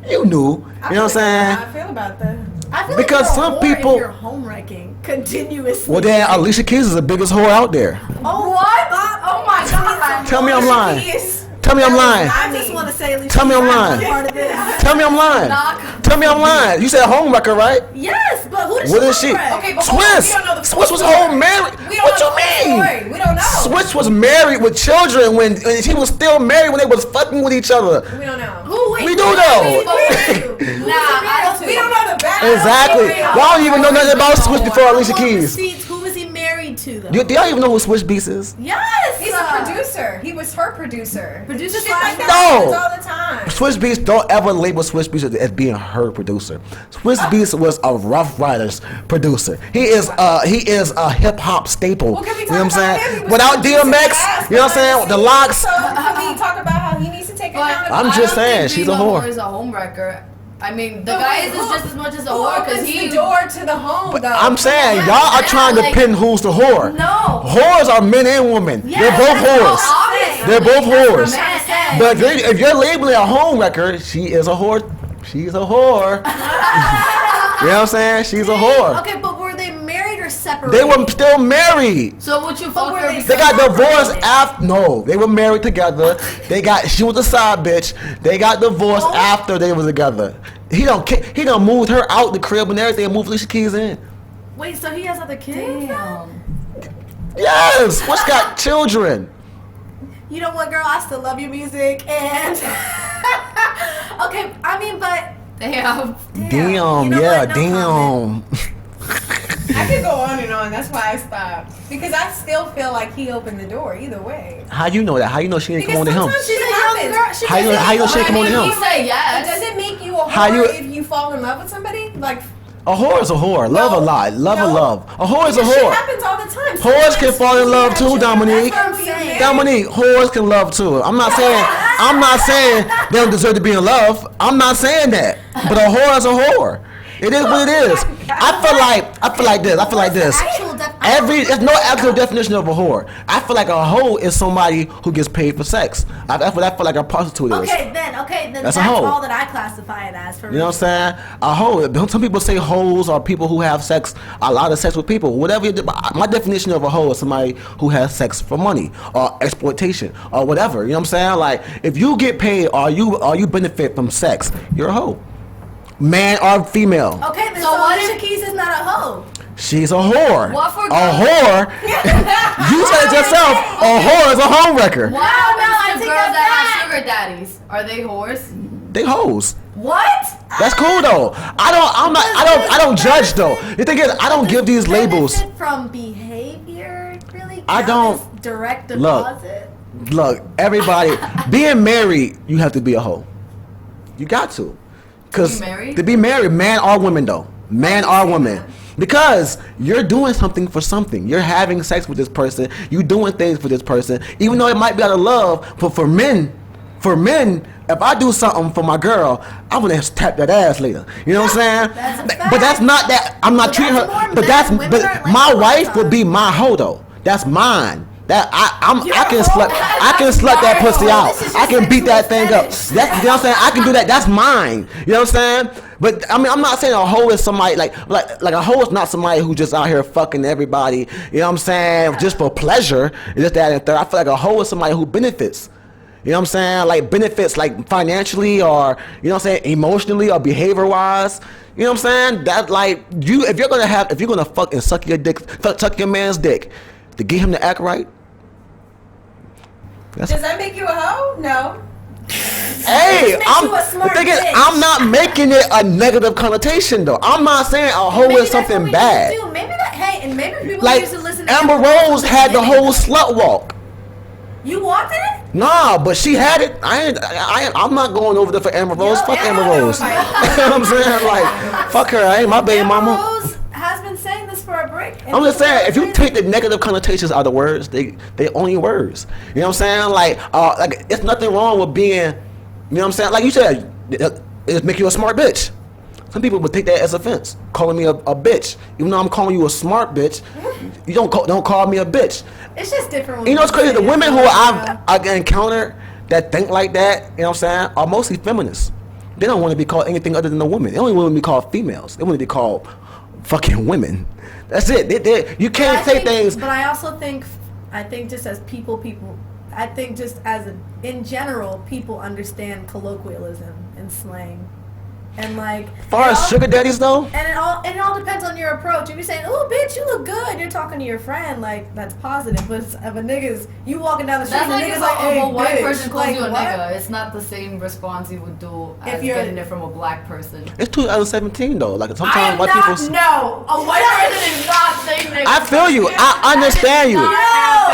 Speaker 2: You knew. You know what I'm saying?
Speaker 5: How I feel about that.
Speaker 3: I feel
Speaker 2: Because
Speaker 3: like you're a
Speaker 2: some
Speaker 3: whore
Speaker 2: people-
Speaker 3: if you're home wrecking continuously.
Speaker 2: Well, then Alicia Keys is the biggest whore out there.
Speaker 3: Oh what? Oh my God!
Speaker 2: Tell me I'm lying.
Speaker 5: Yes.
Speaker 2: Tell me I'm lying.
Speaker 3: I just want to say, Alicia
Speaker 2: Tell me I'm
Speaker 3: Keys is
Speaker 2: lying.
Speaker 3: part of this.
Speaker 2: Tell me I'm lying. Tell me I'm lying. You said homewrecker, right?
Speaker 3: Yes, but who does
Speaker 2: What
Speaker 3: she
Speaker 2: is she?
Speaker 3: home wreck?
Speaker 5: Okay, but hold on,
Speaker 2: Swiss.
Speaker 5: we don't know the
Speaker 2: Swiss was
Speaker 5: full
Speaker 2: whole
Speaker 5: story.
Speaker 2: married.
Speaker 5: We don't
Speaker 2: What
Speaker 5: know
Speaker 2: you
Speaker 5: the full
Speaker 2: mean?
Speaker 5: story. We don't know.
Speaker 2: Switch was married with children when she was still married when they was fucking with each other.
Speaker 5: We don't know.
Speaker 3: Who? Wait,
Speaker 2: We do
Speaker 3: who
Speaker 2: know.
Speaker 3: is married to? Who is
Speaker 5: Nah,
Speaker 3: he married to?
Speaker 5: we don't know the background.
Speaker 2: Exactly. Y'all don't even know nothing about Switch before Alicia
Speaker 3: I want
Speaker 2: Keys.
Speaker 3: receipts. Who is he married to though?
Speaker 2: Do y'all even know who Switch Beats is?
Speaker 3: Yes.
Speaker 5: He's a producer. He was her producer.
Speaker 3: Producer
Speaker 5: Shit like that
Speaker 2: No.
Speaker 5: happens all the time.
Speaker 2: Switch Beats, don't ever label Switch Beats as being her producer. Switch Beats was a Rough Riders producer. He is a hip hop staple.
Speaker 5: Well, can we
Speaker 2: You
Speaker 5: talk
Speaker 2: know what I'm
Speaker 5: about him? He
Speaker 2: saying?
Speaker 5: was
Speaker 2: Without
Speaker 5: producing
Speaker 2: DMX,
Speaker 5: last
Speaker 2: you know what I'm saying? The locks.
Speaker 5: So can we talk about how he needs to take accountability?
Speaker 2: I'm just saying, she's a whore.
Speaker 4: Is a homewrecker. I mean, the
Speaker 5: But
Speaker 4: guy
Speaker 5: wait,
Speaker 4: is
Speaker 5: who-
Speaker 4: just as much as a
Speaker 5: Who
Speaker 4: whore because
Speaker 5: opens
Speaker 4: he.
Speaker 5: the door to the home, though.
Speaker 2: I'm saying
Speaker 3: Yeah,
Speaker 2: y'all are
Speaker 3: yeah,
Speaker 2: trying to
Speaker 3: like-
Speaker 2: pin who's the whore.
Speaker 3: No.
Speaker 2: Whores are men and women.
Speaker 3: Yes,
Speaker 2: They're both
Speaker 3: that's
Speaker 2: whores.
Speaker 3: obvious.
Speaker 2: They're both whores.
Speaker 3: That's what I'm saying.
Speaker 2: But if you're labeling a home wrecker, she is a whore. She's a whore. You know what I'm saying? She's a whore.
Speaker 3: Okay, but were they married or separated?
Speaker 2: They were still married.
Speaker 4: So would you fuck
Speaker 3: were
Speaker 4: her?
Speaker 3: they
Speaker 4: because-
Speaker 2: They got divorced after. No, they were married together. She was a side bitch. They got divorced after they were together. He done moved her out the crib and everything and moved Alicia Keys in.
Speaker 3: Wait, so he has other kids?
Speaker 4: Damn.
Speaker 2: Yes, what's got children?
Speaker 3: You know what, girl? I still love your music, and okay. I mean, but
Speaker 4: Damn.
Speaker 2: Damn,
Speaker 3: You know
Speaker 2: yeah,
Speaker 3: what? No
Speaker 2: damn.
Speaker 3: comment.
Speaker 5: I could go on and on. That's why I stopped. Because I still feel like he opened the door either way.
Speaker 2: How you know that? How you know she didn't come on
Speaker 5: Because
Speaker 2: to him?
Speaker 5: sometimes
Speaker 3: She's a
Speaker 5: shit
Speaker 3: young
Speaker 5: happens.
Speaker 3: girl. She
Speaker 2: How you
Speaker 3: doesn't
Speaker 2: how you know
Speaker 3: know
Speaker 2: she didn't come on to
Speaker 4: He
Speaker 2: him?
Speaker 4: say
Speaker 5: But
Speaker 4: yes.
Speaker 5: does it make you a
Speaker 2: How
Speaker 5: whore
Speaker 2: you-
Speaker 5: if you fall in love with somebody? Like,
Speaker 2: A whore is a whore. Love a lot. Love a
Speaker 5: No.
Speaker 2: love. A whore is a
Speaker 5: shit
Speaker 2: whore.
Speaker 5: happens all the time.
Speaker 2: Whores can fall in love too, Dominique.
Speaker 3: That's what I'm saying.
Speaker 2: Dominique, whores can love too. I'm not saying they don't deserve to be in love. I'm not saying that. But a whore is a whore. It is what it is. I feel like this.
Speaker 3: Actual
Speaker 2: There's no actual definition of a whore. I feel like a hoe is somebody who gets paid for sex. I feel like a prostitute is.
Speaker 3: Okay, then that's
Speaker 2: a hoe.
Speaker 3: all that I classify it as for me.
Speaker 2: You know what I'm saying? A hoe. Some people say hoes are people who have sex, a lot of sex with people. Whatever. My definition of a hoe is somebody who has sex for money or exploitation or whatever. You know what I'm saying? Like, if you get paid or you benefit from sex, you're a hoe. Man or female.
Speaker 3: Okay, then
Speaker 4: So what if-
Speaker 3: Alicia Keys is not a hoe?
Speaker 2: She's a whore.
Speaker 4: What for
Speaker 2: a
Speaker 4: girls?
Speaker 2: whore? You said it yourself. A whore is a homewrecker.
Speaker 4: What
Speaker 3: No, I
Speaker 4: happens to
Speaker 3: take
Speaker 4: girls
Speaker 3: that
Speaker 4: that have
Speaker 3: back.
Speaker 4: sugar daddies? Are they whores?
Speaker 2: They hoes.
Speaker 3: What?
Speaker 2: That's cool though. I don't judge though. The thing is, I don't give these labels.
Speaker 3: Benefit from behavior, really?
Speaker 2: I don't-
Speaker 3: Count as direct
Speaker 2: Look.
Speaker 3: deposit.
Speaker 2: Look, everybody, being married, you have to be a hoe. You got to. Cause
Speaker 4: To be married?
Speaker 2: to be married, man or woman though. Man or woman. Because you're doing something for something. You're having sex with this person. You're doing things for this person. Even though it might be out of love, but for men, if I do something for my girl, I'm gonna tap that ass later. You know what I'm saying?
Speaker 3: That's a
Speaker 2: But that's
Speaker 3: fact.
Speaker 2: not that. I'm not
Speaker 3: But
Speaker 2: treating
Speaker 3: that's
Speaker 2: her.
Speaker 3: more
Speaker 2: But
Speaker 3: men.
Speaker 2: that's
Speaker 3: Women
Speaker 2: but
Speaker 3: aren't like
Speaker 2: my
Speaker 3: that
Speaker 2: wife
Speaker 3: all
Speaker 2: would
Speaker 3: the
Speaker 2: be
Speaker 3: time.
Speaker 2: my hoe though. That's mine. That I
Speaker 3: You're
Speaker 2: can
Speaker 3: a
Speaker 2: slut.
Speaker 3: hoe.
Speaker 2: I can slut that
Speaker 3: You're a
Speaker 2: pussy
Speaker 3: hoe.
Speaker 2: out.
Speaker 3: This is
Speaker 2: I
Speaker 3: your
Speaker 2: can beat that thing
Speaker 3: sexual
Speaker 2: up.
Speaker 3: fetish.
Speaker 2: That's, you know what I'm saying? I can do that. That's mine. You know what I'm saying? But I mean, I'm not saying a hoe is somebody like a hoe is not somebody who just out here fucking everybody. You know what I'm saying? Just for pleasure. It's just that and third. I feel like a hoe is somebody who benefits. You know what I'm saying? Like benefits like financially or, you know what I'm saying, emotionally or behavior wise. You know what I'm saying? That like if you're gonna fuck and suck your dick, suck your man's dick to get him to act right.
Speaker 5: Does that make you a hoe? No.
Speaker 2: Hey,
Speaker 3: makes you a smart
Speaker 2: the thing is,
Speaker 3: bitch.
Speaker 2: I'm not making it a negative connotation though. I'm not saying a hoe
Speaker 3: Maybe
Speaker 2: is
Speaker 3: that's what
Speaker 2: something
Speaker 3: we
Speaker 2: bad.
Speaker 3: need to do. Maybe that. Hey, and maybe people
Speaker 2: Like
Speaker 3: used to listen to
Speaker 2: Amber Rose had the whole slut walk.
Speaker 3: You walked it?
Speaker 2: Nah, but she had it. I'm not going over there for Amber Rose.
Speaker 3: Yo,
Speaker 2: Fuck
Speaker 3: Amber
Speaker 2: Amber
Speaker 3: Rose.
Speaker 2: Rose. You know what I'm saying? Like, fuck her. I ain't my baby
Speaker 3: Amber
Speaker 2: mama.
Speaker 3: Rose has been saying this for a break. and
Speaker 2: I'm just
Speaker 3: people
Speaker 2: saying,
Speaker 3: are
Speaker 2: if you
Speaker 3: crazy.
Speaker 2: take the negative connotations out of words, they only words. You know what I'm saying? Like it's nothing wrong with being, you know what I'm saying? Like you said, it make you a smart bitch. Some people would take that as offense, calling me a bitch. Even though I'm calling you a smart bitch, you don't call me a bitch.
Speaker 3: It's just different. when
Speaker 2: You know what's
Speaker 3: people
Speaker 2: crazy? The
Speaker 3: say
Speaker 2: women
Speaker 3: it.
Speaker 2: who I've encountered that think like that, you know what I'm saying, are mostly feminists. They don't want to be called anything other than a woman. They only want to be called females. They want to be called fucking women. That's it. You
Speaker 3: But
Speaker 2: can't
Speaker 3: I
Speaker 2: say
Speaker 3: think-
Speaker 2: things.
Speaker 3: But I also think, just as people, I think just in general, people understand colloquialism and slang, and like.
Speaker 2: As far as sugar daddies though,
Speaker 3: And it all depends on your approach. If you're saying, "Oh, bitch, you look good," you're talking to your friend, like that's positive. But if a nigga's you walking down the street,
Speaker 4: That's
Speaker 3: and
Speaker 4: like
Speaker 3: a
Speaker 4: if
Speaker 3: nigga's like, "Hey,
Speaker 4: a white
Speaker 3: bitch,"
Speaker 4: person calls
Speaker 3: like,
Speaker 4: you a
Speaker 3: what?
Speaker 4: nigga. It's not the same response you would do
Speaker 3: If
Speaker 4: as
Speaker 3: you're-
Speaker 4: getting it from a black person.
Speaker 2: it's 2017 though. Like
Speaker 4: I
Speaker 2: sometimes
Speaker 4: am
Speaker 2: white
Speaker 4: not,
Speaker 2: people.
Speaker 4: no, a white person is not saying nigga.
Speaker 2: I feel you. I understand you.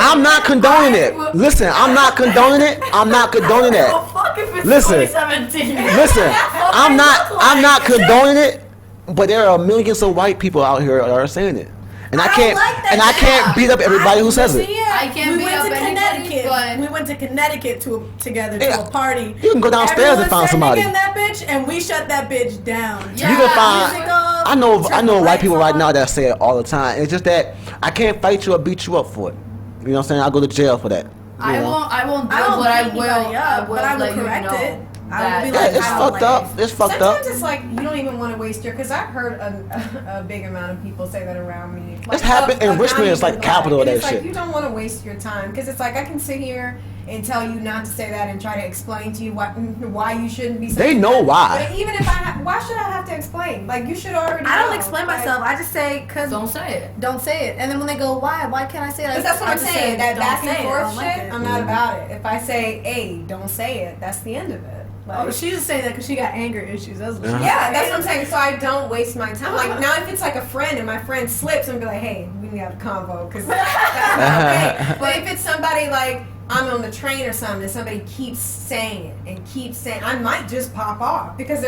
Speaker 2: I'm not condoning it. Listen, I'm not condoning it. I'm not condoning
Speaker 4: Oh,
Speaker 2: that.
Speaker 4: fuck if it's
Speaker 2: Listen.
Speaker 4: 2017.
Speaker 2: Listen, I'm not condoning it, but there are millions of white people out here that are saying it, and I
Speaker 3: don't
Speaker 2: can't
Speaker 3: like that
Speaker 2: and I
Speaker 3: shit.
Speaker 2: can't beat up everybody who says it.
Speaker 4: I can't
Speaker 3: we
Speaker 4: beat
Speaker 3: went
Speaker 4: up
Speaker 3: to
Speaker 4: anybody,
Speaker 3: Connecticut.
Speaker 4: but-
Speaker 3: We went to Connecticut together to
Speaker 2: Yeah.
Speaker 3: a party.
Speaker 2: You can go downstairs and
Speaker 3: Everyone
Speaker 2: find
Speaker 3: said
Speaker 2: somebody.
Speaker 3: nigga in that bitch, and we shut that bitch down.
Speaker 4: Yeah.
Speaker 2: You can find.
Speaker 3: Music off,
Speaker 2: I know
Speaker 3: turn the
Speaker 2: white
Speaker 3: lights
Speaker 2: people right
Speaker 3: on.
Speaker 2: now that say it all the time. It's just that I can't fight you or beat you up for it. You know what I'm saying? I'll go to jail for that.
Speaker 4: I
Speaker 2: You know?
Speaker 4: won't do
Speaker 3: I
Speaker 4: it,
Speaker 3: don't
Speaker 4: but I
Speaker 3: beat
Speaker 4: will.
Speaker 3: anybody up,
Speaker 4: I will
Speaker 3: but I will
Speaker 4: let you
Speaker 3: correct
Speaker 4: know
Speaker 3: it. I
Speaker 4: that-
Speaker 3: will be
Speaker 2: Yeah,
Speaker 3: like,
Speaker 2: it's
Speaker 3: I don't
Speaker 2: fucked
Speaker 3: like
Speaker 2: up.
Speaker 3: it.
Speaker 2: It's fucked up.
Speaker 5: Sometimes it's like you don't even want to waste your. Because I've heard a big amount of people say that around me. Like,
Speaker 2: It's happened in
Speaker 5: not
Speaker 2: Richmond, it's
Speaker 5: even
Speaker 2: like capital of
Speaker 5: and
Speaker 2: that
Speaker 5: it's like
Speaker 2: shit.
Speaker 5: you don't want to waste your time because it's like I can sit here and tell you not to say that and try to explain to you why you shouldn't be.
Speaker 2: They
Speaker 5: saying
Speaker 2: know
Speaker 5: that.
Speaker 2: why.
Speaker 5: But even if why should I have to explain? Like you should already.
Speaker 3: I don't
Speaker 5: know.
Speaker 3: explain
Speaker 5: Like,
Speaker 3: myself. I just say because
Speaker 4: Don't say it.
Speaker 3: don't say it. And then when they go, why can't I say it?
Speaker 5: Because that's what
Speaker 3: I
Speaker 5: I'm
Speaker 3: just
Speaker 5: saying.
Speaker 3: say,
Speaker 5: That
Speaker 3: "Don't
Speaker 5: back
Speaker 3: say
Speaker 5: and
Speaker 3: it. I
Speaker 5: forth
Speaker 3: don't like
Speaker 5: shit,
Speaker 3: it."
Speaker 5: I'm not about it. If I say, "Hey, don't say it," that's the end of it.
Speaker 3: Oh,
Speaker 5: Like,
Speaker 3: she's just saying that because she got anger issues. That's what
Speaker 2: Uh-huh.
Speaker 3: she's
Speaker 5: yeah, that's what I'm saying. So I don't waste my time. Like now, if it's like a friend and my friend slips, I'm be like, "Hey, we need to have a convo," because that's not okay. But if it's somebody like I'm on the train or something, and somebody keeps saying it and keeps saying, I might just pop off because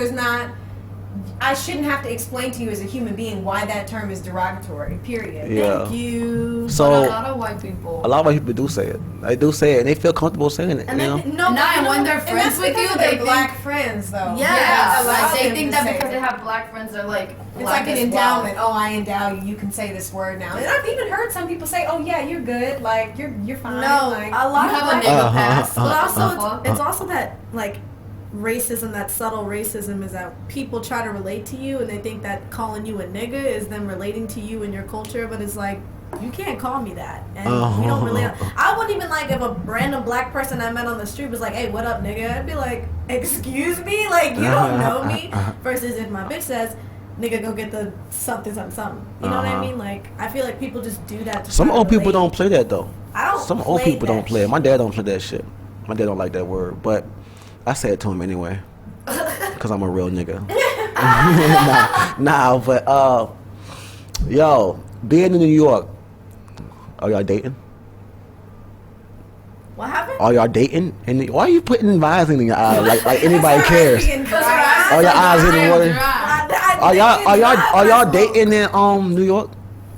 Speaker 5: I shouldn't have to explain to you as a human being why that term is derogatory. Period.
Speaker 2: Yeah.
Speaker 3: Thank you.
Speaker 2: So
Speaker 4: But a lot of white people.
Speaker 2: a lot of white people do say it. They do say it, and they feel comfortable saying it.
Speaker 3: And
Speaker 2: You know.
Speaker 3: then, no,
Speaker 4: Nah, and when they're
Speaker 5: And
Speaker 4: friends
Speaker 5: that's
Speaker 4: with
Speaker 5: because
Speaker 4: you,
Speaker 5: of
Speaker 4: they
Speaker 5: their
Speaker 4: think
Speaker 5: black friends, though.
Speaker 3: Yeah.
Speaker 4: Yeah,
Speaker 5: allow
Speaker 4: like they
Speaker 5: them
Speaker 4: think
Speaker 5: to
Speaker 4: that
Speaker 5: say
Speaker 4: because
Speaker 5: it.
Speaker 4: they have black friends, they're like
Speaker 5: It's
Speaker 4: black
Speaker 5: like an
Speaker 4: as
Speaker 5: endowment.
Speaker 4: well.
Speaker 5: Oh, I endow you. You can say this word now. And I've even heard some people say, "Oh yeah, you're good. Like you're fine."
Speaker 3: No,
Speaker 5: like,
Speaker 3: a lot
Speaker 4: You
Speaker 3: of
Speaker 4: have a
Speaker 3: black
Speaker 4: nigga
Speaker 2: Uh-huh,
Speaker 4: pass.
Speaker 3: But also,
Speaker 4: Uh-huh.
Speaker 3: it's also that like racism, that subtle racism, is that people try to relate to you and they think that calling you a nigga is them relating to you and your culture, but it's like you can't call me that, and we don't relate. I wouldn't even like if a random black person I met on the street was like, "Hey, what up, nigga?" I'd be like, "Excuse me, like you don't know me." Versus if my bitch says, "Nigga, go get the something, something, something." You know what I mean? Like I feel like people just do that. To
Speaker 2: Some
Speaker 3: try to
Speaker 2: old people
Speaker 3: relate.
Speaker 2: don't play that though.
Speaker 3: I don't.
Speaker 2: Some old
Speaker 3: play
Speaker 2: people
Speaker 3: that
Speaker 2: don't play it.
Speaker 3: shit.
Speaker 2: My dad don't play that shit. My dad don't like that word, but I say it to him anyway, cause I'm a real nigga. But yo, being in New York, are y'all dating?
Speaker 3: What happened?
Speaker 2: Are y'all dating? And why are you putting Visine in your eyes like anybody cares? Are your eyes in the water? Are y'all dating in New York?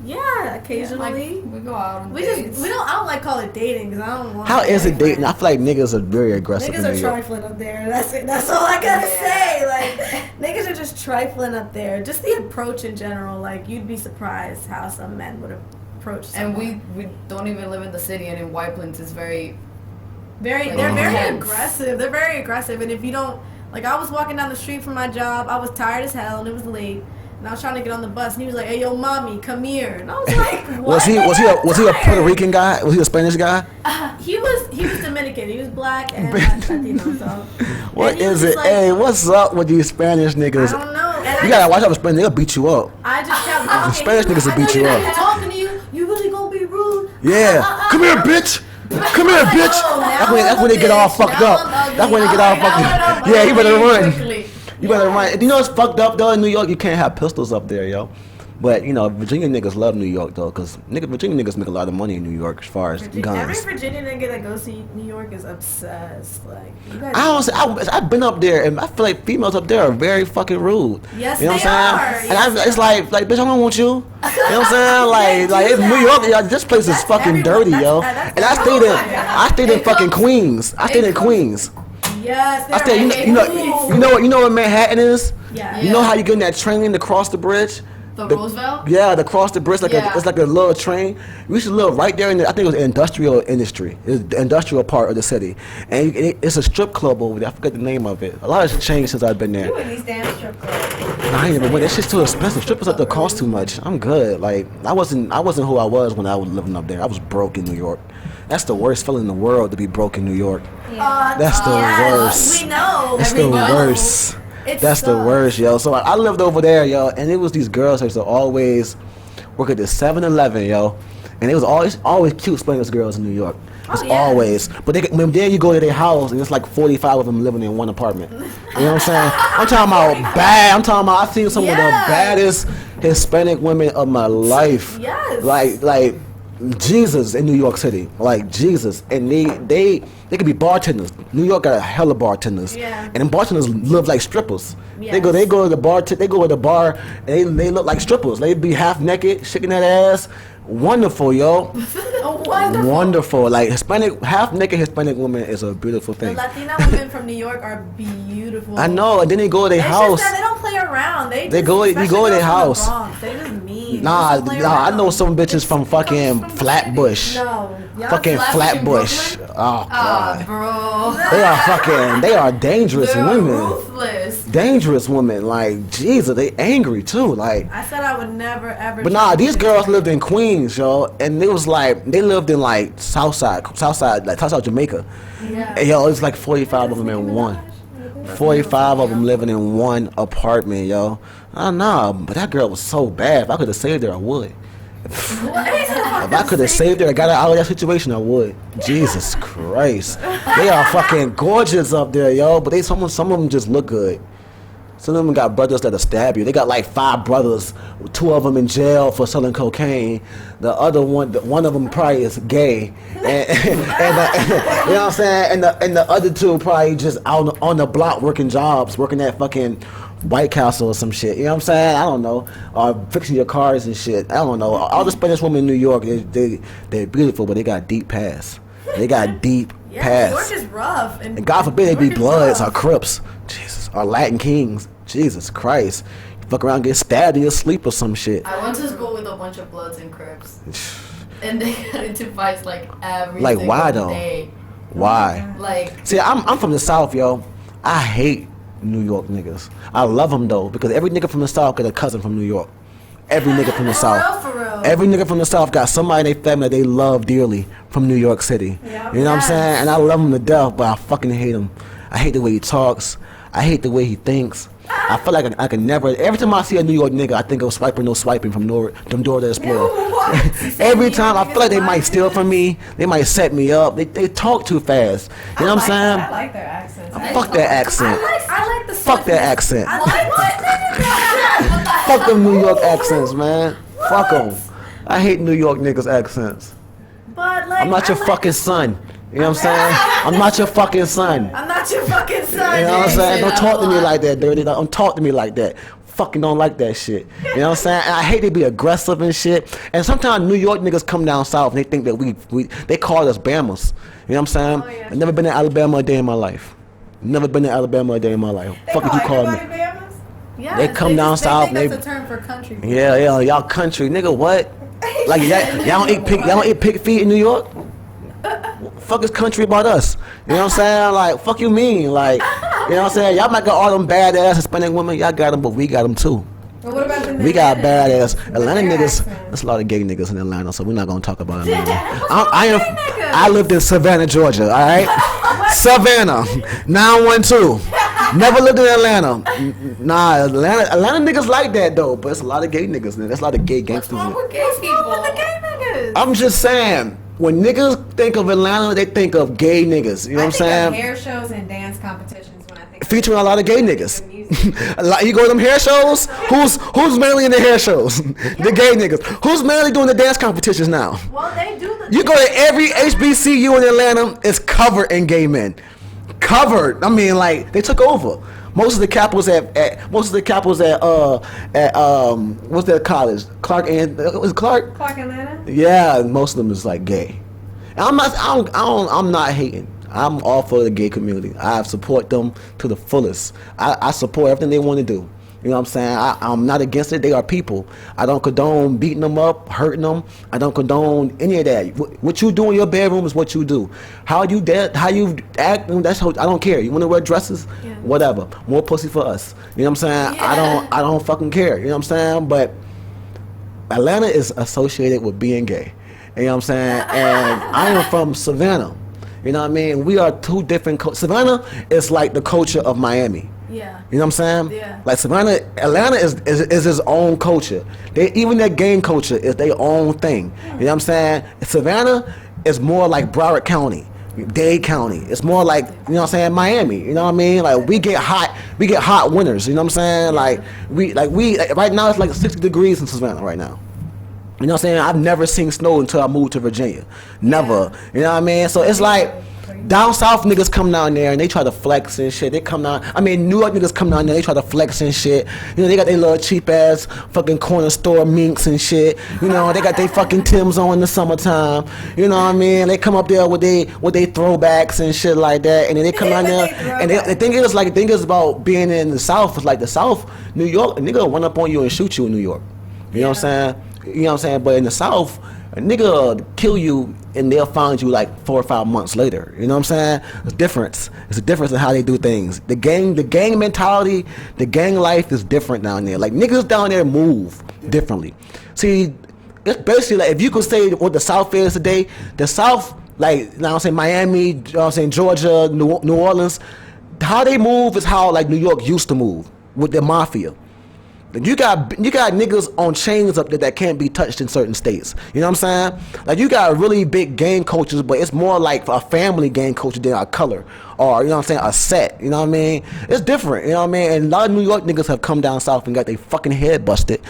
Speaker 3: Yeah, occasionally.
Speaker 4: We go out on
Speaker 3: we
Speaker 4: dates.
Speaker 3: I don't like call it dating because I don't want.
Speaker 2: How is it dating? I feel like niggas are very aggressive
Speaker 3: Niggas
Speaker 2: in
Speaker 3: are
Speaker 2: New York.
Speaker 3: trifling up there. That's it. That's all I gotta say. Like niggas are just trifling up there. Just the approach in general. Like you'd be surprised how some men would approach.
Speaker 4: And
Speaker 3: someone.
Speaker 4: we don't even live in the city, and in White Plains it's very
Speaker 3: They're
Speaker 4: Like,
Speaker 3: very
Speaker 4: intense.
Speaker 3: aggressive. They're very aggressive. And if you don't, like, I was walking down the street from my job. I was tired as hell, and it was late. And I was trying to get on the bus, and he was like, "Hey, yo, mommy, come here." And I was like, "What?"
Speaker 2: Was he a Puerto Rican guy? Was he a Spanish guy?
Speaker 3: He was Dominican. He was black and Latino. So
Speaker 2: What
Speaker 3: and he was
Speaker 2: is
Speaker 3: just
Speaker 2: it?
Speaker 3: like,
Speaker 2: Hey, what's up with these Spanish
Speaker 3: I
Speaker 2: niggas?
Speaker 3: don't know. And
Speaker 2: You gotta watch out for Spanish. They'll beat you up.
Speaker 3: I just kept talking.
Speaker 2: Spanish niggas will beat you
Speaker 3: I'm
Speaker 2: up.
Speaker 3: talking to you. You really gonna be rude?
Speaker 2: Yeah. Come here, bitch. Come here, bitch. That's when they get all fucked up. That's when they get all fucked up. Yeah, you better run. You better run. You know what's fucked up though in New York? You can't have pistols up there, yo. But you know, Virginia niggas love New York though, cause Virginia niggas make a lot of money in New York as far as
Speaker 3: Every
Speaker 2: guns.
Speaker 3: Virginia nigga that goes to New York is obsessed. Like, you guys
Speaker 2: I've been up there and I feel like females up there are very fucking rude.
Speaker 3: Yes,
Speaker 2: you know what
Speaker 3: they
Speaker 2: I'm
Speaker 3: are.
Speaker 2: saying? And it's like bitch, I don't want you. You know what I'm saying? Like in New York, yo, this place is
Speaker 3: That's
Speaker 2: fucking
Speaker 3: everyone.
Speaker 2: dirty,
Speaker 3: That's-
Speaker 2: yo.
Speaker 3: that's
Speaker 2: And I stayed in fucking Queens. I stayed in Queens.
Speaker 3: Yes,
Speaker 2: I stayed. You know what Manhattan is?
Speaker 3: Yeah.
Speaker 2: You know how you get in that train to cross the bridge?
Speaker 4: The Roosevelt?
Speaker 2: Yeah, to cross the bridge,
Speaker 4: Yeah.
Speaker 2: it's like a little train. We used to live right there I think it was the industrial industry. It was the industrial part of the city. And it's a strip club over there. I forget the name of it. A lot has changed since I've been there.
Speaker 5: You in these damn strip clubs.
Speaker 2: I ain't even went. That shit's too expensive. Strippers up there cost too much. I'm good. Like I wasn't who I was when I was living up there. I was broke in New York. That's the worst feeling in the world to be broke in New York. That's the worst.
Speaker 3: We know.
Speaker 2: It's the worst. That's the
Speaker 3: sucks.
Speaker 2: worst, yo. So I lived over there, yo, and it was these girls that used to always work at the 7-Eleven, yo, and it was always cute Spanish girls in New York. It's
Speaker 3: yeah.
Speaker 2: always. But when there you go to their house and it's like 45 of them living in one apartment. You know what I'm saying? I'm talking about bad. I'm talking about I seen some of the baddest Hispanic women of my life.
Speaker 3: Yes.
Speaker 2: Like Jesus in New York City, like Jesus, and they could be bartenders. New York got a hell of bartenders,
Speaker 3: Yeah.
Speaker 2: and them bartenders live like strippers.
Speaker 3: Yes.
Speaker 2: They go to the bar, and they look like strippers. They be half naked, shaking that ass. Wonderful, yo. Wonderful. Like half naked Hispanic woman is a beautiful
Speaker 3: The
Speaker 2: thing.
Speaker 3: Latina women from New York are beautiful.
Speaker 2: I know, and then they go to their
Speaker 3: It's
Speaker 2: house.
Speaker 3: just that they don't play around. They
Speaker 2: You go to their
Speaker 3: especially
Speaker 2: house.
Speaker 3: girls from the Bronx, they just mean.
Speaker 2: Nah,
Speaker 3: They just play
Speaker 2: I
Speaker 3: around.
Speaker 2: know some bitches from fucking
Speaker 3: From the
Speaker 2: Flatbush.
Speaker 3: city. No. Y'all
Speaker 2: Fucking
Speaker 4: Flatbush
Speaker 2: Flatbush.
Speaker 4: in Brooklyn?
Speaker 2: Oh God.
Speaker 4: Bro.
Speaker 2: They are dangerous
Speaker 4: They're
Speaker 2: women.
Speaker 4: ruthless.
Speaker 2: Dangerous women. Like, Jesus, they angry too. Like,
Speaker 3: I said I would never ever.
Speaker 2: but nah, these girls lived in Queens, yo, and it was like they lived in like Southside, Jamaica.
Speaker 3: Yeah.
Speaker 2: And yo, it's like 45 of them in one. 45 of them living in one apartment, yo. I know, but that girl was so bad. If I could have saved her, I would. If I could have saved her and got her out of that situation, I would. Jesus Christ. They are fucking gorgeous up there, yo. But some of them just look good. Some of them got brothers that'll stab you. They got like 5 brothers, 2 of them in jail for selling cocaine. The other one of them probably is gay, and you know what I'm saying. And the other 2 probably just out on the block working jobs, working at fucking White Castle or some shit. You know what I'm saying? I don't know. Or fixing your cars and shit. I don't know. All the Spanish women in New York, they're beautiful, but they got deep past. They got deep
Speaker 3: Yeah, New
Speaker 2: past.
Speaker 3: York is rough.
Speaker 2: And God forbid they
Speaker 3: New
Speaker 2: be
Speaker 3: York is
Speaker 2: Bloods or
Speaker 3: rough.
Speaker 2: Crips. Jesus. Or Latin Kings. Jesus Christ. You fuck around and get stabbed in your sleep or some shit.
Speaker 4: I went to school with a bunch of Bloods and Crips, and they got into fights like every
Speaker 2: Like,
Speaker 4: single
Speaker 2: why though?
Speaker 4: day.
Speaker 2: Why?
Speaker 4: Like,
Speaker 2: See, I'm from the South, yo. I hate New York niggas. I love them though, because every nigga from the South got a cousin from New York. Every nigga from the South.
Speaker 3: For real.
Speaker 2: Every nigga from the South got somebody in their family that they love dearly from New York City.
Speaker 5: Yeah.
Speaker 2: You know what I'm
Speaker 3: Yes.
Speaker 2: saying? And I love him to death, but I fucking hate him. I hate the way he talks. I hate the way he thinks. I feel like I can never. Every time I see a New York nigga, I think of swiping, no swiping from Dora the Explorer. Every time I feel like they might steal from me, they might set me up. They talk too fast. You know what I'm saying?
Speaker 5: I like their accents.
Speaker 2: Fuck that accent.
Speaker 3: I like the
Speaker 2: Fuck that accent.
Speaker 3: What?
Speaker 2: Fuck them New York accents, man. Fuck them. I hate New York niggas' accents.
Speaker 3: But like,
Speaker 2: I'm not your
Speaker 3: I like
Speaker 2: fucking
Speaker 3: the-
Speaker 2: son. You know what I'm saying? I'm not your fucking son.
Speaker 3: I'm not your fucking son.
Speaker 2: You know what I'm saying?
Speaker 4: say
Speaker 2: Don't
Speaker 4: that
Speaker 2: talk
Speaker 4: a
Speaker 2: to me
Speaker 4: lot.
Speaker 2: like that, dirty. Don't talk to me like that. Fucking don't like that shit. You know what I'm saying? And I hate to be aggressive and shit. And sometimes New York niggas come down south and they think that they call us Bamas. You know what I'm saying?
Speaker 3: Oh, yeah.
Speaker 2: I've never been to Alabama a day in my life. Never been to Alabama a day in my life. Fuck did you call me?
Speaker 3: Yes,
Speaker 2: They come down south
Speaker 3: They
Speaker 2: and
Speaker 3: think that's a term for country.
Speaker 2: Yeah, y'all country, nigga. What? Like y'all don't eat pig feet in New York? Fuck is country about us? You know what I'm saying? Like, fuck you mean? Like, you know what I'm saying? Y'all might got all them badass Hispanic women. Y'all got them, but we got them too.
Speaker 5: But what about the
Speaker 2: We got
Speaker 5: Atlantic?
Speaker 2: badass Atlanta
Speaker 5: Their
Speaker 2: niggas.
Speaker 5: accents.
Speaker 2: There's a lot of gay niggas in Atlanta, so we're not gonna talk about Atlanta.
Speaker 3: What's wrong with gay niggas?
Speaker 2: I lived in Savannah, Georgia. All right, Savannah, 912. Never lived in Atlanta. Nah, Atlanta niggas like that though, but it's a lot of gay niggas. There's a lot of gay
Speaker 4: what's
Speaker 2: gangsters.
Speaker 4: wrong with gay
Speaker 3: What's wrong with the
Speaker 4: people?
Speaker 3: gay niggas?
Speaker 2: I'm just saying, when niggas think of Atlanta, they think of gay niggas. You know what I'm
Speaker 5: I think
Speaker 2: saying?
Speaker 5: of hair shows and dance competitions when I think
Speaker 2: Featuring a lot of gay niggas.
Speaker 5: Good music.
Speaker 2: You go to them hair shows. Who's mainly in the hair shows? The gay niggas. Who's mainly doing the dance competitions now?
Speaker 3: Well, they do the.
Speaker 2: You go to every HBCU in Atlanta, it's covered in gay men. Covered. I mean, like, they took over. Most of the capitals at what's that college? Clark and was it Clark?
Speaker 5: Clark Atlanta.
Speaker 2: Yeah, most of them is like gay. And I'm not hating. I'm all for the gay community. I support them to the fullest. I support everything they want to do. You know what I'm saying? I'm not against it. They are people. I don't condone beating them up, hurting them. I don't condone any of that. What you do in your bedroom is what you do. How you act, that's how, I don't care. You want to wear dresses?
Speaker 3: Yeah.
Speaker 2: Whatever. More pussy for us. You know what I'm saying?
Speaker 3: Yeah.
Speaker 2: I don't fucking care. You know what I'm saying? But Atlanta is associated with being gay. You know what I'm saying? And I am from Savannah. You know what I mean? We are two different Savannah is like the culture of Miami.
Speaker 3: Yeah.
Speaker 2: You know what I'm saying?
Speaker 3: Yeah.
Speaker 2: Like Atlanta is its own culture. Even their gang culture is their own thing. You know what I'm saying? Savannah is more like Broward County, Dade County. It's more like, you know what I'm saying, Miami. You know what I mean? Like we get hot winters. You know what I'm saying? Like right now it's like 60 degrees in Savannah right now. You know what I'm saying? I've never seen snow until I moved to Virginia. Never. You know what I mean? So it's like down south niggas come down there and they try to flex and shit. They come down. I mean, New York niggas come down there. They try to flex and shit. You know, they got their little cheap ass fucking corner store minks and shit. You know, they got their fucking Timbs on in the summertime. You know what I mean? They come up there with they throwbacks and shit like that. And then they come down there and the thing is about being in the South is like the South, New York, a nigga will run up on you and shoot you in New York. You know what I'm saying? You know what I'm saying? But in the South, a nigga will kill you and they'll find you like 4 or 5 months later. You know what I'm saying? It's a difference. It's a difference in how they do things. The gang mentality, the gang life is different down there. Like niggas down there move differently. See, it's basically like if you could say what the South is today, the South, like, you know what I'm saying, Miami, you know what I'm saying, Georgia, New Orleans, how they move is how like New York used to move with the mafia. You got niggas on chains up there that can't be touched in certain states. You know what I'm saying? Like you got really big gang cultures, but it's more like a family gang culture than a color or, you know what I'm saying, a set. You know what I mean? It's different. You know what I mean? And a lot of New York niggas have come down south and got their fucking head busted,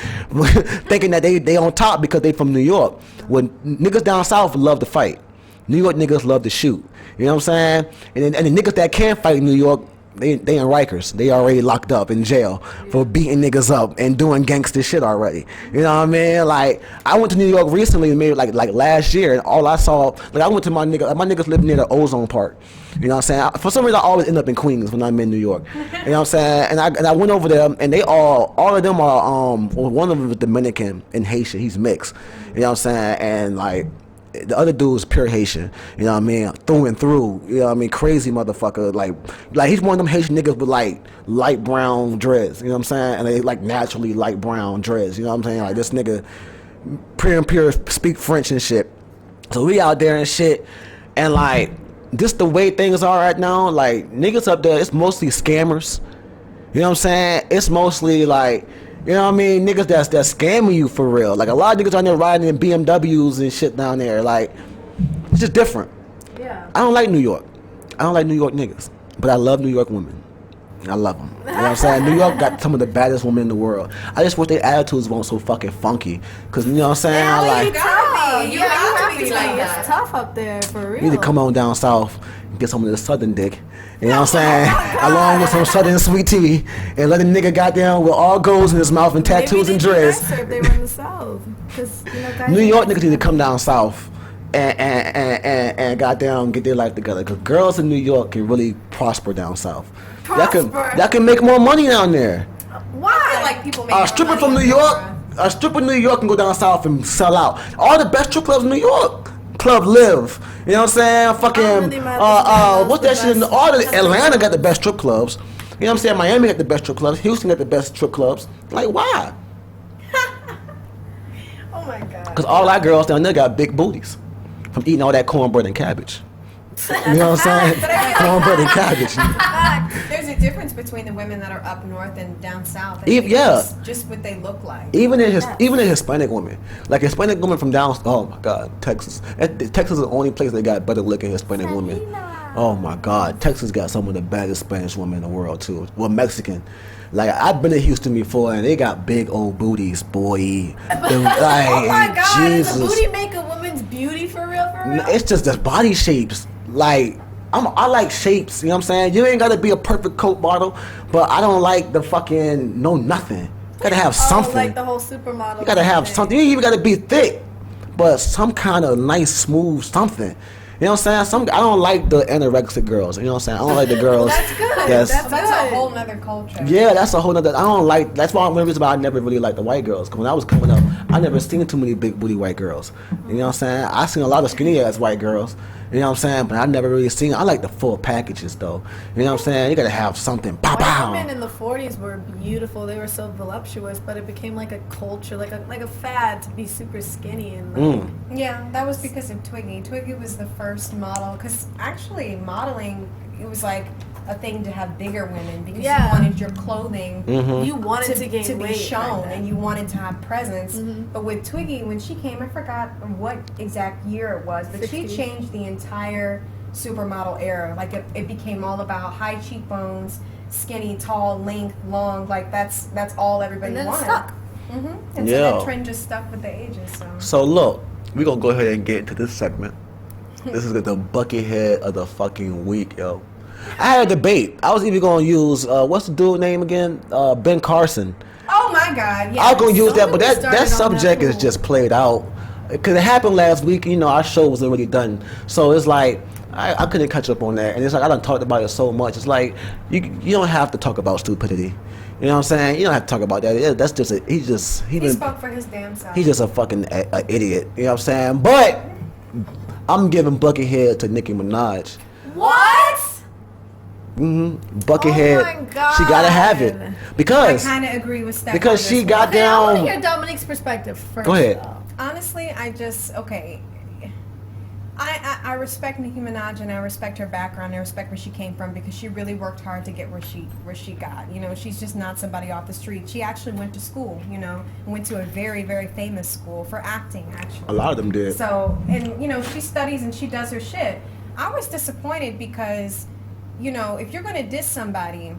Speaker 2: thinking that they on top because they from New York. When niggas down south love to fight, New York niggas love to shoot. You know what I'm saying? And the niggas that can't fight in New York They in Rikers. They already locked up in jail for beating niggas up and doing gangster shit already. You know what I mean? Like, I went to New York recently, maybe like last year, and all I saw, like, I went to my niggas live near the Ozone Park. You know what I'm saying? For some reason, I always end up in Queens when I'm in New York. You know what I'm saying? And I went over there, and they all of them are, well, one of them is Dominican and Haitian. He's mixed. You know what I'm saying? And like, the other dude is pure Haitian, you know what I mean, through and through, you know what I mean, crazy motherfucker, like he's one of them Haitian niggas with like light brown dreads, you know what I'm saying, and they like naturally light brown dreads, you know what I'm saying, like this nigga pure speak French and shit. So we out there and shit, and like, this the way things are right now, like, niggas up there, it's mostly scammers, you know what I'm saying, it's mostly like, you know what I mean? Niggas that's scamming you for real. Like, a lot of niggas out there riding in BMWs and shit down there. Like, it's just different.
Speaker 3: Yeah.
Speaker 2: I don't like New York. I don't like New York niggas. But I love New York women. I love them. You know what I'm saying? New York got some of the baddest women in the world. I just wish their attitudes weren't so fucking funky. Because, you know what I'm saying?
Speaker 3: Yeah,
Speaker 2: like,
Speaker 3: you gotta be.
Speaker 4: You have to be like that.
Speaker 3: It's tough up there, for real.
Speaker 2: you need to come on down south and get some of the southern dick. You know what I'm saying? Along with some southern sweet tea, and let a nigga goddamn with all goals in his mouth and tattoos and dreads.
Speaker 3: Maybe they were in the South. Guys,
Speaker 2: New York niggas need to come down south and goddamn get their life together. Cause girls in New York can really prosper down south. That can make more money down there.
Speaker 3: Why?
Speaker 5: I feel like people make
Speaker 2: A stripper from New York, can go down south and sell out. All the best strip clubs in New York. Club Live, you know what I'm saying? Fucking, what's that shit? All the Atlanta got the best strip clubs. You know what I'm saying? Miami got the best strip clubs. Houston got the best strip clubs. Like, why?
Speaker 3: Oh my god.
Speaker 2: Because all our girls down there got big booties from eating all that cornbread and cabbage. You know what I'm saying? Cornbread and cabbage.
Speaker 5: There's a difference between the women that are up north and down south.
Speaker 2: Just
Speaker 5: what they look like.
Speaker 2: Even in Hispanic women, like Hispanic women from down, oh my God, Texas. Texas is the only place that got better looking Hispanic women. Oh my God, Texas got some of the baddest Spanish women in the world too. Well, Mexican. Like, I've been to Houston before, and they got big old booties, boy.
Speaker 3: Oh my God,
Speaker 2: Jesus.
Speaker 3: does a booty make a woman's beauty for real?
Speaker 2: It's just the body shapes. Like, I like shapes, you know what I'm saying? You ain't gotta be a perfect Coke bottle, but I don't like the fucking nothing. You gotta have something.
Speaker 3: Like the whole supermodel.
Speaker 2: You gotta have something. You ain't even gotta be thick, but some kind of nice, smooth something. You know what I'm saying? I don't like the anorexic girls. You know what I'm saying? I don't like the girls.
Speaker 3: That's good.
Speaker 5: That's a whole nother culture.
Speaker 2: Yeah, that's a whole nother. I don't like. That's one reason why I never really liked the white girls. Cause when I was coming up, I never seen too many big booty white girls. You know what I'm saying? I seen a lot of skinny ass white girls. You know what I'm saying? But I never really seen. I like the full packages though. You know what I'm saying? You gotta have something. Pow
Speaker 3: White
Speaker 2: pow.
Speaker 3: women in the 40s were beautiful. They were so voluptuous, but it became like a culture, like a fad to be super skinny and like.
Speaker 5: Yeah, that was because of Twiggy. Twiggy was the first model, because actually modeling, it was like a thing to have bigger women, because you wanted your clothing
Speaker 3: You wanted to gain
Speaker 5: to be
Speaker 3: weight
Speaker 5: shown,
Speaker 3: right
Speaker 5: and you wanted to have presence. But with Twiggy, when she came, I forgot what exact year it was, but she
Speaker 3: 60s.
Speaker 5: changed the entire supermodel era. Like, it became all about high cheekbones, skinny, tall, length, long. Like, that's all everybody
Speaker 3: And then it
Speaker 5: wanted.
Speaker 3: stuck.
Speaker 5: And so that trend just stuck with the ages.
Speaker 2: So look, we're gonna go ahead and get into this segment. This is the buckethead of the fucking week, yo. I had a debate. I was even gonna use what's the dude name again? Ben Carson.
Speaker 5: Oh my God! Yeah.
Speaker 2: I was gonna use that, but
Speaker 3: Somebody
Speaker 2: that
Speaker 3: started on
Speaker 2: subject
Speaker 3: that
Speaker 2: is
Speaker 3: pool.
Speaker 2: just played out. Cause it happened last week. You know, our show was already done, so it's like I couldn't catch up on that. And it's like I done talked about it so much. It's like you don't have to talk about stupidity. You know what I'm saying? You don't have to talk about that. Yeah, that's just
Speaker 5: He spoke for his damn self.
Speaker 2: He's just a fucking idiot. You know what I'm saying? But I'm giving Buckethead to Nicki Minaj.
Speaker 3: What?
Speaker 2: Buckethead.
Speaker 3: Oh my God.
Speaker 2: She gotta have it
Speaker 5: I
Speaker 2: because
Speaker 5: kind of agree with Steph.
Speaker 2: because
Speaker 5: on
Speaker 2: she
Speaker 5: this
Speaker 2: got
Speaker 5: one.
Speaker 3: I want to hear
Speaker 2: down.
Speaker 3: Dominique's perspective first.
Speaker 2: Go ahead.
Speaker 3: though.
Speaker 5: Honestly, I respect Nicki Minaj, and I respect her background. I respect where she came from, because she really worked hard to get where she got. You know, she's just not somebody off the street. She actually went to school. You know, went to a very, very famous school for acting. Actually,
Speaker 2: A lot of them did.
Speaker 5: So, and you know, she studies and she does her shit. I was disappointed because, you know, if you're gonna diss somebody,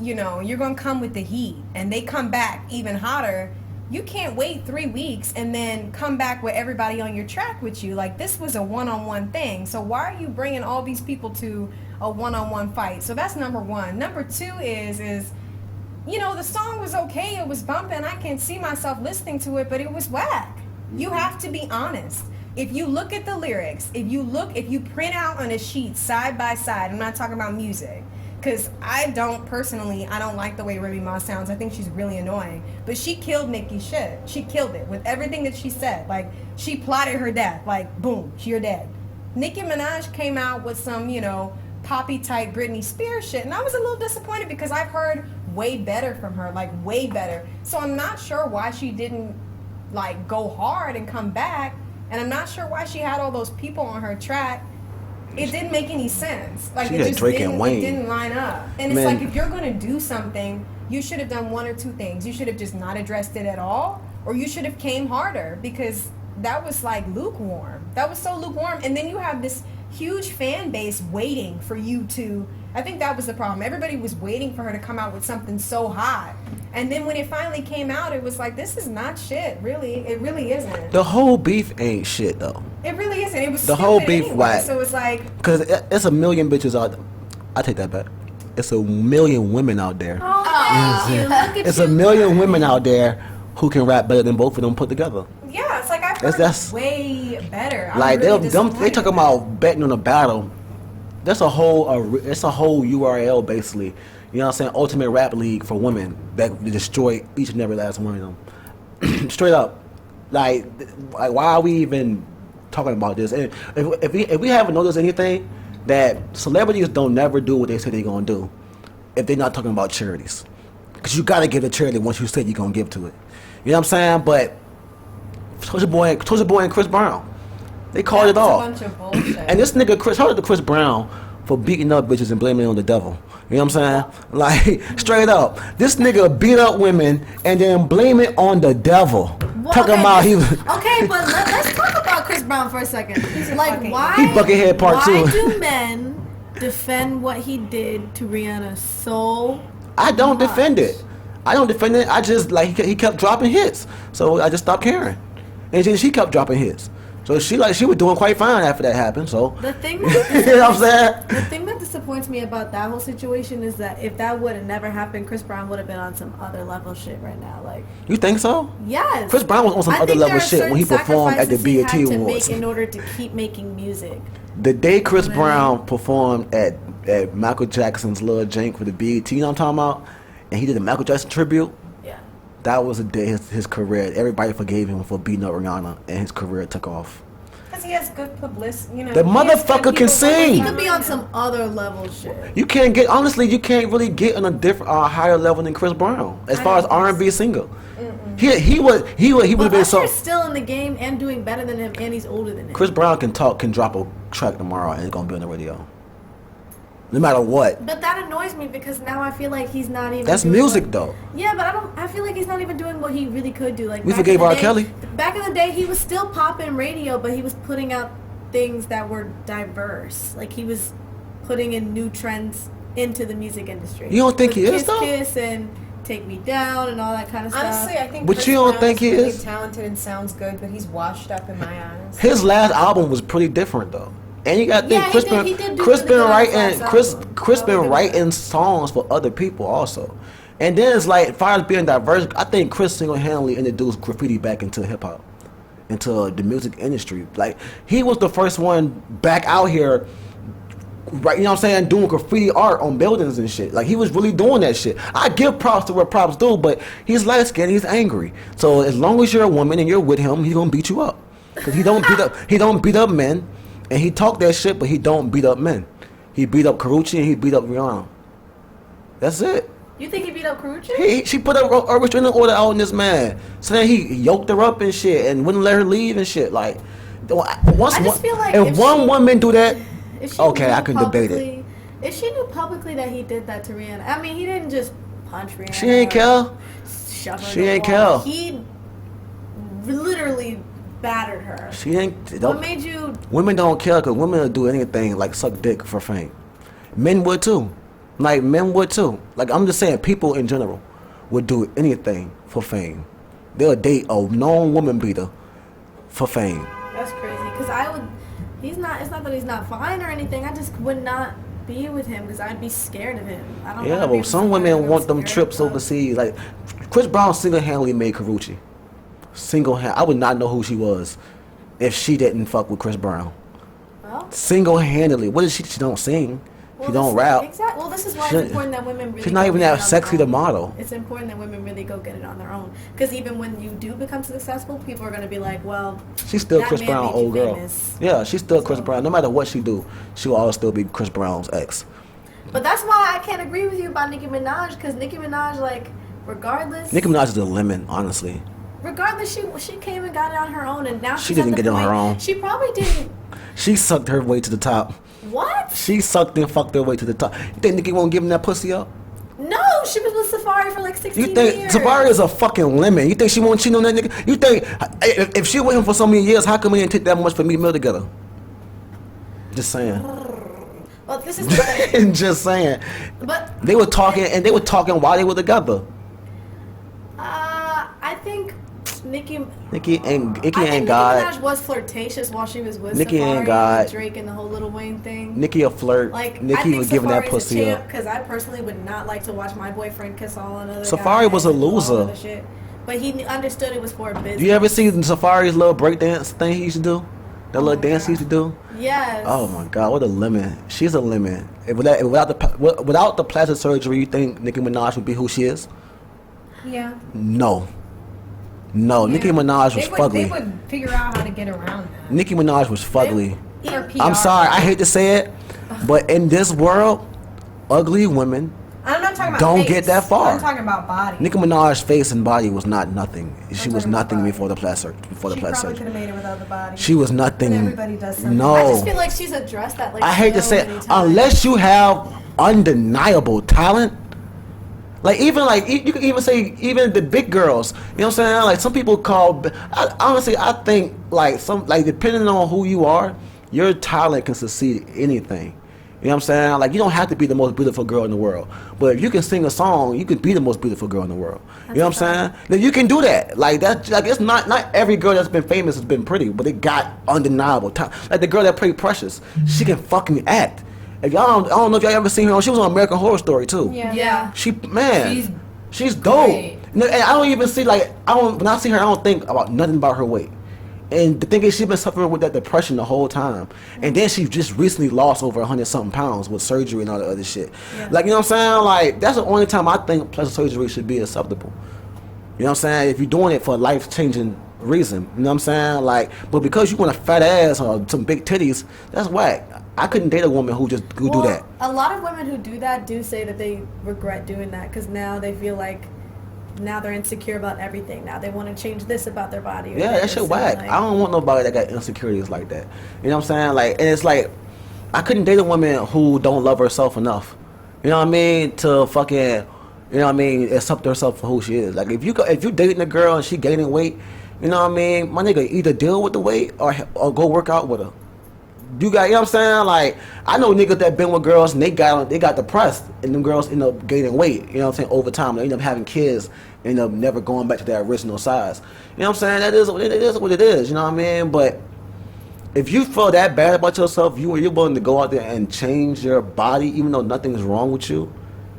Speaker 5: you know, you're gonna come with the heat, and they come back even hotter. you can't wait 3 weeks and then come back with everybody on your track with you. Like, this was a one-on-one thing. So why are you bringing all these people to a one-on-one fight? So that's number one. Number two is you know, the song was okay. It was bumping. I can see myself listening to it, but it was whack. You have to be honest. If you look at the lyrics, if you print out on a sheet side by side, I'm not talking about music, because I don't like the way Remy Ma sounds. I think she's really annoying. But she killed Nicki's shit. She killed it with everything that she said. Like, she plotted her death. Like, boom, you're dead. Nicki Minaj came out with some, you know, poppy type Britney Spears shit, and I was a little disappointed because I've heard way better from her, like way better. So I'm not sure why she didn't like go hard and come back, and I'm not sure why she had all those people on her track. It didn't make any sense. Like,
Speaker 2: She
Speaker 5: it
Speaker 2: had
Speaker 5: just
Speaker 2: Drake and Wayne.
Speaker 5: it didn't line up. And it's like, if you're gonna do something, you should have done one or two things. You should have just not addressed it at all, or you should have came harder, because that was like lukewarm. That was so lukewarm. And then you have this huge fan base waiting for you to, I think that was the problem. Everybody was waiting for her to come out with something so hot. And then when it finally came out, it was like, this is not shit, really. It really isn't.
Speaker 2: The whole beef ain't shit, though.
Speaker 5: It really isn't. It was
Speaker 2: The
Speaker 5: stupid
Speaker 2: whole beef,
Speaker 5: anyway.
Speaker 2: whack.
Speaker 5: So it's like,
Speaker 2: Because it's a million bitches out there. I take that back. It's a million women out there.
Speaker 3: Oh, thank you. Look at
Speaker 2: It's
Speaker 3: you.
Speaker 2: a million women out there who can rap better than both of them put together.
Speaker 5: yeah, it's like, I've heard
Speaker 2: That's-
Speaker 5: way better. I'm
Speaker 2: Like,
Speaker 5: really
Speaker 2: they
Speaker 5: disappointed
Speaker 2: talking
Speaker 5: with that.
Speaker 2: about betting on a battle. That's a whole it's a whole URL, basically. You know what I'm saying? Ultimate Rap League for women that destroy each and every last one of them. Straight up. Like, why are we even talking about this? And if we haven't noticed anything, that celebrities don't never do what they say they're going to do if they're not talking about charities. Because you got to give a charity once you said you're going to give to it. You know what I'm saying? But Soulja Boy and Chris Brown, they called it
Speaker 5: That's
Speaker 2: off.
Speaker 5: a bunch of bullshit.
Speaker 2: And this nigga shout out to Chris Brown for beating up bitches and blaming it on the devil. You know what I'm saying? Like, straight up. This nigga beat up women and then blame it on the devil.
Speaker 3: Well,
Speaker 2: Talking
Speaker 3: okay,
Speaker 2: about he was...
Speaker 3: Okay, but let's talk about Chris Brown for a second. Like,
Speaker 5: fucking-
Speaker 3: why?
Speaker 2: He Buckethead part
Speaker 3: why
Speaker 2: 2.
Speaker 3: do men defend what he did to Rihanna so?
Speaker 2: I don't
Speaker 3: much?
Speaker 2: defend it. I don't defend it. I just, like, he kept dropping hits. So I just stopped caring. And she kept dropping hits. So she was doing quite fine after that happened. So
Speaker 3: The thing
Speaker 2: you know what I'm saying?
Speaker 3: The thing that disappoints me about that whole situation is that if that would have never happened, Chris Brown would have been on some other level shit right now. Like,
Speaker 2: You think so?
Speaker 3: yes,
Speaker 2: Chris Brown was on some
Speaker 3: I
Speaker 2: other
Speaker 3: think
Speaker 2: level
Speaker 3: there are
Speaker 2: shit when he
Speaker 3: certain
Speaker 2: performed at the
Speaker 3: sacrifices he
Speaker 2: BET
Speaker 3: had to
Speaker 2: Awards.
Speaker 3: make in order to keep making music.
Speaker 2: The day Chris
Speaker 3: You know what I
Speaker 2: Brown performed at Michael Jackson's Lil Jank for the BET, you know what I'm talking about? And he did a Michael Jackson tribute.
Speaker 3: Yeah.
Speaker 2: That was the day his career, everybody forgave him for beating up Rihanna, and his career took off.
Speaker 5: Because he has good publicity, you know.
Speaker 2: The
Speaker 5: he has good
Speaker 2: motherfucker can
Speaker 5: people
Speaker 2: sing.
Speaker 3: He
Speaker 5: working
Speaker 3: could be
Speaker 5: around
Speaker 3: on
Speaker 5: him.
Speaker 3: some other level shit.
Speaker 2: You can't get, honestly, you can't really get on a different, higher level than Chris Brown as
Speaker 5: I
Speaker 2: far as
Speaker 5: don't think
Speaker 2: R&B singer. He would have
Speaker 3: But
Speaker 2: been so.
Speaker 3: Usher's still in the game and doing better than him, and he's older than him.
Speaker 2: Chris Brown can drop a track tomorrow, and it's gonna be on the radio, no matter what.
Speaker 3: But that annoys me because now I feel like he's not even.
Speaker 2: That's
Speaker 3: doing
Speaker 2: music,
Speaker 3: what-
Speaker 2: though.
Speaker 3: Yeah, but I feel like he's not even doing what he really could do. Like,
Speaker 2: We
Speaker 3: back in
Speaker 2: forgave
Speaker 3: the
Speaker 2: R.
Speaker 3: day-
Speaker 2: Kelly.
Speaker 3: Back in the day, he was still popping radio, but he was putting out things that were diverse. Like, he was putting in new trends into the music industry.
Speaker 2: You don't think
Speaker 3: With
Speaker 2: he is,
Speaker 3: Kiss
Speaker 2: though?
Speaker 3: Kiss and Take Me Down and all that kind of stuff.
Speaker 5: Honestly, I think
Speaker 2: But
Speaker 5: Chris
Speaker 2: you don't
Speaker 5: Brown
Speaker 2: think he
Speaker 5: really
Speaker 2: is?
Speaker 5: talented and sounds good, but he's washed up in my eyes.
Speaker 2: His last album was pretty different, though. And you gotta think,
Speaker 3: Yeah,
Speaker 2: Chris
Speaker 3: he
Speaker 2: been
Speaker 3: did do
Speaker 2: Chris
Speaker 3: really
Speaker 2: been
Speaker 3: good on his
Speaker 2: writing
Speaker 3: last
Speaker 2: Chris
Speaker 3: album.
Speaker 2: Chris been
Speaker 5: Really good.
Speaker 2: writing songs for other people also. And then it's like, as far as being diverse, I think Chris single-handedly introduced graffiti back into hip hop, into the music industry. Like, he was the first one back out here, right? You know what I'm saying? Doing graffiti art on buildings and shit. Like, he was really doing that shit. I give props to where props do, but he's light skinned, he's angry. So as long as you're a woman and you're with him, he's gonna beat you up. Cause he don't beat up men, and he talk that shit, but he don't beat up men. He beat up Karrueche and he beat up Rihanna. That's it.
Speaker 3: You think he beat up Karrueche?
Speaker 2: She put a restraining order out on this man, so then he yoked her up and shit, and wouldn't let her leave and shit. Like, once
Speaker 3: I just feel like
Speaker 2: if
Speaker 3: if
Speaker 2: one
Speaker 3: she-
Speaker 2: woman do that,
Speaker 3: If she
Speaker 2: okay,
Speaker 3: knew
Speaker 2: I can debate it.
Speaker 3: publicly- If she knew publicly that he did that to Rihanna, I mean, he didn't just punch Rihanna.
Speaker 2: She ain't
Speaker 3: or
Speaker 2: care.
Speaker 3: shove her
Speaker 2: She
Speaker 3: in the
Speaker 2: ain't
Speaker 3: wall.
Speaker 2: care.
Speaker 3: He literally battered her.
Speaker 2: She ain't.
Speaker 3: What made you?
Speaker 2: Women don't care, because women will do anything, like suck dick for fame. Men would too. Like, men would too. Like, I'm just saying, people in general would do anything for fame. They'll date a known woman beater for fame.
Speaker 3: That's crazy. Because I would. He's not. It's not that he's not fine or anything. I just would not be with him because I'd be scared of him. I don't.
Speaker 2: Yeah,
Speaker 3: wanna be
Speaker 2: well,
Speaker 3: with
Speaker 2: some
Speaker 3: somebody
Speaker 2: women
Speaker 3: I'm
Speaker 2: want them
Speaker 3: scared
Speaker 2: trips
Speaker 3: of.
Speaker 2: overseas. Like Chris Brown single-handedly made Karuchi. Single-hand. I would not know who she was if she didn't fuck with Chris Brown.
Speaker 3: Well,
Speaker 2: Single-handedly. What is she? She don't sing. She
Speaker 3: well,
Speaker 2: don't
Speaker 3: this-
Speaker 2: rap.
Speaker 3: Exactly. Well, this is why
Speaker 2: She-
Speaker 3: it's important that women really.
Speaker 2: she's not
Speaker 3: go
Speaker 2: even
Speaker 3: get
Speaker 2: that
Speaker 3: it on their
Speaker 2: sexy to
Speaker 3: own.
Speaker 2: model.
Speaker 3: It's important that women really go get it on their own. Because even when you do become successful, people are going to be like, well,
Speaker 2: She's still
Speaker 3: that
Speaker 2: Chris
Speaker 3: man
Speaker 2: Brown,
Speaker 3: made you
Speaker 2: old girl.
Speaker 3: famous.
Speaker 2: Yeah, she's still Chris
Speaker 3: So-
Speaker 2: Brown. No matter what she do, she will always still be Chris Brown's ex.
Speaker 3: But that's why I can't agree with you about Nicki Minaj. Because Nicki Minaj, like, regardless.
Speaker 2: Nicki Minaj is a lemon, honestly.
Speaker 3: Regardless, she came and got it on her own, and now
Speaker 2: She
Speaker 3: she's
Speaker 2: didn't
Speaker 3: at the
Speaker 2: get it on her
Speaker 3: point-
Speaker 2: own.
Speaker 3: She probably didn't.
Speaker 2: She sucked her way to the top.
Speaker 3: What?
Speaker 2: She sucked and fucked her way to the top. You think Nicki won't give him that pussy up?
Speaker 3: No, she was with Safari for like 16
Speaker 2: You think
Speaker 3: years.
Speaker 2: Safari is a fucking lemon? You think she won't cheat on that nigga? You think if she with him for so many years, how come we didn't take that much for me meal together? Just saying.
Speaker 3: Well, this is the thing.
Speaker 2: Just saying.
Speaker 3: But
Speaker 2: They were talking and they were talking while they were together.
Speaker 3: I think Nicki
Speaker 2: Nicki
Speaker 3: Nicki
Speaker 2: ain't God.
Speaker 3: Minaj was flirtatious while she was with
Speaker 2: Nicki
Speaker 3: Safari
Speaker 2: ain't God.
Speaker 3: with Drake and the whole Lil Wayne thing.
Speaker 2: Nicki a flirt.
Speaker 3: Like, I
Speaker 2: Nicki
Speaker 3: think
Speaker 2: was giving that
Speaker 3: Safari's
Speaker 2: pussy up.
Speaker 3: because I personally would not like to watch my boyfriend kiss all another
Speaker 2: Safari
Speaker 3: guy
Speaker 2: was a
Speaker 3: and all
Speaker 2: loser.
Speaker 3: other shit. But he understood it was for business.
Speaker 2: Do you ever see Safari's little breakdance thing he used to do? That little dance he used to do?
Speaker 3: Yes.
Speaker 2: Oh my God, what a lemon. She's a lemon. Without the plastic surgery, you think Nicki Minaj would be who she is?
Speaker 5: Yeah.
Speaker 2: No. No, Nicki Minaj was
Speaker 5: They
Speaker 2: fugly.
Speaker 5: would figure out how to get around that.
Speaker 2: Nicki Minaj was fugly.
Speaker 5: For PR.
Speaker 2: I'm sorry, I hate to say it, but in this world, ugly women,
Speaker 5: I'm not talking about
Speaker 2: don't
Speaker 5: face.
Speaker 2: get that far.
Speaker 5: I'm talking about body.
Speaker 2: Nicki Minaj's face and body was not nothing. She was
Speaker 5: talking about
Speaker 2: nothing
Speaker 5: body.
Speaker 2: before the plastic
Speaker 5: She probably could
Speaker 2: surgery.
Speaker 5: have made it without the body.
Speaker 2: She was nothing.
Speaker 5: But everybody does something.
Speaker 2: No.
Speaker 3: I just feel like she's addressed that like
Speaker 2: I hate to
Speaker 3: so
Speaker 2: say it,
Speaker 3: many times.
Speaker 2: unless you have undeniable talent. Like you can even say even the big girls. You know what I'm saying? Like some people call. Honestly, I think like depending on who you are, your talent can succeed anything. You know what I'm saying? Like you don't have to be the most beautiful girl in the world, but if you can sing a song, you can be the most beautiful girl in the world. You know what I'm saying? Then you can do that. Like that. Like it's not every girl that's been famous has been pretty, but they got undeniable talent. Like the girl that played Precious, she can fucking act. If I don't know if y'all ever seen her. She was on American Horror Story too.
Speaker 5: Yeah.
Speaker 4: Yeah.
Speaker 2: She's dope.
Speaker 4: great.
Speaker 2: No, and I don't even see when I see her, I don't think about nothing about her weight. And the thing is, she's been suffering with that depression the whole time. And then she just recently lost over 100-something pounds with surgery and all the other shit.
Speaker 3: Yeah.
Speaker 2: Like, you know what I'm saying? Like, that's the only time I think plastic surgery should be acceptable. You know what I'm saying? If you're doing it for a life-changing reason. You know what I'm saying? Like, but because you want a fat ass or some big titties, that's whack. I couldn't date a woman who do that.
Speaker 3: A lot of women who do that do say that they regret doing that because now they feel like now they're insecure about everything. Now they want to change this about their body. or
Speaker 2: Yeah, that
Speaker 3: this,
Speaker 2: shit
Speaker 3: and,
Speaker 2: whack.
Speaker 3: like-
Speaker 2: I don't want nobody that got insecurities like that. You know what I'm saying? Like, and it's like, I couldn't date a woman who don't love herself enough. You know what I mean? To fucking, you know what I mean? Accept herself for who she is. Like, if you dating a girl and she gaining weight, you know what I mean? My nigga, either deal with the weight or go work out with her. You know what I'm saying? Like, I know niggas that been with girls and they got depressed and them girls end up gaining weight, you know what I'm saying, over time. They end up having kids, end up never going back to their original size. You know what I'm saying? That is what it is, you know what I mean? But if you feel that bad about yourself, you're willing to go out there and change your body even though nothing's wrong with you. You know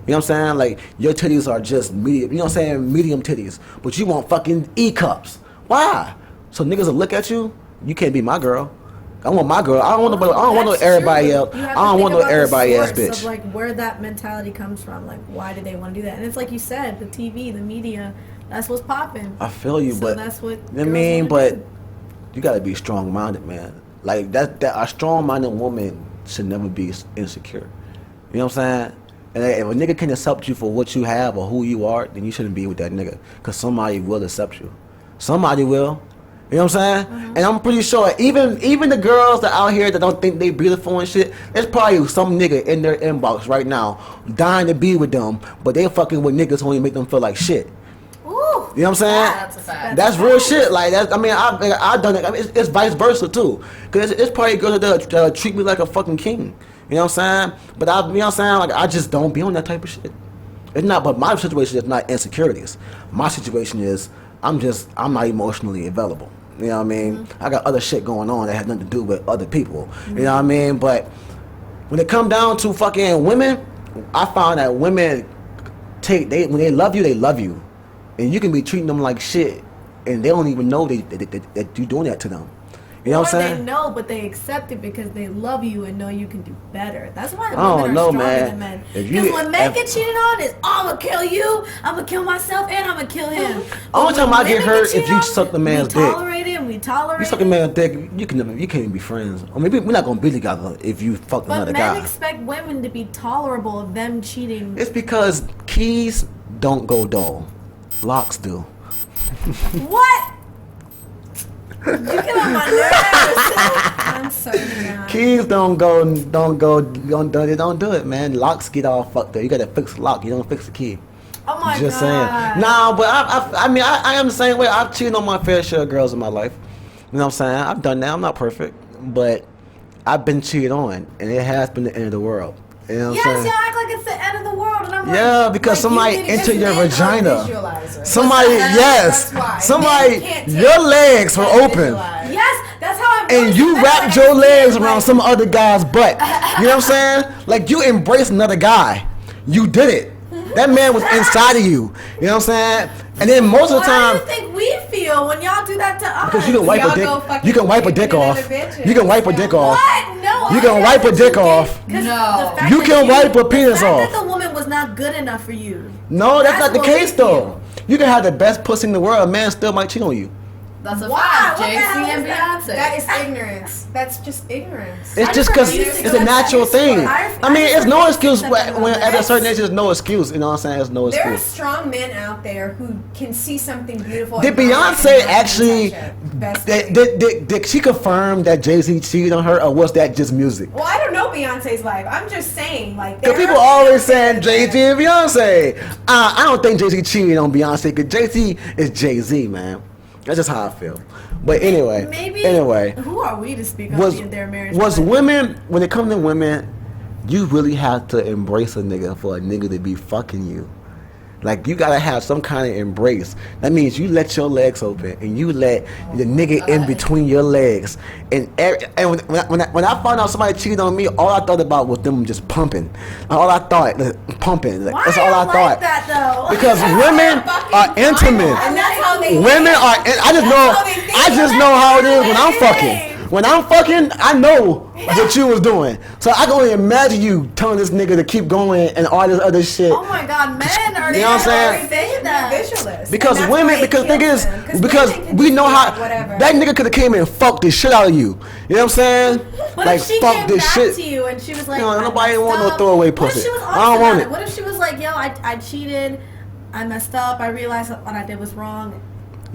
Speaker 2: what I'm saying? Like, your titties are just medium, you know what I'm saying, medium titties. But you want fucking E cups. Why? So niggas will look at you, you can't be my girl. I want my girl. I don't want nobody. I don't want no
Speaker 3: That's
Speaker 2: everybody
Speaker 3: true,
Speaker 2: else.
Speaker 3: but you
Speaker 2: I
Speaker 3: have to
Speaker 2: don't
Speaker 3: think
Speaker 2: want no
Speaker 3: about the
Speaker 2: everybody ass
Speaker 3: source
Speaker 2: bitch.
Speaker 3: Of like where that mentality comes from. Like, why do they want to do that? And it's like you said, the TV, the media, that's what's popping.
Speaker 2: I feel you,
Speaker 3: So
Speaker 2: but
Speaker 3: that's what
Speaker 2: I
Speaker 3: girls
Speaker 2: mean,
Speaker 3: wanna
Speaker 2: but
Speaker 3: do.
Speaker 2: you gotta be strong-minded, man. Like that a strong-minded woman should never be insecure. You know what I'm saying? And if a nigga can accept you for what you have or who you are, then you shouldn't be with that nigga. Cause somebody will accept you. Somebody will. You know what I'm saying?
Speaker 3: Mm-hmm.
Speaker 2: And I'm pretty sure even the girls that out here that don't think they beautiful and shit, there's probably some nigga in their inbox right now dying to be with them, but they fucking with niggas who only make them feel like shit.
Speaker 3: Ooh,
Speaker 2: You know what I'm saying?
Speaker 4: That's a fact.
Speaker 2: That's real shit. Like that. I mean, I've done it. I mean, it's vice versa too. Cause it's probably girls that treat me like a fucking king. You know what I'm saying? But you know what I'm saying? Like I just don't be on that type of shit. It's not. But my situation is not insecurities. My situation is I'm not emotionally available. You know what I mean? I got other shit going on that had nothing to do with other people. You know what I mean? But when it come down to fucking women, I found that women when they love you, and you can be treating them like shit, and they don't even know that you're doing that to them. You know what I'm saying?
Speaker 3: They know, but they accept it because they love you and know you can do better. That's why
Speaker 2: I
Speaker 3: women
Speaker 2: don't
Speaker 3: are
Speaker 2: know,
Speaker 3: stronger
Speaker 2: man.
Speaker 3: than men.
Speaker 2: If
Speaker 3: Because when men get cheated on, it's I'm gonna kill you, I'm gonna kill myself, and I'm gonna kill him.
Speaker 2: Only time I get
Speaker 3: women
Speaker 2: hurt
Speaker 3: cheated
Speaker 2: if you
Speaker 3: on,
Speaker 2: suck the man's dick.
Speaker 3: We tolerate it, we tolerate
Speaker 2: You
Speaker 3: it.
Speaker 2: suck a man's dick, you can't even be friends. Or maybe we're not gonna be together if you fuck
Speaker 3: But
Speaker 2: another
Speaker 3: men
Speaker 2: guy.
Speaker 3: expect women to be tolerable of them cheating.
Speaker 2: It's because keys don't go dull. Locks do.
Speaker 3: What? You get on my nerves.
Speaker 5: I'm sorry, God.
Speaker 2: Keys don't do it, man. Locks get all fucked up. You gotta fix the lock. You don't fix the key.
Speaker 3: Oh my
Speaker 2: Just
Speaker 3: God.
Speaker 2: saying. Nah, but I am the same way. I've cheated on my fair share of girls in my life. You know what I'm saying? I've done that. I'm not perfect, but I've been cheated on, and it has been the end of the world. You know what
Speaker 3: Yes,
Speaker 2: I'm
Speaker 3: y'all
Speaker 2: saying?
Speaker 3: act like it's the end of the world, and I'm like,
Speaker 2: Yeah, because
Speaker 3: like,
Speaker 2: somebody
Speaker 3: you did it
Speaker 2: entered your
Speaker 5: It's an
Speaker 2: vagina.
Speaker 5: visualizer.
Speaker 2: Somebody, yes,
Speaker 5: That's why.
Speaker 2: somebody,
Speaker 5: Men can't take
Speaker 2: your legs were
Speaker 5: that
Speaker 2: open.
Speaker 5: visualize.
Speaker 3: Yes, that's how I'm.
Speaker 2: And you wrapped your legs around some other guy's butt. You know what I'm saying? Like you embraced another guy. You did it. That man was inside of you. You know what I'm saying? And then most of the
Speaker 3: How do
Speaker 2: time,
Speaker 3: you think we feel when y'all do that to us?
Speaker 2: because you can wipe a
Speaker 5: Y'all
Speaker 2: dick,
Speaker 5: go fucking
Speaker 2: you can wipe a
Speaker 5: rape
Speaker 2: dick
Speaker 5: another
Speaker 2: off.
Speaker 5: bitch.
Speaker 2: You can wipe a dick off.
Speaker 3: What? No.
Speaker 2: You can wipe a dick off.
Speaker 4: No.
Speaker 2: You can wipe a penis
Speaker 3: The fact
Speaker 2: off.
Speaker 3: that the woman was not good enough for you.
Speaker 2: No, that's not the
Speaker 3: what we
Speaker 2: case though.
Speaker 3: feel.
Speaker 2: You can have the best pussy in the world, a man still might cheat on you.
Speaker 4: That's a
Speaker 3: Why?
Speaker 4: fact.
Speaker 3: What the hell
Speaker 4: JC and
Speaker 3: is that?
Speaker 4: Beyonce.
Speaker 5: That is ignorance. That's just ignorance.
Speaker 2: It's
Speaker 3: I
Speaker 2: just
Speaker 3: just
Speaker 2: because
Speaker 3: refuse to
Speaker 2: it's
Speaker 3: go
Speaker 2: a natural
Speaker 3: that way.
Speaker 2: thing.
Speaker 3: I
Speaker 2: I mean,
Speaker 3: just
Speaker 2: it's no
Speaker 3: refuse to
Speaker 2: excuse
Speaker 3: accept
Speaker 2: when
Speaker 3: that.
Speaker 2: at a
Speaker 3: That's-
Speaker 2: certain age, there's no excuse. You know what I'm saying? There's no
Speaker 5: There are
Speaker 2: excuse.
Speaker 5: strong men out there who can see something beautiful.
Speaker 2: Did
Speaker 5: and not
Speaker 2: Beyonce
Speaker 5: even
Speaker 2: actually?
Speaker 5: touch it. Best thing.
Speaker 2: Did she confirm that Jay-Z cheated on her, or was that just music?
Speaker 5: Well, I don't know Beyonce's life. I'm just saying, like,
Speaker 2: Because
Speaker 5: there
Speaker 2: people
Speaker 5: are
Speaker 2: always
Speaker 5: men out
Speaker 2: saying
Speaker 5: there
Speaker 2: Jay-Z and Beyonce. I don't think Jay-Z cheated on Beyonce because Jay-Z is Jay-Z, man. That's just how I feel. But anyway,
Speaker 3: Maybe. Who are we to speak
Speaker 2: was
Speaker 3: on their marriage?
Speaker 2: was
Speaker 3: but-
Speaker 2: women, when it comes to women, you really have to embrace a nigga for a nigga to be fucking you. Like you gotta have some kind of embrace. That means you let your legs open and you let the nigga in between your legs. And when I found out somebody cheated on me, all I thought about was them just pumping. All I thought, pumping. Like,
Speaker 3: Why
Speaker 2: that's all I
Speaker 3: you
Speaker 2: thought.
Speaker 3: like that though?
Speaker 2: Because women are intimate.
Speaker 5: And that's how they
Speaker 2: Women are. I just know how it is when I'm fucking. When I'm fucking, I know what you was doing. So I can only imagine you telling this nigga to keep going and all this other shit.
Speaker 3: Oh my God, men are.
Speaker 2: You know what I'm saying?
Speaker 3: Saying that.
Speaker 5: visualists.
Speaker 2: Because
Speaker 5: And that's
Speaker 2: women,
Speaker 5: why it
Speaker 2: because thing
Speaker 5: kills
Speaker 2: is,
Speaker 5: them.
Speaker 2: because
Speaker 5: women can
Speaker 2: we
Speaker 5: just
Speaker 2: know
Speaker 5: be
Speaker 2: how
Speaker 5: like, whatever.
Speaker 2: that nigga could have came and fucked the shit out of you. You know what I'm saying?
Speaker 3: What
Speaker 2: Like
Speaker 3: if she
Speaker 2: fuck
Speaker 3: came
Speaker 2: this
Speaker 3: back
Speaker 2: shit.
Speaker 3: to you and she was like,
Speaker 2: You know,
Speaker 3: I
Speaker 2: nobody
Speaker 3: messed
Speaker 2: want no
Speaker 3: up?
Speaker 2: throwaway
Speaker 3: What if
Speaker 2: pussy.
Speaker 3: she was
Speaker 2: I
Speaker 3: honest
Speaker 2: don't want
Speaker 3: about
Speaker 2: it.
Speaker 3: What if she was like, yo, I cheated, I messed up, I realized what I did was wrong.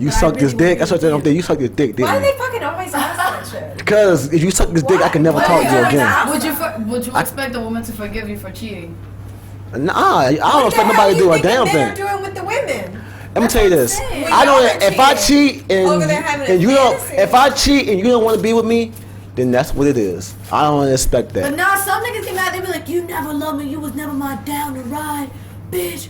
Speaker 2: You
Speaker 3: but I
Speaker 2: sucked
Speaker 3: really
Speaker 2: his dick.
Speaker 3: wanted
Speaker 2: That's what
Speaker 3: to
Speaker 2: they don't
Speaker 3: do.
Speaker 2: think. You sucked his dick, didn't
Speaker 5: Why do
Speaker 2: you?
Speaker 5: they fucking always ask that shit?
Speaker 2: Because if you suck his dick, I can never
Speaker 5: Why?
Speaker 2: talk to you
Speaker 5: Why?
Speaker 2: again.
Speaker 4: Would you expect a woman to forgive you for cheating?
Speaker 2: Nah, I don't
Speaker 5: What the
Speaker 2: expect
Speaker 5: hell
Speaker 2: nobody to do a
Speaker 5: you think
Speaker 2: damn
Speaker 5: the men
Speaker 2: thing.
Speaker 5: are doing with the women?
Speaker 2: Let me tell you this.
Speaker 3: saying.
Speaker 2: I know
Speaker 5: Y'all
Speaker 2: that
Speaker 5: are
Speaker 2: if I
Speaker 5: cheating.
Speaker 2: cheat
Speaker 5: Over there having a
Speaker 2: and you don't,
Speaker 5: fantasy.
Speaker 2: if I cheat and you don't want to be with me, then that's what it is. I don't expect
Speaker 3: But
Speaker 2: that.
Speaker 3: now some niggas get mad, they be like, you never loved me, you was never my down to ride, bitch.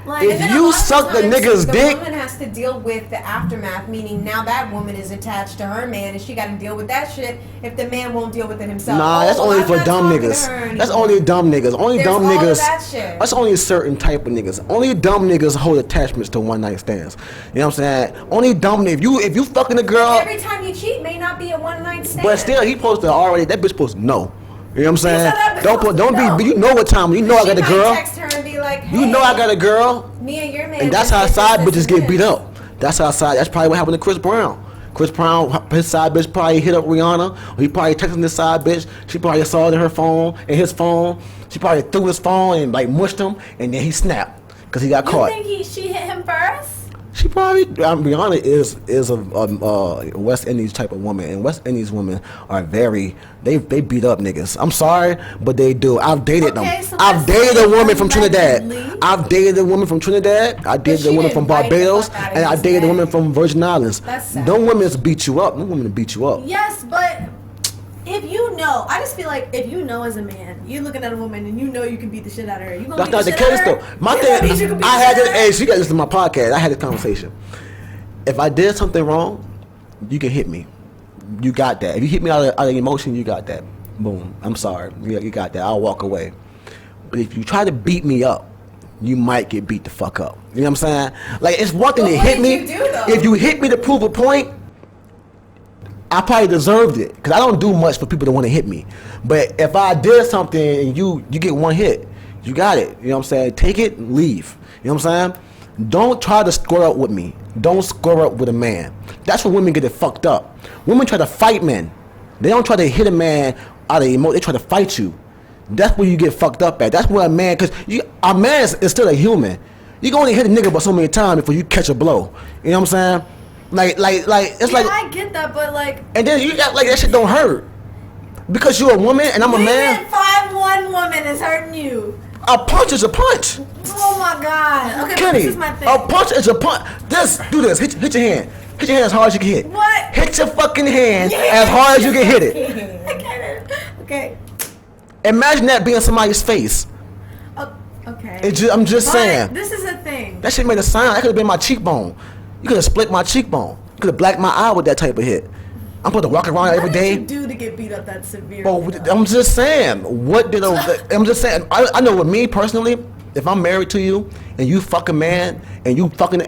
Speaker 3: Like,
Speaker 2: If
Speaker 5: And then
Speaker 2: you
Speaker 5: a lot of
Speaker 2: suck the
Speaker 5: times,
Speaker 2: nigga's dick-
Speaker 5: the woman has to deal with the aftermath, meaning now that woman is attached to her man, and she got to deal with that shit if the man won't deal with it himself.
Speaker 2: Nah,
Speaker 5: Oh,
Speaker 2: that's
Speaker 5: well,
Speaker 2: only
Speaker 5: I'm
Speaker 2: for
Speaker 5: not
Speaker 2: dumb
Speaker 5: talking to
Speaker 2: niggas.
Speaker 5: her
Speaker 2: That's
Speaker 5: anymore.
Speaker 2: only dumb niggas. Only
Speaker 5: There's
Speaker 2: dumb
Speaker 5: all of
Speaker 2: niggas.
Speaker 5: that shit.
Speaker 2: That's only a certain type of niggas. Only dumb niggas hold attachments to one night stands. You know what I'm saying? Only dumb if you fucking a girl,
Speaker 5: Every time you cheat may not be a one night stand.
Speaker 2: but still he supposed to already. That bitch supposed to know. You know what I'm saying?
Speaker 5: said that bitch
Speaker 2: Don't
Speaker 5: supposed to know.
Speaker 2: be. You know what time? You know I
Speaker 5: She
Speaker 2: got a
Speaker 5: might
Speaker 2: girl.
Speaker 5: text her and be like, hey,
Speaker 2: You know I got a girl.
Speaker 5: me and your man.
Speaker 2: And that's
Speaker 5: just
Speaker 2: how
Speaker 5: did
Speaker 2: side
Speaker 5: this,
Speaker 2: bitches
Speaker 5: this,
Speaker 2: get
Speaker 5: and
Speaker 2: beat
Speaker 5: this.
Speaker 2: up. That's probably what happened to Chris Brown. Chris Brown, his side bitch probably hit up Rihanna. Or he probably texting this side bitch. She probably saw it in her phone, in his phone. She probably threw his phone and like mushed him, and then he snapped because he got
Speaker 3: you
Speaker 2: caught.
Speaker 3: think she hit him first?
Speaker 2: She probably, Rihanna is a West Indies type of woman, and West Indies women are they beat up niggas. I'm sorry, but they do. I've dated
Speaker 3: Okay,
Speaker 2: them.
Speaker 3: so
Speaker 2: I've
Speaker 3: let's
Speaker 2: dated
Speaker 3: say
Speaker 2: a woman from Trinidad.
Speaker 3: allegedly.
Speaker 2: I've dated a woman from Trinidad. I dated a
Speaker 5: she
Speaker 2: woman from
Speaker 5: didn't bite the
Speaker 2: Barbados,
Speaker 5: fuck out of
Speaker 2: and I
Speaker 5: his
Speaker 2: dated a
Speaker 5: neck.
Speaker 2: woman from Virgin Islands.
Speaker 5: That's sad.
Speaker 2: Them women beat you up. Them women beat you up.
Speaker 3: Yes, but if you know, I just feel like if you know as a man, you're looking at a woman and you know you can beat the shit out of her. You gonna
Speaker 2: That's
Speaker 3: beat
Speaker 2: not
Speaker 3: the
Speaker 2: the
Speaker 3: shit
Speaker 2: case
Speaker 3: out of
Speaker 2: though.
Speaker 3: her?
Speaker 2: My
Speaker 3: You know, means you
Speaker 2: thing,
Speaker 3: can beat
Speaker 2: I
Speaker 3: the
Speaker 2: had
Speaker 3: shit
Speaker 2: this.
Speaker 3: out of her?
Speaker 2: Hey, she got this in my podcast. I had this conversation. If I did something wrong, you can hit me. You got that. If you hit me out of emotion, you got that. Boom. I'm sorry. You got that. I'll walk away. But if you try to beat me up, you might get beat the fuck up. You know what I'm saying? Like, it's one thing to hit me.
Speaker 5: What did you do, though?
Speaker 2: If you hit me to prove a point, I probably deserved it. Because I don't do much for people that want to hit me. But if I did something and you get one hit, you got it. You know what I'm saying? Take it and leave. You know what I'm saying? Don't try to square up with me. Don't square up with a man. That's when women get it fucked up. Women try to fight men. They don't try to hit a man out of emotion. They try to fight you. That's where you get fucked up at. That's where a man, because a man is still a human. You can only hit a nigga but so many times before you catch a blow. You know what I'm saying? Like it's
Speaker 3: Yeah,
Speaker 2: like.
Speaker 3: I get that, but like.
Speaker 2: And then you got like that shit don't hurt because you're a woman and I'm a man.
Speaker 3: 5'1" woman is hurting you.
Speaker 2: A punch is a punch.
Speaker 3: Oh my god. Okay, but
Speaker 2: Kenny,
Speaker 3: this is my thing.
Speaker 2: a punch is a punch. Do this. Hit your hand. Hit your hand as hard as you can hit.
Speaker 3: What?
Speaker 2: Hit your fucking hand as hard as you can hit it.
Speaker 3: I get it. Okay.
Speaker 2: Imagine that being somebody's face.
Speaker 3: Oh, okay.
Speaker 2: I'm just
Speaker 3: But
Speaker 2: saying.
Speaker 3: this is a thing.
Speaker 2: That shit made a sound. That could have been my cheekbone. You could have split my cheekbone. You could have blacked my eye with that type of hit. I'm supposed to walk around every
Speaker 3: What
Speaker 2: day.
Speaker 3: did you do to get beat up that severe?
Speaker 2: Well, I'm just saying. I'm just saying. I know with me personally, if I'm married to you and you fuck a man and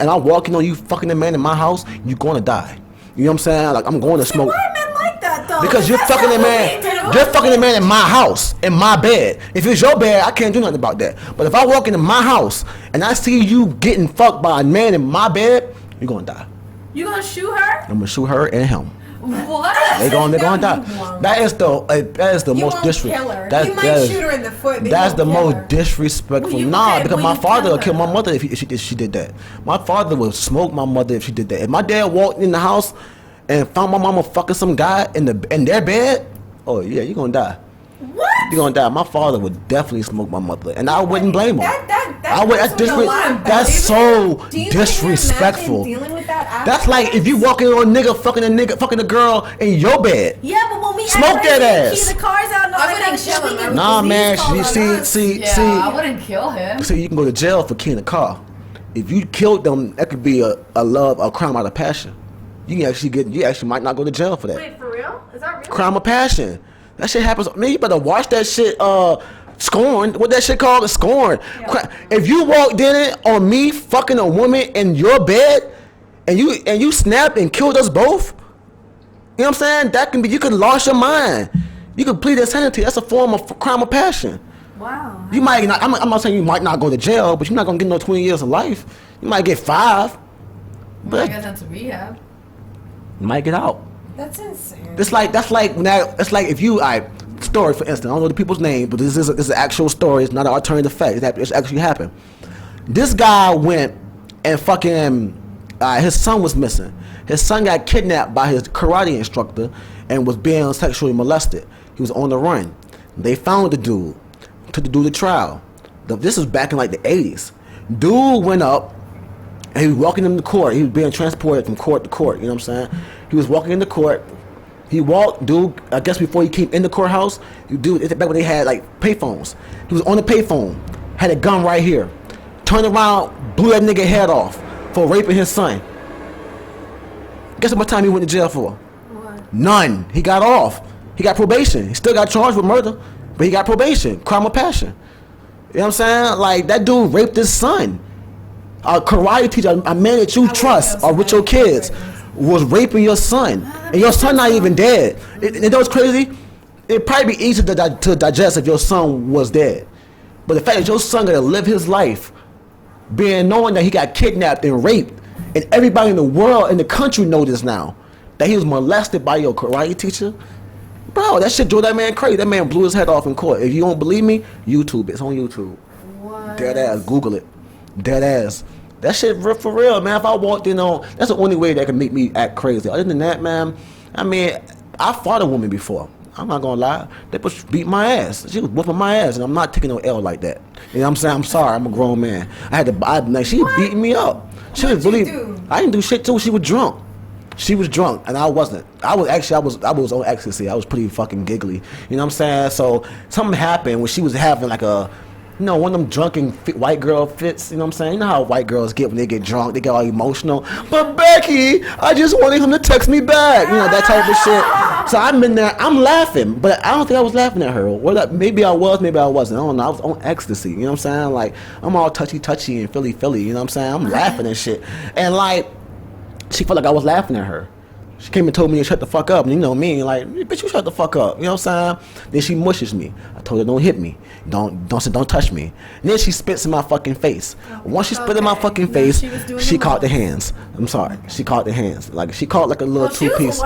Speaker 2: I'm walking on you fucking a man in my house, you're gonna die. You know what I'm saying? Like I'm going to smoke.
Speaker 3: Why are men like that though?
Speaker 2: Because you're
Speaker 3: That's
Speaker 2: fucking
Speaker 3: not
Speaker 2: a
Speaker 3: what
Speaker 2: man.
Speaker 3: we do.
Speaker 2: You're fucking a man in my house, in my bed. If it's your bed, I can't do nothing about that. But if I walk into my house and I see you getting fucked by a man in my bed, you're gonna die.
Speaker 3: You gonna shoot her?
Speaker 2: I'm gonna shoot her and him.
Speaker 3: What?
Speaker 2: They're gonna die. That is the
Speaker 5: You
Speaker 2: most
Speaker 5: won't kill her.
Speaker 2: disrespectful.
Speaker 5: You might shoot her in the foot, but
Speaker 2: That's
Speaker 5: you
Speaker 2: the
Speaker 5: won't kill
Speaker 2: most
Speaker 5: her.
Speaker 2: disrespectful.
Speaker 3: Will you-
Speaker 2: Nah,
Speaker 3: okay,
Speaker 2: because
Speaker 3: will
Speaker 2: my
Speaker 3: you
Speaker 2: father
Speaker 3: kill
Speaker 2: would kill
Speaker 3: her?
Speaker 2: my mother if she did that. My father would smoke my mother if she did that. If my dad walked in the house and found my mama fucking some guy in their bed, oh yeah, you're gonna die.
Speaker 3: What?
Speaker 2: You're gonna die. My father would definitely smoke my mother, and I wouldn't blame him.
Speaker 5: That's
Speaker 2: That's so
Speaker 5: Do you
Speaker 2: disrespectful.
Speaker 5: Can you imagine dealing with that
Speaker 2: That's like if you walking on a nigga fucking a girl in your bed.
Speaker 3: Yeah, but when we
Speaker 2: Smoke that
Speaker 3: key
Speaker 2: ass.
Speaker 3: the cars out, no,
Speaker 4: I wouldn't kill him. I would-
Speaker 2: Nah, man. See.
Speaker 4: I wouldn't kill him.
Speaker 2: See, you can go to jail for killing a car. If you killed them, that could be a crime out of passion. You actually might not go to jail for that.
Speaker 3: Wait, for real? Is that real?
Speaker 2: Crime of passion. That shit happens. Man, you better watch that shit. Scorned. What that shit called? Scorned.
Speaker 3: Yeah.
Speaker 2: If you walked in on me fucking a woman in your bed, and you snapped and killed us both, you know what I'm saying? That can be. You could lose your mind. You could plead insanity. That's a form of crime of passion.
Speaker 3: Wow.
Speaker 2: You might not. I'm not saying you might not go to jail, but you're not gonna get no 20 years of life. You might get 5,
Speaker 4: I
Speaker 2: but
Speaker 4: guess that's rehab.
Speaker 2: you might get out.
Speaker 5: That's insane.
Speaker 2: It's like if you story for instance. I don't know the people's name, but this is an actual story. It's not an alternative fact. It's actually happened. This guy went and fucking his son was missing. His son got kidnapped by his karate instructor and was being sexually molested. He was on the run. They found the dude, took the dude to trial. This was back in like the 80s. Dude went up and he was walking in the court. He was being transported from court to court. You know what I'm saying? He was walking in the court. He walked, dude, I guess before he came in the courthouse, dude, it's back when they had like payphones. He was on the payphone, had a gun right here. Turned around, blew that nigga head off for raping his son. Guess how much time he went to jail for?
Speaker 3: What?
Speaker 2: None. He got off. He got probation. He still got charged with murder, but he got probation. Crime of passion. You know what I'm saying? Like, that dude raped his son. A karate teacher, a man that you trust, or with your kids, was raping your son. And your son not even dead. You know what's crazy? It'd probably be easy to digest if your son was dead. But the fact that your son gonna live his life knowing that he got kidnapped and raped, and everybody in the world, in the country know this now, that he was molested by your karate teacher, bro, that shit drove that man crazy. That man blew his head off in court. If you don't believe me, YouTube it. It's on YouTube.
Speaker 3: What?
Speaker 2: Dead ass. Google it. Dead ass. That shit for real, man. If I walked in on, that's the only way that can make me act crazy. Other than that, man, I mean, I fought a woman before. I'm not gonna lie. They beat my ass. She was whooping my ass, and I'm not taking no L like that. You know what I'm saying? I'm sorry. I'm a grown man. She was beating me up. She was really.
Speaker 5: do?
Speaker 2: I didn't do shit too. She was drunk. She was drunk and I wasn't. I was on ecstasy. I was pretty fucking giggly. You know what I'm saying? So something happened when she was having like a, one of them drunken white girl fits. You know what I'm saying? You know how white girls get when they get drunk, they get all emotional. But Becky, I just wanted him to text me back. That type of shit. So I'm in there, I'm laughing, but I don't think I was laughing at her. Maybe I was, maybe I wasn't. I don't know. I was on ecstasy. You know what I'm saying? Like I'm all touchy and Philly. You know what I'm saying? I'm laughing and shit. And like, she felt like I was laughing at her. She came and told me to shut the fuck up. And you know me, like, bitch, you shut the fuck up. You know what I'm saying? Then she mushes me. I told her, don't hit me. Don't touch me. And then she spits in my fucking face. Once she spit in my fucking face, she caught the hands. I'm sorry. She caught the hands. Like, she caught like a little two-piece.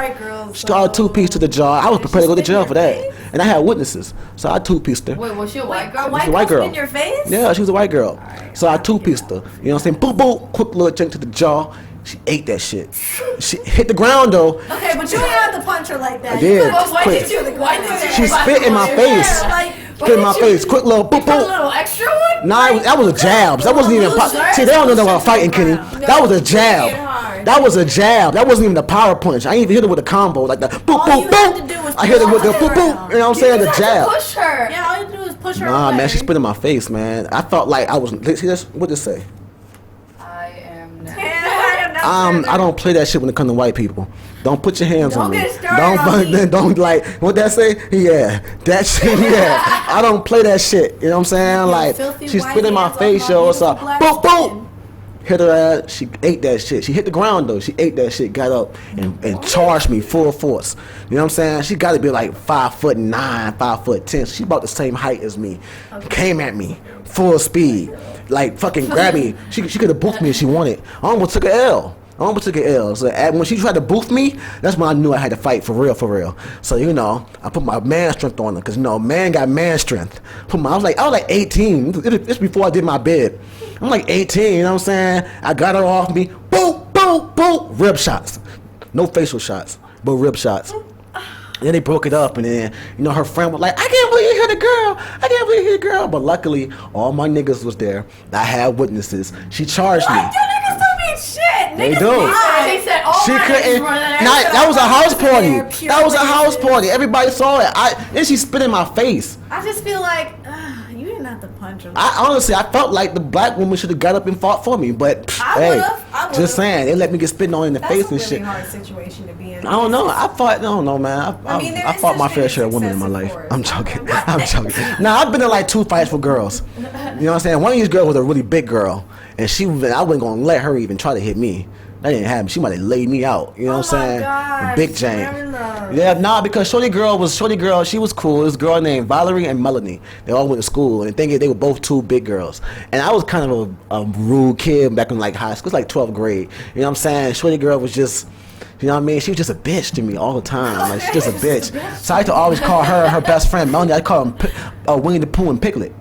Speaker 2: She caught a two-piece to the jaw. I was prepared to go to jail for that. And I had witnesses. So I two-pieced her.
Speaker 4: Wait, was she a white girl?
Speaker 3: A white girl in your face?
Speaker 2: Yeah, she was a white girl. Right, so I two-pieced her. You know what I'm saying? Boop, boop. Quick little chink to the jaw. She ate that shit. She hit the ground though.
Speaker 3: Okay, but you ain't have to punch her like that.
Speaker 2: I did.
Speaker 3: Why did you?
Speaker 2: She spit in my face. Spit in my face. Quick little boop boop.
Speaker 4: A little extra one?
Speaker 2: Nah, that was a jab. That wasn't even. See, they don't know about fighting, Kenny. That was a jab. That was a jab. That wasn't even a power punch. I ain't even hit her with a combo like that. Boop boop boop. I hit her with the boop boop. You know what I'm saying? The jab.
Speaker 3: Push her. Yeah, all you do is push her.
Speaker 2: Nah, man, she spit in my face, man. I felt like I was. See, that's what it say. I don't play that shit when it comes to white people. Don't put your hands on me. Don't like what that say? Yeah, that shit. Yeah, I don't play that shit. You know what I'm saying? Like she spit in my face, yo. So boop boop. Hit her ass. She ate that shit. She hit the ground though. She ate that shit. Got up and charged me full force. You know what I'm saying? She got to be like 5'9", 5'10". She about the same height as me. Came at me full speed. Like fucking grabbed me. She could have boofed me if she wanted. I almost took an L. So when she tried to boof me, that's when I knew I had to fight for real. So I put my man strength on her because man got man strength. I was like 18. It's before I did my bid. I'm like 18. You know what I'm saying? I got her off me. Boop boop boop. Rib shots. No facial shots, but rib shots. And then they broke it up, and then her friend was like, "I can't believe you hit a girl. I can't believe you hit a girl." But luckily, all my niggas was there. I had witnesses. She charged me.
Speaker 3: Shit,
Speaker 2: they do.
Speaker 4: They said, "Oh,
Speaker 2: she couldn't." That was a house party. That was a house party. Everybody saw it. Then she spit in my face.
Speaker 3: I just feel like you didn't have to punch her.
Speaker 2: I felt like the black woman should have got up and fought for me, but hey, just saying, they let me get spitting on in the face and shit.
Speaker 5: That's a really hard situation to be in.
Speaker 2: I don't know. I don't know, man. I fought my fair share of women in my life. I'm joking. Now I've been in like 2 fights with girls. You know what I'm saying? One of these girls was a really big girl, and I wasn't gonna let her even try to hit me. That didn't happen. She might have laid me out. You know what I'm saying?
Speaker 3: Gosh,
Speaker 2: big Jane. Yeah, because Shorty girl, she was cool. This girl named Valerie and Melanie. They all went to school, and they were both 2 big girls. And I was kind of a rude kid back in like high school. It was like 12th grade. You know what I'm saying? Shorty girl was just, you know what I mean? She was just a bitch to me all the time. Like, she's just a bitch. So I used to always call her best friend, Melanie. I call him Winnie the Pooh and Piglet.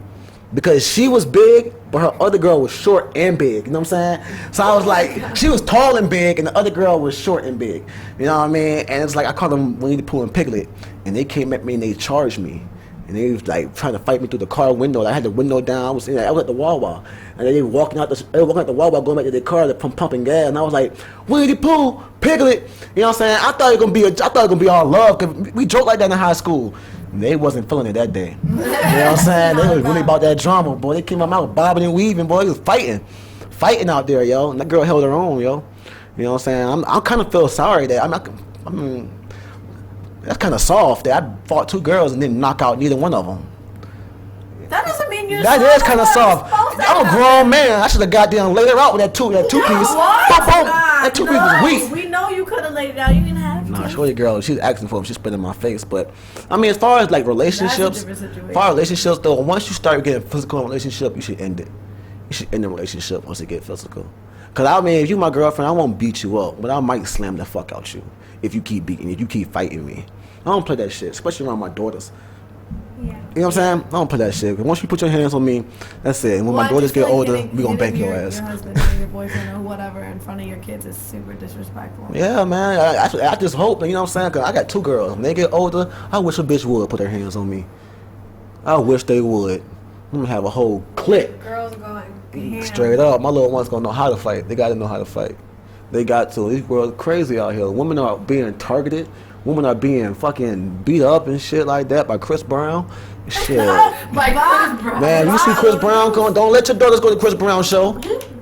Speaker 2: Because she was big, but her other girl was short and big. You know what I'm saying? So I was like, she was tall and big, and the other girl was short and big. You know what I mean? And it's like, I called them Winnie the Pooh and Piglet. And they came at me and they charged me. And they was like trying to fight me through the car window. I had the window down. I was at the Wawa. And they were walking out the Wawa, going back to their car, pumping gas. And I was like, Winnie the Pooh, Piglet. You know what I'm saying? I thought it was gonna be all love, because we joked like that in high school. They wasn't feeling it that day. You know what I'm saying? They was really about that drama, boy. They came out bobbing and weaving, boy. They was fighting out there, yo. And that girl held her own, yo. You know what I'm saying? I kind of feel sorry that that's kind of soft. That I fought 2 girls and didn't knock out neither one of them.
Speaker 3: That doesn't mean you're.
Speaker 2: That is kind of soft. I'm a grown man. I should have got down, laid her out with that two piece. That 2 piece was weak.
Speaker 3: We know you could have laid it out. You didn't have to.
Speaker 2: Nah, shorty girl, she's asking for him. She's spitting in my face. But I mean, as far as like relationships, though, once you start getting physical in a relationship, you should end it. You should end the relationship once it get physical. Cause I mean, if you my girlfriend, I won't beat you up, but I might slam the fuck out you if you keep fighting me. I don't play that shit, especially around my daughters. Yeah. You know what I'm saying? I don't play that shit. Once you put your hands on me, that's it. And when my daughters get older, we gonna bank your ass.
Speaker 3: Your husband or your boyfriend or whatever in front of your kids is super disrespectful.
Speaker 2: Yeah, man. I just hope, you know what I'm saying? Cause I got 2 girls. When they get older, I wish a bitch would put her hands on me. I wish they would. I'm gonna have a whole clique.
Speaker 5: Girls going.
Speaker 2: Straight up, my little one's gonna know how to fight. They gotta know how to fight. They got to. This world crazy out here. Women are being targeted. Women are being fucking beat up and shit like that by Chris Brown. Shit.
Speaker 4: By Chris Brown.
Speaker 2: Man, you see Chris Brown going, don't let your daughters go to Chris Brown show.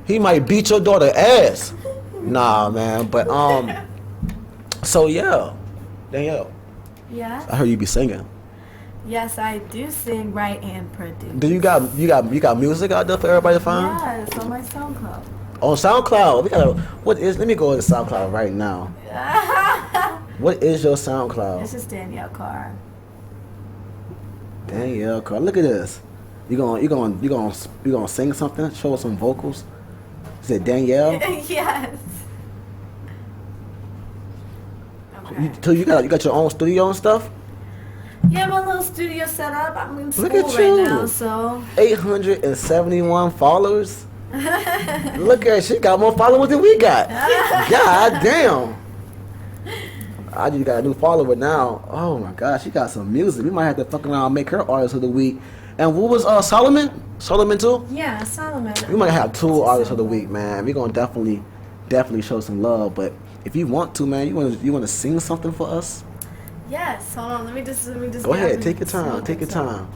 Speaker 2: He might beat your daughter ass. Nah, man. But so yeah. Danielle.
Speaker 3: Yeah.
Speaker 2: I heard you be singing.
Speaker 3: Yes, I do sing, write, and produce.
Speaker 2: Do you got music out there for everybody to find?
Speaker 3: Yeah, it's on my SoundCloud.
Speaker 2: On SoundCloud. Let me go to SoundCloud right now. What is your SoundCloud?
Speaker 3: It's just Danielle Carr.
Speaker 2: Danielle Carr. Look at this. You gonna sing something? Show us some vocals. Is it Danielle?
Speaker 3: Yes.
Speaker 2: So you got your own studio and stuff?
Speaker 3: Yeah, my little studio set up. I'm in school
Speaker 2: Look at
Speaker 3: right
Speaker 2: you.
Speaker 3: now, so
Speaker 2: 871 followers. Look at her. She got more followers than we got. God damn. I just got a new follower now. Oh my gosh, she got some music. We might have to fuck around and make her artist of the week. And what was Solomon? Solomon too?
Speaker 5: Yeah, Solomon.
Speaker 2: We might have 2 artists of the week, man. We're gonna definitely show some love. But if you want to, man, you wanna sing something for us?
Speaker 3: yes. Hold on, let me just.
Speaker 2: Go ahead, take your time. Take your time.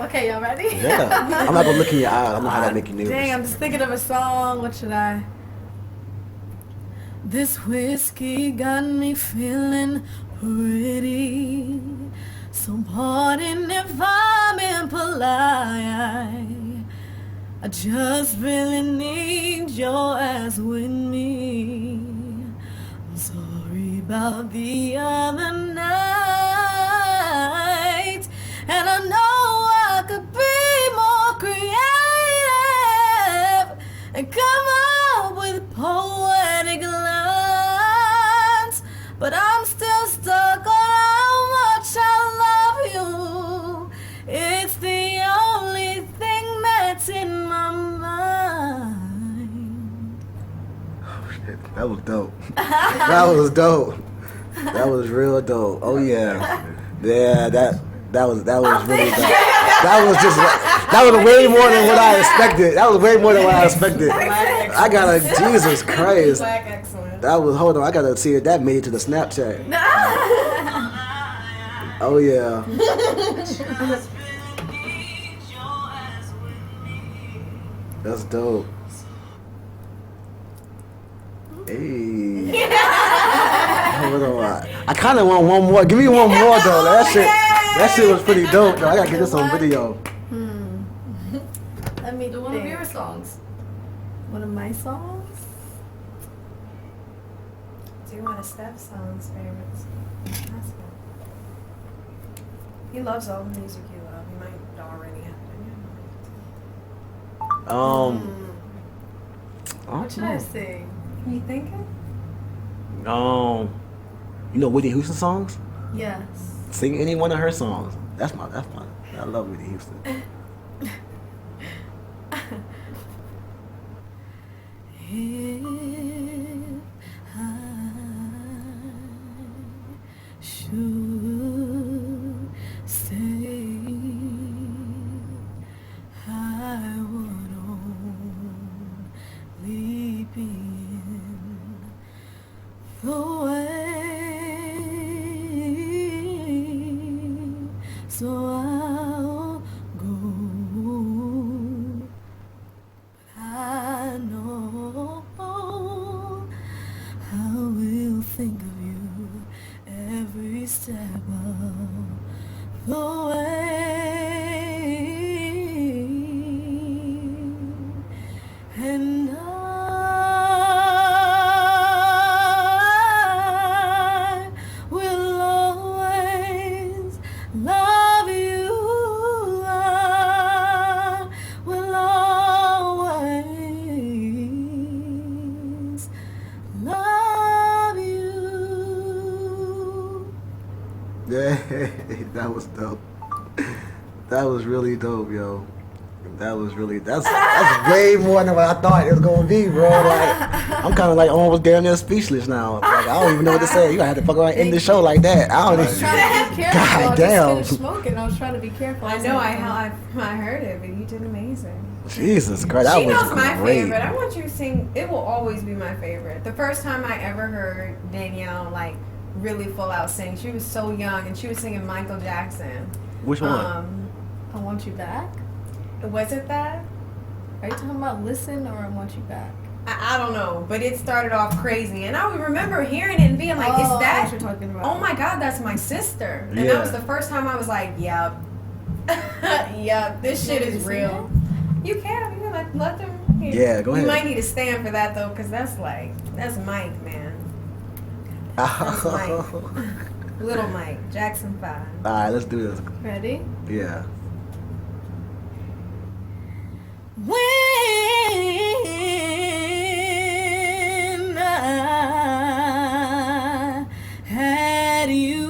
Speaker 3: Okay, y'all ready?
Speaker 2: Yeah. I'm not gonna look in your eyes. I know how that make you nervous.
Speaker 3: Dang, I'm just thinking of a song. What should I? This whiskey got me feeling pretty. So pardon if I'm impolite. I just really need your ass with me. I'm sorry about the other night. And I know I could be more creative and come up with poetic lines, but I'm still stuck on how much I love you. It's the only thing that's in my mind.
Speaker 2: Oh shit, that was dope. That was dope. That was real dope. Oh yeah, yeah. That was really dope. That was way more than what I expected. That was way more than what I expected. I gotta, Jesus Christ.
Speaker 5: Blakk, excellent.
Speaker 2: That was, hold on, I gotta see if that made it to the Snapchat. Oh yeah. That's dope. Hey. Hold on. I kind of want one more. Give me one more though. That shit was pretty dope though. I gotta get this on video.
Speaker 3: Let me
Speaker 4: Do one of
Speaker 3: think.
Speaker 4: your songs.
Speaker 3: One of my songs?
Speaker 5: Do you want a Steph song's favorites? That's good. He loves all the music you love. You might already have it in your mind.
Speaker 2: I
Speaker 3: What should I
Speaker 2: don't
Speaker 3: sing?
Speaker 5: You thinking?
Speaker 2: know. You know Whitney Houston songs?
Speaker 3: Yes.
Speaker 2: Sing any one of her songs. That's my. I love Whitney Houston.
Speaker 3: If I should stay, I would only be in the way, so I'll go. I know I will think of you every step of the way, and I will always love you. I will always love you.
Speaker 2: Yeah, that was dope. That was really dope, yo. That was really that's way more than what I thought it was gonna be, bro. Like I'm kind of like almost damn near speechless now. Like I don't even know what to say. You gonna have to fuck around in the show like that. I
Speaker 3: I
Speaker 2: don't
Speaker 3: was
Speaker 2: even.
Speaker 3: trying to be careful.
Speaker 2: God
Speaker 3: I just
Speaker 2: damn.
Speaker 3: finished smoking. I was trying to be careful.
Speaker 5: I know. I heard it, but you did amazing.
Speaker 2: Jesus Christ, that
Speaker 5: She
Speaker 2: was
Speaker 5: knows my
Speaker 2: great.
Speaker 5: favorite. I want you to sing. It will always be my favorite. The first time I ever heard Danielle like really full out sing, she was so young and she was singing Michael Jackson.
Speaker 2: Which one?
Speaker 3: I Want You Back?
Speaker 5: Was it that?
Speaker 3: Are you talking about Listen or I Want You Back?
Speaker 5: I don't know, but it started off crazy, and I would remember hearing it and being like,
Speaker 3: I know
Speaker 5: "Is
Speaker 3: what
Speaker 5: that?
Speaker 3: you're talking about.
Speaker 5: Oh my God, that's my sister!" And
Speaker 2: Yeah.
Speaker 5: that was the first time I was like, "Yep, yep, this shit is real." You can let them.
Speaker 2: Yeah, go ahead.
Speaker 5: You might need to stand for that though, because that's Mike, man. That's Mike. Little Mike, Jackson 5.
Speaker 2: All right, let's do this.
Speaker 3: Ready?
Speaker 2: Yeah.
Speaker 3: When I had you,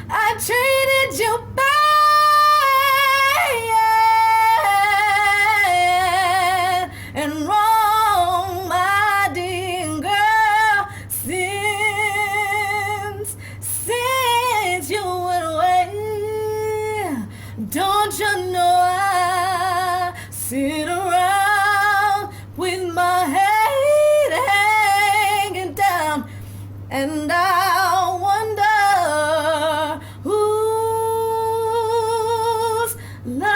Speaker 3: I traded you back and wrong, my dear girl, since you went away. Don't you know I sit around with my head hanging down, and I wonder who's loving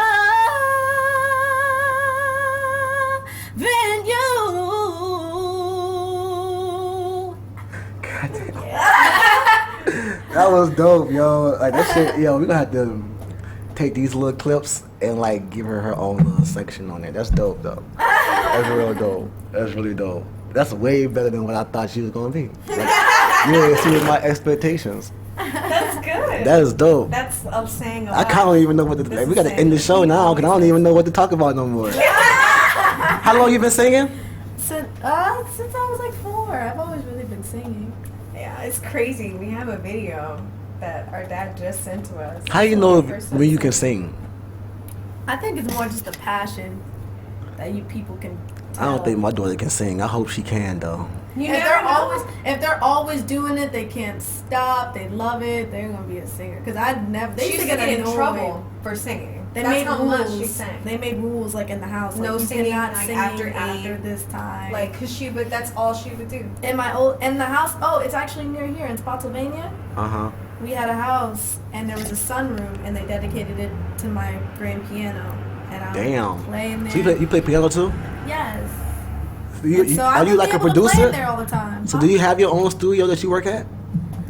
Speaker 3: you.
Speaker 2: God damn. That was dope, yo. Like that shit, yo. We gonna have to take these little clips and like give her own little section on it. That's dope, though. That's real dope. That's really dope. That's way better than what I thought she was gonna be. Like, you didn't see my expectations.
Speaker 5: That's good.
Speaker 2: That is dope.
Speaker 5: That's saying a
Speaker 2: I
Speaker 5: lot.
Speaker 2: kind of don't even know what to.
Speaker 5: This
Speaker 2: Like, we
Speaker 5: is
Speaker 2: gotta
Speaker 5: saying
Speaker 2: end the
Speaker 5: what
Speaker 2: show
Speaker 5: you
Speaker 2: now because I don't even know what to talk about no more. How long you been singing?
Speaker 3: Since I was like 4, I've always really been singing.
Speaker 5: Yeah, it's crazy. We have a video that our dad just sent to us.
Speaker 2: How you
Speaker 5: So
Speaker 2: know
Speaker 5: the first
Speaker 2: when you
Speaker 5: time
Speaker 2: can sing?
Speaker 3: I think it's more just a passion that you people can.
Speaker 2: I don't
Speaker 3: tell.
Speaker 2: think my daughter can sing. I hope she can though.
Speaker 5: You
Speaker 3: If
Speaker 5: never
Speaker 3: they're
Speaker 5: know.
Speaker 3: always doing it, they can't stop. They love it. They're gonna be a singer. Cause I never. They
Speaker 5: She
Speaker 3: used
Speaker 5: used
Speaker 3: to
Speaker 5: to get in
Speaker 3: annoyed.
Speaker 5: trouble for singing.
Speaker 3: They
Speaker 5: That's
Speaker 3: made
Speaker 5: how
Speaker 3: rules.
Speaker 5: much she sang.
Speaker 3: They made rules like in the house. Like,
Speaker 5: No
Speaker 3: you
Speaker 5: singing,
Speaker 3: cannot
Speaker 5: like,
Speaker 3: sing
Speaker 5: after
Speaker 3: after
Speaker 5: 8.
Speaker 3: this time.
Speaker 5: Like, cause she would. That's all she would do.
Speaker 3: in the house. Oh, it's actually near here in Spotsylvania. We had a house and there was a sunroom and they dedicated it to my grand piano. And I would
Speaker 2: Damn.
Speaker 3: play in there.
Speaker 2: So you play piano too?
Speaker 3: Yes.
Speaker 2: You,
Speaker 3: And so I
Speaker 2: are you
Speaker 3: would
Speaker 2: like
Speaker 3: be
Speaker 2: a
Speaker 3: able to play
Speaker 2: producer?
Speaker 3: in there all the time.
Speaker 2: So do you have your own studio that you work at?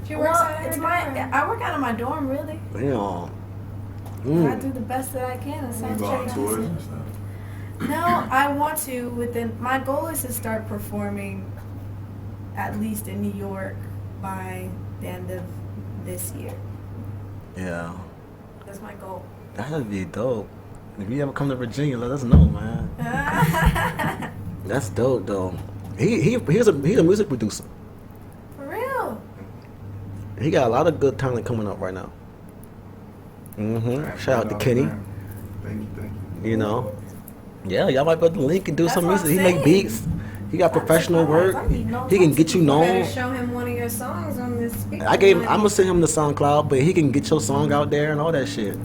Speaker 5: She works
Speaker 3: Well,
Speaker 5: out of
Speaker 3: it's
Speaker 5: her
Speaker 3: my.
Speaker 5: dorm.
Speaker 3: I work out of my dorm, really.
Speaker 2: Damn.
Speaker 3: And I do the best that I can. It
Speaker 1: You
Speaker 3: sounds
Speaker 1: go on
Speaker 3: very
Speaker 1: tours
Speaker 3: easy.
Speaker 1: and stuff.
Speaker 3: No, I want to. My goal is to start performing, at least in New York, by the end of this year.
Speaker 2: Yeah.
Speaker 3: That's my goal.
Speaker 2: That'd be dope. If you ever come to Virginia, let us know, man. That's dope, though. He's a music producer.
Speaker 3: For real.
Speaker 2: He got a lot of good talent coming up right now. Shout out to Kenny.
Speaker 1: Thank you.
Speaker 2: You know. Yeah, y'all might go to Link and do
Speaker 3: That's
Speaker 2: some
Speaker 3: what
Speaker 2: music.
Speaker 3: I'm
Speaker 2: He make
Speaker 3: saying.
Speaker 2: beats. He got professional work.
Speaker 3: I need no
Speaker 2: He can get you
Speaker 5: You
Speaker 2: known.
Speaker 5: better show him one of your songs on this speaker.
Speaker 2: I'm gonna send him the SoundCloud, but he can get your song out there and all that shit.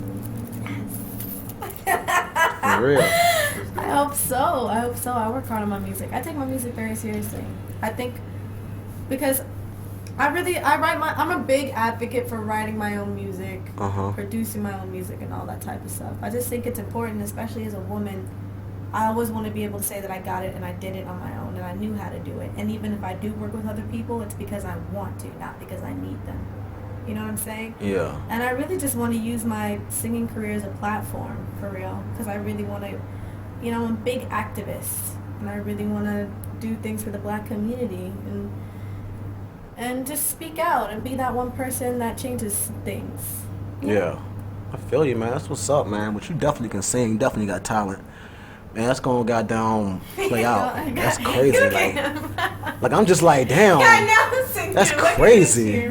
Speaker 2: For real.
Speaker 3: I hope so. I work hard on my music. I take my music very seriously. I think because I'm a big advocate for writing my own music, producing my own music and all that type of stuff. I just think it's important, especially as a woman. I always want to be able to say that I got it and I did it on my own and I knew how to do it. And even if I do work with other people, it's because I want to, not because I need them. You know what I'm saying?
Speaker 2: Yeah.
Speaker 3: And I really just want to use my singing career as a platform, for real. Because I really want to, I'm a big activist. And I really want to do things for the Black community. And just speak out and be that one person that changes things.
Speaker 2: Yeah. I feel you, man. That's what's up, man. But you definitely can sing. You definitely got talent. Man, that's gonna goddamn play out. That's crazy. Like I'm just like, damn. That's crazy.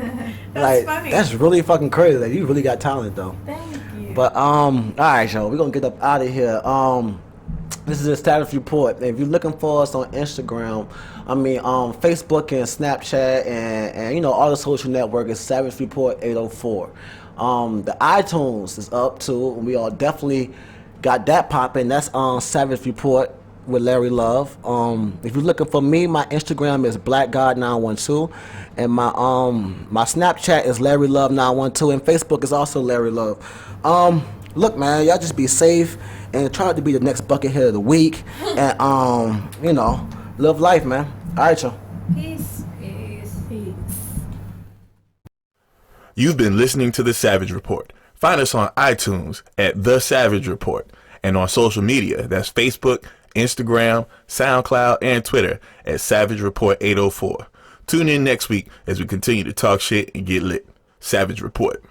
Speaker 2: Like
Speaker 5: funny.
Speaker 2: that's really fucking crazy. Like you really got talent though.
Speaker 3: Thank you.
Speaker 2: But all right, y'all, we're gonna get up out of here. This is a status report. If you're looking for us on Instagram, Facebook and Snapchat and you know all the social network is Savage Report 804. The iTunes is up too, and we all definitely got that popping. That's on Savage Report with Larry Love. If you're looking for me, my Instagram is BlackGod912, and my Snapchat is Larry Love 912, and Facebook is also Larry Love. Look, man, y'all just be safe and try not to be the next buckethead of the week, and you know, live life, man. All right, y'all.
Speaker 5: Peace.
Speaker 3: Peace.
Speaker 1: You've been listening to The Savage Report. Find us on iTunes at The Savage Report and on social media. That's Facebook, Instagram, SoundCloud, and Twitter at Savage Report 804. Tune in next week as we continue to talk shit and get lit. Savage Report.